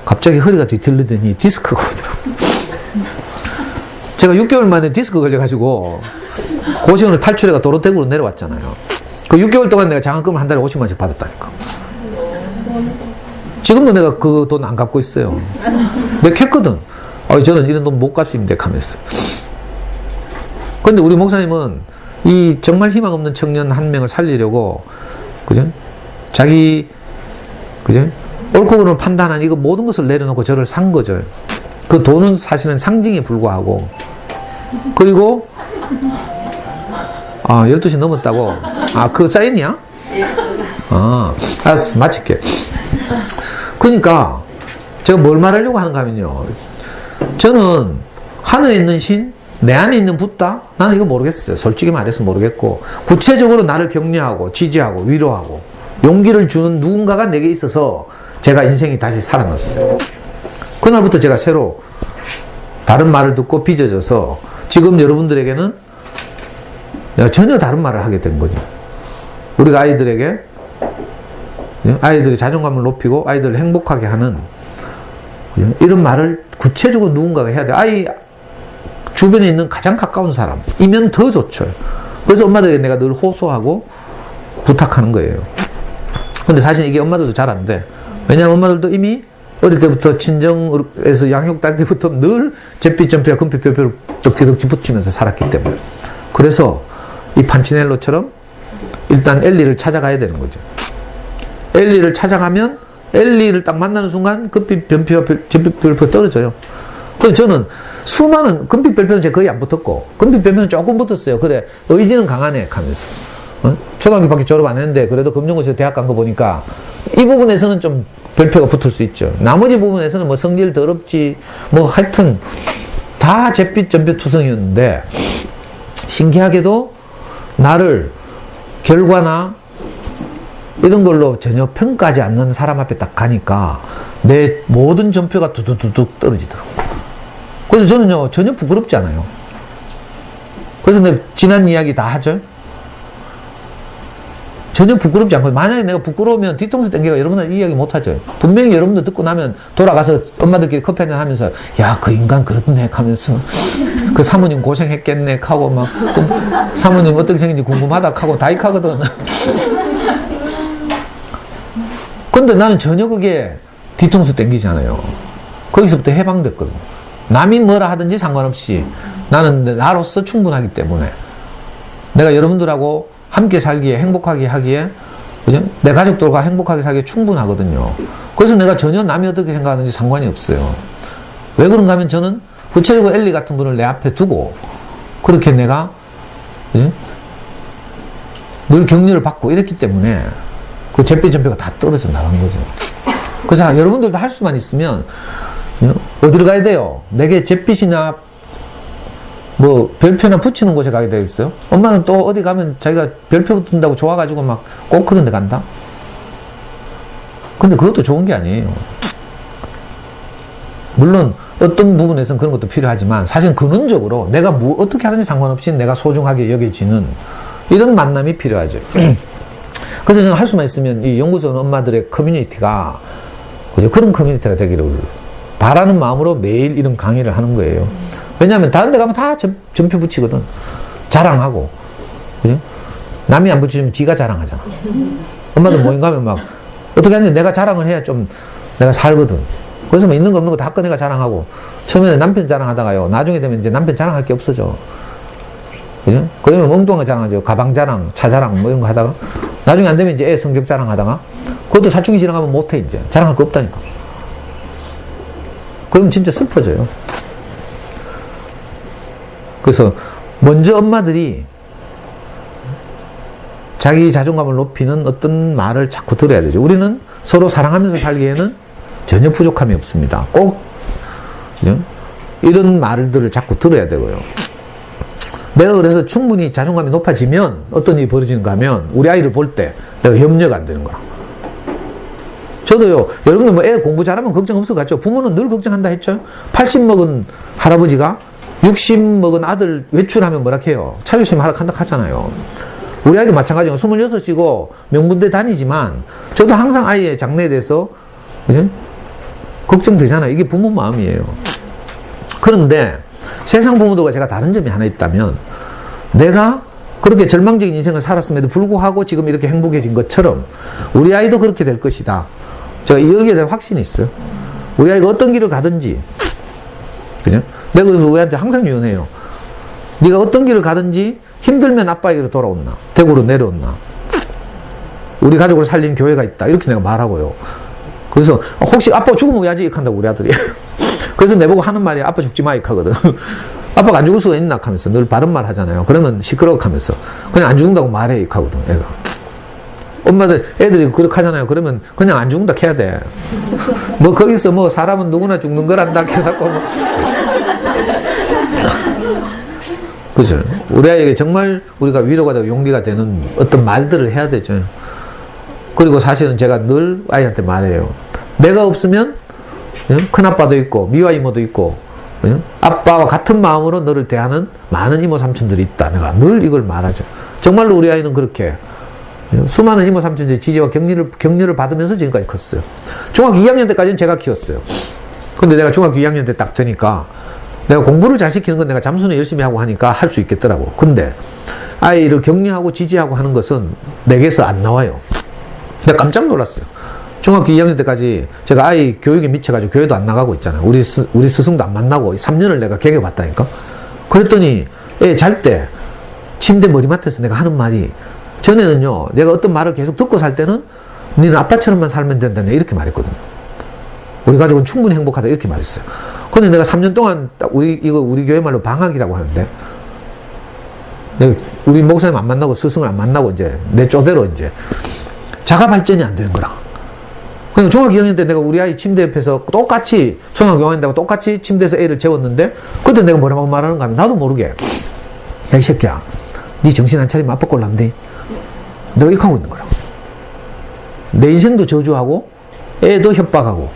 갑자기 허리가 뒤틀리더니 디스크가 오더라고요. 제가 6개월 만에 디스크 걸려가지고 고시원을 탈출해가 도로대구로 내려왔잖아요. 그 6개월 동안 내가 장학금을 한 달에 50만원씩 받았다니까. 지금도 내가 그 돈 안 갚고 있어요. 내가 했거든. 저는 이런 돈 못 갚습니다 하면서. 근데 우리 목사님은 이 정말 희망 없는 청년 한 명을 살리려고, 그죠? 자기, 그죠? 옳고 그름을 판단한 이거 모든 것을 내려놓고 저를 산 거죠. 그 돈은 사실은 상징에 불과하고. 그리고, 12시 넘었다고. 그 사인이야? 알았어. 마칠게. 그러니까, 제가 뭘 말하려고 하는가 하면요. 저는 하늘에 있는 신, 내 안에 있는 붓다? 나는 이거 모르겠어요. 솔직히 말해서 모르겠고, 구체적으로 나를 격려하고, 지지하고, 위로하고, 용기를 주는 누군가가 내게 있어서 제가 인생이 다시 살아났어요. 그날부터 제가 새로 다른 말을 듣고 빚어져서 지금 여러분들에게는 내가 전혀 다른 말을 하게 된 거죠. 우리가 아이들에게, 아이들이 자존감을 높이고 아이들을 행복하게 하는 이런 말을 구체적으로 누군가가 해야 돼. 아이 주변에 있는 가장 가까운 사람이면 더 좋죠. 그래서 엄마들에게 내가 늘 호소하고 부탁하는 거예요. 근데 사실 이게 엄마들도 잘 안 돼. 왜냐하면 엄마들도 이미 어릴 때부터 친정에서 양육 딸 때부터 늘 잿빛 점표와 금빛 별표를 덕지덕지 붙이면서 살았기 때문에. 그래서 이 판치넬로처럼 일단 엘리를 찾아가야 되는 거죠. 엘리를 찾아가면 엘리를 딱 만나는 순간 금빛 별표와 잿빛 별표가 떨어져요. 그래서 저는 수많은 금빛 별표는 제가 거의 안 붙었고 금빛 별표는 조금 붙었어요. 그래 의지는 강하네 하면서 초등학교밖에 졸업 안 했는데 그래도 금융고시에서 대학 간 거 보니까 이 부분에서는 좀 별표가 붙을 수 있죠. 나머지 부분에서는 뭐 성질 더럽지 뭐 하여튼 다 잿빛 점표 투성이었는데 신기하게도 나를 결과나 이런 걸로 전혀 평가하지 않는 사람 앞에 딱 가니까 내 모든 점표가 두두두둑 떨어지더라고요. 그래서 저는요 전혀 부끄럽지 않아요. 그래서 내 지난 이야기 다 하죠. 전혀 부끄럽지 않고, 만약에 내가 부끄러우면 뒤통수 땡겨가 여러분들 이야기 못 하죠. 분명히 여러분들 듣고 나면 돌아가서 엄마들끼리 커피 한잔 하면서 야 그 인간 그렇네 하면서 그 사모님 고생했겠네 하고 막 사모님 어떻게 생긴지 궁금하다 하고 다익하거든. 근데 나는 전혀 그게 뒤통수 땡기지 않아요. 거기서부터 해방됐거든. 남이 뭐라 하든지 상관없이 나는 나로서 충분하기 때문에 내가 여러분들하고 함께 살기에 행복하게 하기에 그죠? 내 가족들과 행복하게 살기에 충분하거든요. 그래서 내가 전혀 남이 어떻게 생각하는지 상관이 없어요. 왜 그런가 하면 저는 구체적으로 엘리 같은 분을 내 앞에 두고 그렇게 내가 그죠? 늘 격려를 받고 이랬기 때문에 그 잿빛 점표가 다 떨어져 나간 거죠. 그래서 여러분들도 할 수만 있으면 어디로 가야 돼요? 내게 잿빛이나 뭐 별표나 붙이는 곳에 가게 되어 있어요. 엄마는 또 어디 가면 자기가 별표 붙는다고 좋아가지고 막 꼭 그런 데 간다. 근데 그것도 좋은 게 아니에요. 물론 어떤 부분에서는 그런 것도 필요하지만 사실 근원적으로 내가 뭐 어떻게 하든지 상관없이 내가 소중하게 여겨지는 이런 만남이 필요하죠. 그래서 저는 할 수만 있으면 이 연구소 엄마들의 커뮤니티가 그런 커뮤니티가 되기를 바라는 마음으로 매일 이런 강의를 하는 거예요. 왜냐하면 다른 데 가면 다 점표 붙이거든. 자랑하고. 그죠? 남이 안 붙이면 지가 자랑하잖아. 엄마들 모임 가면 막 어떻게 하는지 내가 자랑을 해야 좀 내가 살거든. 그래서 뭐 있는 거 없는 거 다 꺼내가 자랑하고 처음에는 남편 자랑하다가요. 나중에 되면 이제 남편 자랑할 게 없어져. 그죠? 그러면 엉뚱한 거 자랑하죠. 가방 자랑, 차 자랑 뭐 이런 거 하다가 나중에 안 되면 이제 애 성적 자랑하다가 그것도 사춘기 지나가면 못해 이제. 자랑할 거 없다니까. 그럼 진짜 슬퍼져요. 그래서 먼저 엄마들이 자기 자존감을 높이는 어떤 말을 자꾸 들어야 되죠. 우리는 서로 사랑하면서 살기에는 전혀 부족함이 없습니다. 꼭 이런 말들을 자꾸 들어야 되고요. 내가 그래서 충분히 자존감이 높아지면 어떤 일이 벌어지는가 하면 우리 아이를 볼 때 내가 협력이 안 되는 거야. 저도요, 여러분들 뭐 애 공부 잘하면 걱정 없을 것 같죠? 부모는 늘 걱정한다 했죠? 80 먹은 할아버지가 60 먹은 아들 외출하면 뭐라 해요? 차주심 하락한다 하잖아요. 우리 아이도 마찬가지고 26이고 명문대 다니지만 저도 항상 아이의 장래에 대해서 그죠? 걱정되잖아요. 이게 부모 마음이에요. 그런데 세상 부모들과 제가 다른 점이 하나 있다면 내가 그렇게 절망적인 인생을 살았음에도 불구하고 지금 이렇게 행복해진 것처럼 우리 아이도 그렇게 될 것이다. 제가 여기에 대한 확신이 있어요. 우리 아이가 어떤 길을 가든지 그죠? 내가 그래서 우리한테 항상 유연해요. 네가 어떤 길을 가든지 힘들면 아빠에게로 돌아온나 대구로 내려온나 우리 가족을 살린 교회가 있다 이렇게 내가 말하고요. 그래서 혹시 아빠 죽으면 왜하지 한다고 우리 아들이. 그래서 내보고 하는 말이 아빠 죽지 마 하거든. 아빠가 안 죽을 수가 있나 하면서 늘 바른 말 하잖아요. 그러면 시끄러워 하면서 그냥 안 죽는다고 말해 하거든 애가. 엄마들 애들이 그렇게 하잖아요. 그러면 그냥 안 죽는다 해야 돼. 뭐 거기서 뭐 사람은 누구나 죽는 거란다 해서 뭐. 그죠? 우리 아이에게 정말 우리가 위로가 되고 용기가 되는 어떤 말들을 해야 되죠. 그리고 사실은 제가 늘 아이한테 말해요. 내가 없으면 큰아빠도 있고 미화 이모도 있고 그죠? 아빠와 같은 마음으로 너를 대하는 많은 이모 삼촌들이 있다. 내가 늘 이걸 말하죠. 정말로 우리 아이는 그렇게 수많은 이모 삼촌들의 지지와 격려를 받으면서 지금까지 컸어요. 중학교 2학년 때까지는 제가 키웠어요. 근데 내가 중학교 2학년 때 딱 되니까 내가 공부를 잘 시키는 건 내가 잠수는 열심히 하고 하니까 할 수 있겠더라고. 근데 아이를 격려하고 지지하고 하는 것은 내게서 안 나와요. 내가 깜짝 놀랐어요. 중학교 2학년 때까지 제가 아이 교육에 미쳐가지고 교회도 안 나가고 있잖아요. 우리 스승도 안 만나고 3년을 내가 개교봤다니까. 그랬더니 애 잘 때 침대 머리맡에서 내가 하는 말이, 전에는요 내가 어떤 말을 계속 듣고 살 때는 너는 아빠처럼만 살면 된다 이렇게 말했거든요. 우리 가족은 충분히 행복하다 이렇게 말했어요. 근데 내가 3년 동안 우리 교회 말로 방학이라고 하는데, 우리 목사님 안 만나고 스승을 안 만나고 이제 내 쪼대로 이제 자가 발전이 안 되는 거라. 그러니까 중학교 2학년 때 내가 우리 아이 침대 옆에서 똑같이, 중학교 2학년 때하고 똑같이 침대에서 애를 재웠는데, 그때 내가 뭐라고 말하는가 하면 나도 모르게, 야, 이 새끼야, 네 정신 안 차리면 아빠 꼴 난대. 내가 이렇게 하고 있는 거야. 내 인생도 저주하고 애도 협박하고,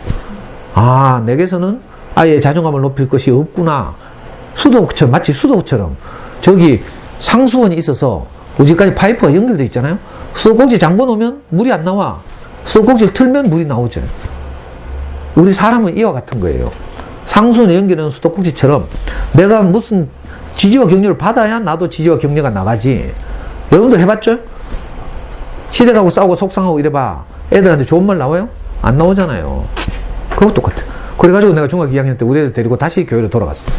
아, 내게서는 아이의 자존감을 높일 것이 없구나. 수도처럼, 마치 수도처럼 저기 상수원이 있어서 우지까지 파이프가 연결되어 있잖아요. 수도꼭지 잠궈 놓으면 물이 안 나와. 수도꼭지를 틀면 물이 나오죠. 우리 사람은 이와 같은 거예요. 상수원에 연결하는 수도꼭지처럼 내가 무슨 지지와 격려를 받아야 나도 지지와 격려가 나가지. 여러분들 해봤죠? 시댁하고 싸우고 속상하고 이래봐. 애들한테 좋은 말 나와요? 안 나오잖아요. 그거 똑같아. 그래가지고 내가 중학교 2학년 때 우리 애들 데리고 다시 교회로 돌아갔어.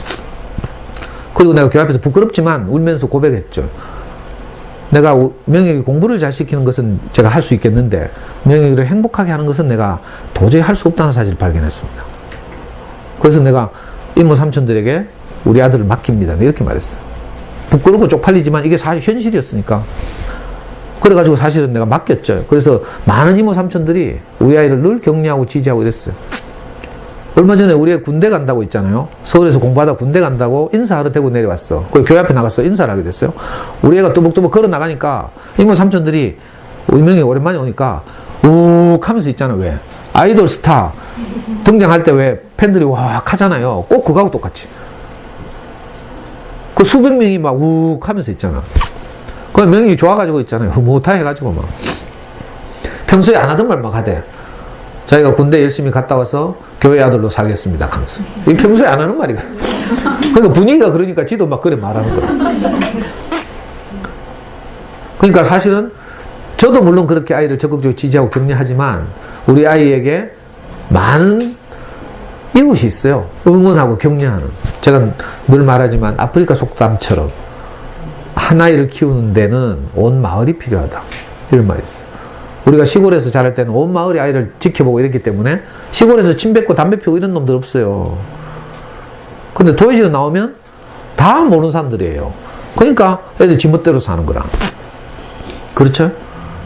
그리고 내가 교회 앞에서 부끄럽지만 울면서 고백했죠. 내가 명혁이 공부를 잘 시키는 것은 제가 할 수 있겠는데 명혁이를 행복하게 하는 것은 내가 도저히 할 수 없다는 사실을 발견했습니다. 그래서 내가 이모 삼촌들에게 우리 아들을 맡깁니다. 이렇게 말했어요. 부끄럽고 쪽팔리지만 이게 사실 현실이었으니까. 그래가지고 사실은 내가 맡겼죠. 그래서 많은 이모 삼촌들이 우리 아이를 늘 격려하고 지지하고 이랬어요. 얼마 전에 우리 애 군대 간다고 있잖아요. 서울에서 공부하다 군대 간다고 인사하러 대구 내려왔어. 그 교회 앞에 나가서 인사를 하게 됐어요. 우리 애가 또박또박 걸어 나가니까 이모 삼촌들이 우리 명이 오랜만에 오니까 욱 하면서 있잖아. 왜? 아이돌 스타 등장할 때 왜 팬들이 와악 하잖아요. 꼭 그거하고 똑같이. 그 수백 명이 막 욱 하면서 있잖아. 그 명이 좋아가지고 있잖아요. 흐뭇하 해가지고 막. 평소에 안 하던 말 막 하대. 자기가 군대 열심히 갔다 와서 교회 아들로 살겠습니다 하면서. 이 평소에 안 하는 말이거든. 그러니까 분위기가 그러니까 지도 막 그래 말하는 거야. 그러니까 사실은 저도 물론 그렇게 아이를 적극적으로 지지하고 격려하지만 우리 아이에게 많은 이웃이 있어요. 응원하고 격려하는. 제가 늘 말하지만 아프리카 속담처럼 한 아이를 키우는 데는 온 마을이 필요하다. 이런 말이 있어요. 우리가 시골에서 자랄 때는 온 마을이 아이를 지켜보고 이랬기 때문에 시골에서 침 뱉고 담배 피우고 이런 놈들 없어요. 근데 도시에 나오면 다 모르는 사람들이에요. 그러니까 애들 지멋대로 사는 거라. 그렇죠?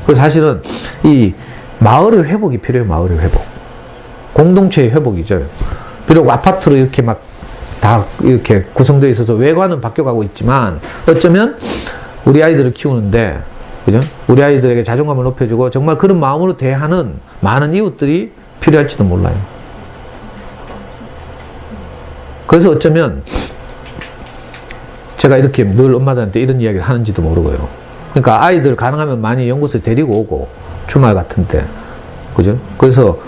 그 사실은 이 마을의 회복이 필요해요. 마을의 회복. 공동체의 회복이죠. 비록 아파트로 이렇게 막 다 이렇게 구성되어 있어서 외관은 바뀌어가고 있지만 어쩌면 우리 아이들을 키우는데, 그죠? 우리 아이들에게 자존감을 높여주고 정말 그런 마음으로 대하는 많은 이웃들이 필요할지도 몰라요. 그래서 어쩌면 제가 이렇게 늘 엄마들한테 이런 이야기를 하는지도 모르고요. 그러니까 아이들 가능하면 많이 연구소에 데리고 오고 주말 같은데, 그죠? 그래서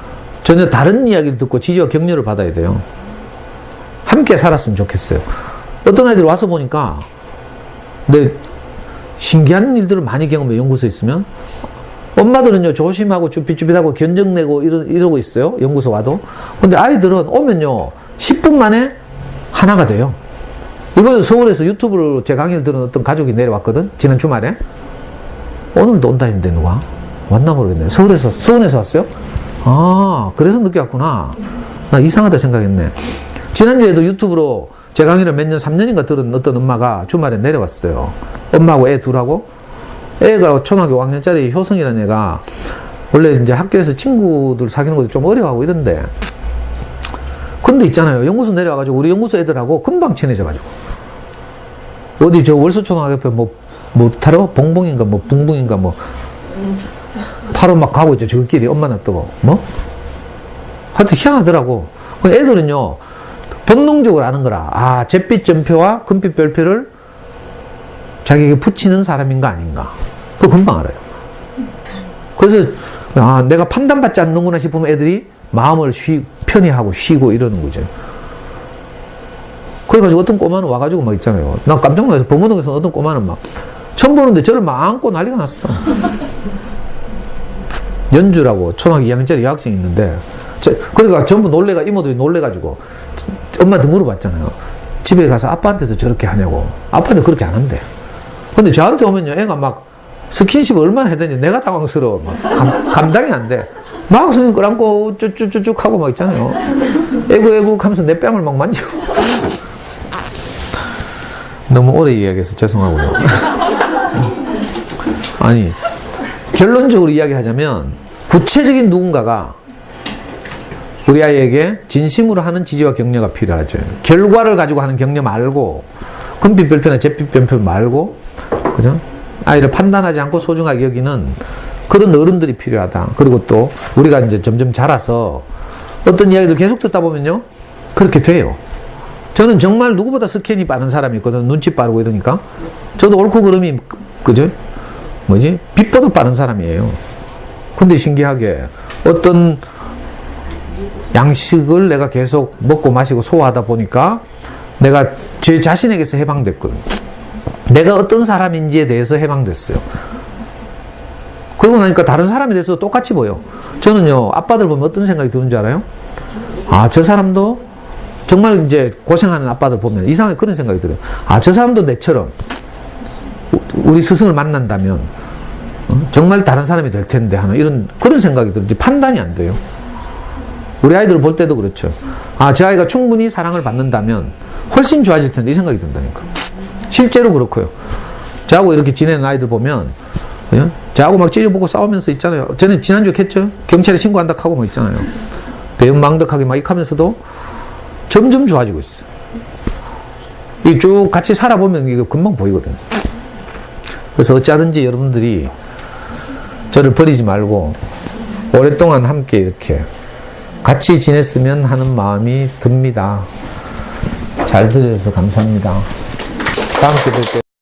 전혀 다른 이야기를 듣고 지지와 격려를 받아야 돼요. 함께 살았으면 좋겠어요. 어떤 아이들이 와서 보니까 내 신기한 일들을 많이 경험해. 연구소에 있으면 엄마들은요 조심하고 쭈삣쭈삣하고 견적내고 이러고 있어요. 연구소 와도. 근데 아이들은 오면요 10분 만에 하나가 돼요. 이번에 서울에서 유튜브로 제 강의를 들은 어떤 가족이 내려왔거든. 지난 주말에. 오늘도 온다 했는데 누가? 왔나 모르겠네. 수원에서 왔어요? 아, 그래서 늦게 왔구나. 나 이상하다 생각했네. 지난주에도 유튜브로 제 강의를 몇 년, 3년인가 들은 어떤 엄마가 주말에 내려왔어요. 엄마하고 애 둘하고. 애가 초등학교 5학년짜리 효성이라는 애가 원래 이제 학교에서 친구들 사귀는 것도 좀 어려워하고 이런데. 근데 있잖아요. 연구소 내려와가지고 우리 연구소 애들하고 금방 친해져가지고. 어디 저 월수초등학교 옆에 타러? 봉봉인가 붕붕인가 타러 막 가고 있죠. 저끼리 엄마 놔두고. 하여튼 희한하더라고. 애들은요, 본능적으로 아는 거라. 아, 잿빛 점표와 금빛 별표를 자기에게 붙이는 사람인가 아닌가. 그거 금방 알아요. 그래서 아, 내가 판단받지 않는구나 싶으면 애들이 마음을 편히 하고 쉬고 이러는 거죠. 그래가지고 어떤 꼬마는 와가지고 막 있잖아요. 나 깜짝 놀라서 범어동에서 어떤 꼬마는 막 처음 보는데 저를 막 안고 난리가 났어. 연주라고 초등학교 2학년짜리 여학생이 있는데 그러니까 전부 이모들이 놀래가지고 엄마한테 물어봤잖아요. 집에 가서 아빠한테도 저렇게 하냐고. 아빠한테 그렇게 안 한대. 근데 저한테 오면요, 애가 막 스킨십 얼마나 해대니 내가 당황스러워. 막 감당이 안 돼. 막 손을 끌안고 쭉쭉쭉 하고 막 있잖아요. 애구 하면서 내 뺨을 막 만지고. 너무 오래 이야기해서 죄송하고요. 아니, 결론적으로 이야기하자면 구체적인 누군가가 우리 아이에게 진심으로 하는 지지와 격려가 필요하죠. 결과를 가지고 하는 격려 말고, 금빛 별표나 잿빛 별표 말고, 그죠? 아이를 판단하지 않고 소중하게 여기는 그런 어른들이 필요하다. 그리고 또 우리가 이제 점점 자라서 어떤 이야기들 계속 듣다 보면요, 그렇게 돼요. 저는 정말 누구보다 스캔이 빠른 사람이 있거든. 눈치 빠르고 이러니까. 저도 옳고 그름이, 그죠? 빛보다 빠른 사람이에요. 근데 신기하게 어떤 양식을 내가 계속 먹고 마시고 소화하다 보니까 내가 제 자신에게서 해방됐거든. 내가 어떤 사람인지에 대해서 해방됐어요. 그러고 나니까 다른 사람에 대해서 똑같이 보여. 저는요, 아빠들 보면 어떤 생각이 드는 줄 알아요? 아, 저 사람도 정말 이제 고생하는 아빠들 보면 이상하게 그런 생각이 들어요. 아, 저 사람도 내처럼 우리 스승을 만난다면 정말 다른 사람이 될 텐데 하는 그런 생각이 들지 판단이 안 돼요. 우리 아이들을 볼 때도 그렇죠. 아, 저 아이가 충분히 사랑을 받는다면 훨씬 좋아질 텐데 이 생각이 든다니까. 실제로 그렇고요. 저하고 이렇게 지내는 아이들 보면 그냥 저하고 막 찢어보고 싸우면서 있잖아요. 저는 지난주에 했죠. 경찰에 신고한다 하고 뭐 있잖아요. 배은망덕하게 막 하면서도 점점 좋아지고 있어요. 이 쭉 같이 살아보면 이거 금방 보이거든요. 그래서 어찌하든지 여러분들이 저를 버리지 말고 오랫동안 함께 이렇게 같이 지냈으면 하는 마음이 듭니다. 잘 들어주셔서 감사합니다. 다음 주에 뵐게요.